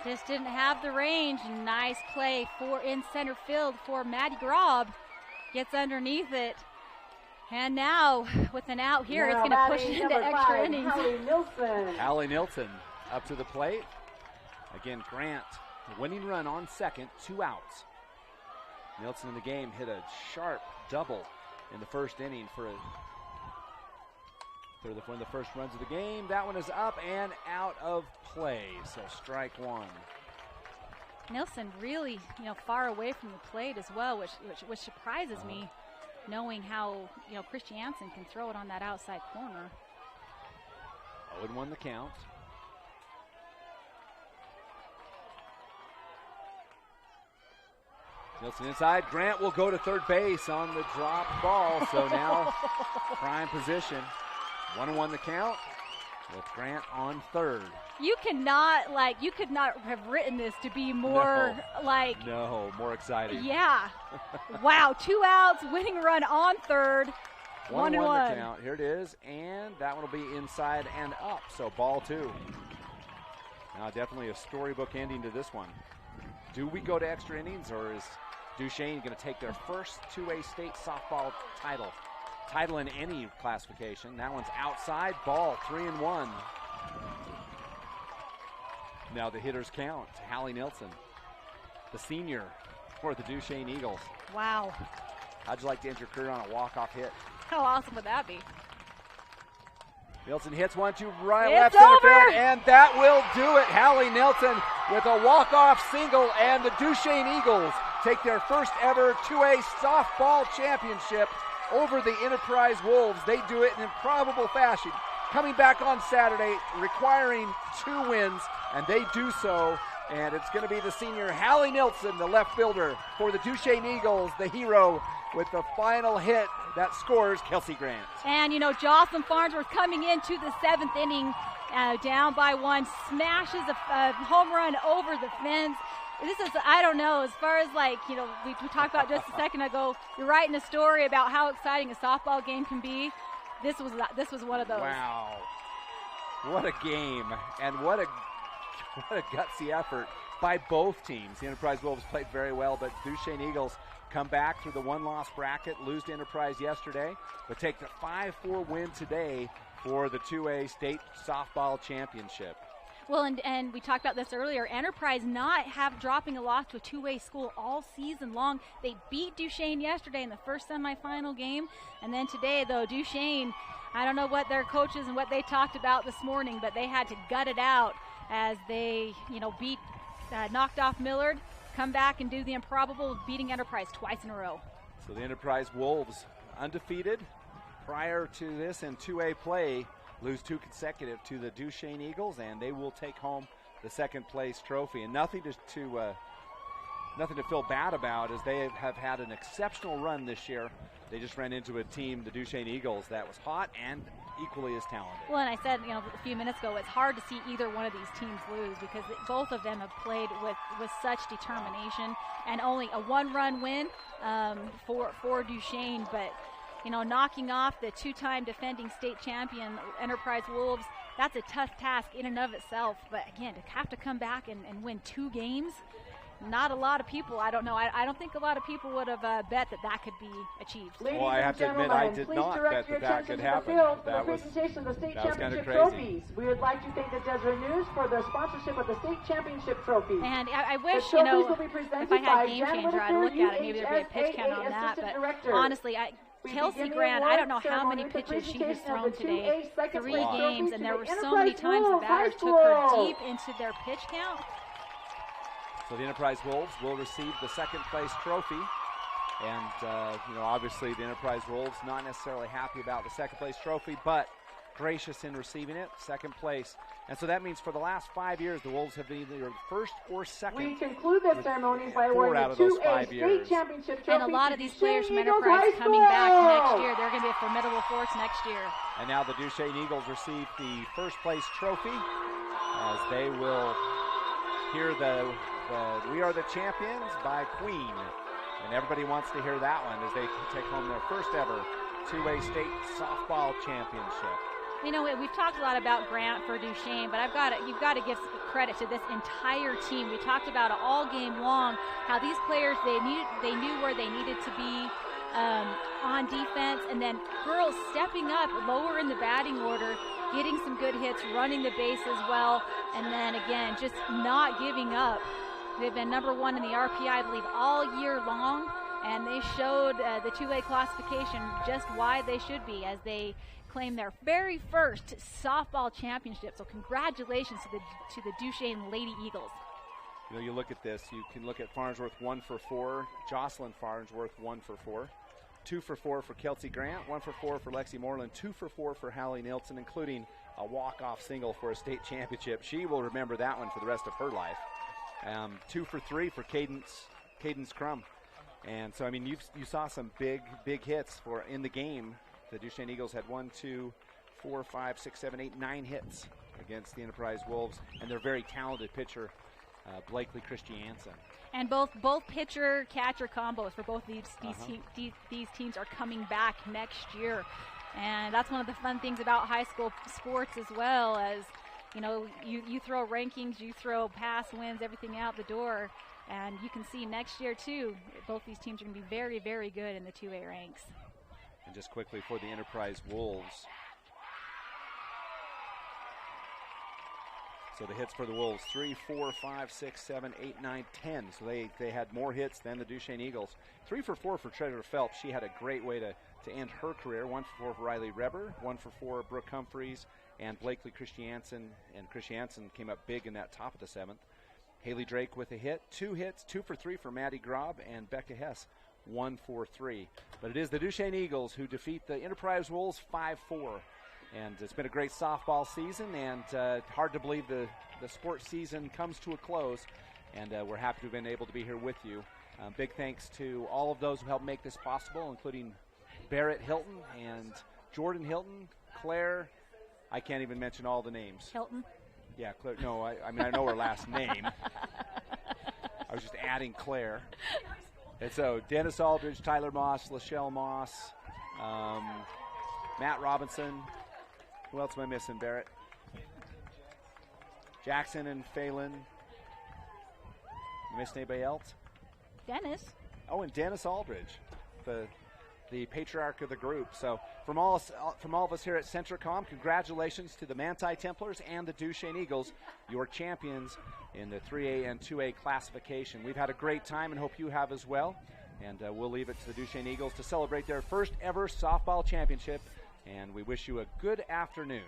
Just didn't have the range. Nice play in center field for Maddie Grob. Gets underneath it. And now, with an out here, it's going to push it into extra innings. Hallie Nilsson up to the plate. Again, Grant, the winning run on second, 2 outs. Nilsson in the game hit a sharp double in the first inning for one of the first runs of the game. That one is up and out of play, so strike one. Nilsson really, far away from the plate as well, which surprises me, knowing how, Chris Jansen can throw it on that outside corner. 0-1 the count. Nilsson inside. Grant will go to third base on the drop ball. So now prime position. 1-1 the count with Grant on third. You could not have written this to be more more exciting. Yeah. Wow, 2 outs, winning run on third. 1-1 the count. Here it is, and that one will be inside and up. So ball 2. Now definitely a storybook ending to this one. Do we go to extra innings, or is Duchesne going to take their first 2A state softball title in any classification? That one's outside, ball 3-1. Now the hitters count. Hallie Nilsson, the senior for the Duchesne Eagles. Wow. How'd you like to end your career on a walk-off hit? How awesome would that be? Nilsson hits 1-2 left center field, and that will do it. Hallie Nilsson with a walk-off single, and the Duchesne Eagles take their first ever 2A softball championship over the Enterprise Wolves. They do it in improbable fashion, coming back on Saturday, requiring 2 wins, and they do so. And it's going to be the senior Hallie Nilsson, the left fielder for the Duchesne Eagles, the hero, with the final hit that scores Kelsey Grant. And, Jocelyn Farnsworth coming into the 7th inning, down by 1, smashes a home run over the fence. This is, I don't know, as far as we talked about just a second ago, you're writing a story about how exciting a softball game can be. This was one of those. Wow. What a game, and what a gutsy effort by both teams. The Enterprise Wolves played very well, but Duchesne Eagles come back through the 1-loss bracket, lose to Enterprise yesterday, but take the 5-4 win today for the 2A state softball championship. Well, and we talked about this earlier. Enterprise not dropping a loss to a 2A school all season long. They beat Duchesne yesterday in the first semifinal game, and then today, though, Duchesne, I don't know what their coaches and what they talked about this morning, but they had to gut it out as they, knocked off Millard come back and do the improbable of beating Enterprise twice in a row. So the Enterprise Wolves, undefeated prior to this in 2A play, lose 2 consecutive to the Duchesne Eagles, and they will take home the second place trophy. And nothing to feel bad about, as they have had an exceptional run this year. They just ran into a team, the Duchesne Eagles, that was hot and equally as talented. Well, and I said, a few minutes ago, it's hard to see either one of these teams lose because both of them have played with such determination, and only a 1-run win for Duchesne, but knocking off the 2-time defending state champion Enterprise Wolves, that's a tough task in and of itself. But again, to have to come back and win 2 games, not a lot of people, I don't know, I don't think a lot of people would have bet that could be achieved. Well, I have to admit, I did not bet that could happen. That was presentation of the state kind of championship crazy. trophies. We would like to thank the Deseret News for the sponsorship of the state championship trophy. And I wish, the trophies will be presented if I had by Game Jan Changer, I'd Whitaker, look at it. Maybe there'd be a pitch count on that. Assistant But Director. honestly, Kelsey begin the Grant, I don't know award how many ceremony with the pitches she has presentation of thrown the today. 2A second 3 place games, trophy and to there the were so many Enterprise times the Wolves High batters took her School. deep into their pitch count. So the Enterprise Wolves will receive the second place trophy. And, obviously the Enterprise Wolves not necessarily happy about the second place trophy, but gracious in receiving it, second place. And so that means for the last 5 years, the Wolves have been either first or second. We conclude the ceremony by 4 awarding out of the those 5 2A years. state championship trophy. And a lot to of these Duchesne players from Eagles Enterprise High coming back School. next year. They're going to be a formidable force next year. And now the Duchesne Eagles receive the first place trophy as they will hear the We Are the Champions by Queen. And everybody wants to hear that one as they take home their first ever 2A state softball championship. We've talked a lot about Grant for Duchesne, but you've got to give credit to this entire team. We talked about it all game long, how these players, they knew where they needed to be on defense, and then girls stepping up lower in the batting order, getting some good hits, running the base as well, and then again, just not giving up. They've been number 1 in the RPI, I believe, all year long, and they showed the 2A classification just why they should be, as they claim their very first softball championship. So congratulations to the Duchesne Lady Eagles. You look at this, you can look at Farnsworth 1 for 4, Jocelyn Farnsworth 1 for 4, 2 for 4 for Kelsey Grant, 1 for 4 for Lexi Moreland, 2 for 4 for Hallie Nilsson, including a walk-off single for a state championship. She will remember that one for the rest of her life. 2 for 3 for Cadence Crum. And so, you saw some big hits in the game. The Duchesne Eagles had 1, 2, 4, 5, 6, 7, 8, 9 hits against the Enterprise Wolves, and their very talented pitcher, Blakely Christiansen. And both pitcher catcher combos for both these teams are coming back next year, and that's one of the fun things about high school sports as well. As you throw rankings, you throw pass wins, everything out the door, and you can see next year too. Both these teams are going to be very, very good in the 2A ranks. And just quickly for the Enterprise Wolves. So the hits for the Wolves, 3, 4, 5, 6, 7, 8, 9, 10. So they had more hits than the Duchesne Eagles. 3 for 4 for Treasure Phelps. She had a great way to end her career. 1 for 4 for Riley Reber, 1 for 4 Brooke Humphreys, and Blakely Christiansen. And Christiansen came up big in that top of the 7th. Haley Drake with a hit, 2 hits, 2 for 3 for Maddie Grob, and Becca Hess, 1 for 3. But it is the Duchesne Eagles who defeat the Enterprise Wolves 5-4. And it's been a great softball season, and hard to believe the sports season comes to a close. And we're happy to have been able to be here with you. Big thanks to all of those who helped make this possible, including Barrett Hilton and Jordan Hilton, Claire. I can't even mention all the names. Hilton? Yeah, Claire. No, I know her last name. I was just adding Claire. And so Dennis Aldridge, Tyler Moss, Lachelle Moss, Matt Robinson. Who else am I missing, Barrett? Jackson and Phelan. You missed anybody else? Dennis. Oh, and Dennis Aldridge, the patriarch of the group. So from all of us here at Centricom, congratulations to the Manti Templars and the Duchesne Eagles, your champions in the 3A and 2A classification. We've had a great time and hope you have as well. And we'll leave it to the Duchesne Eagles to celebrate their first ever softball championship. And we wish you a good afternoon.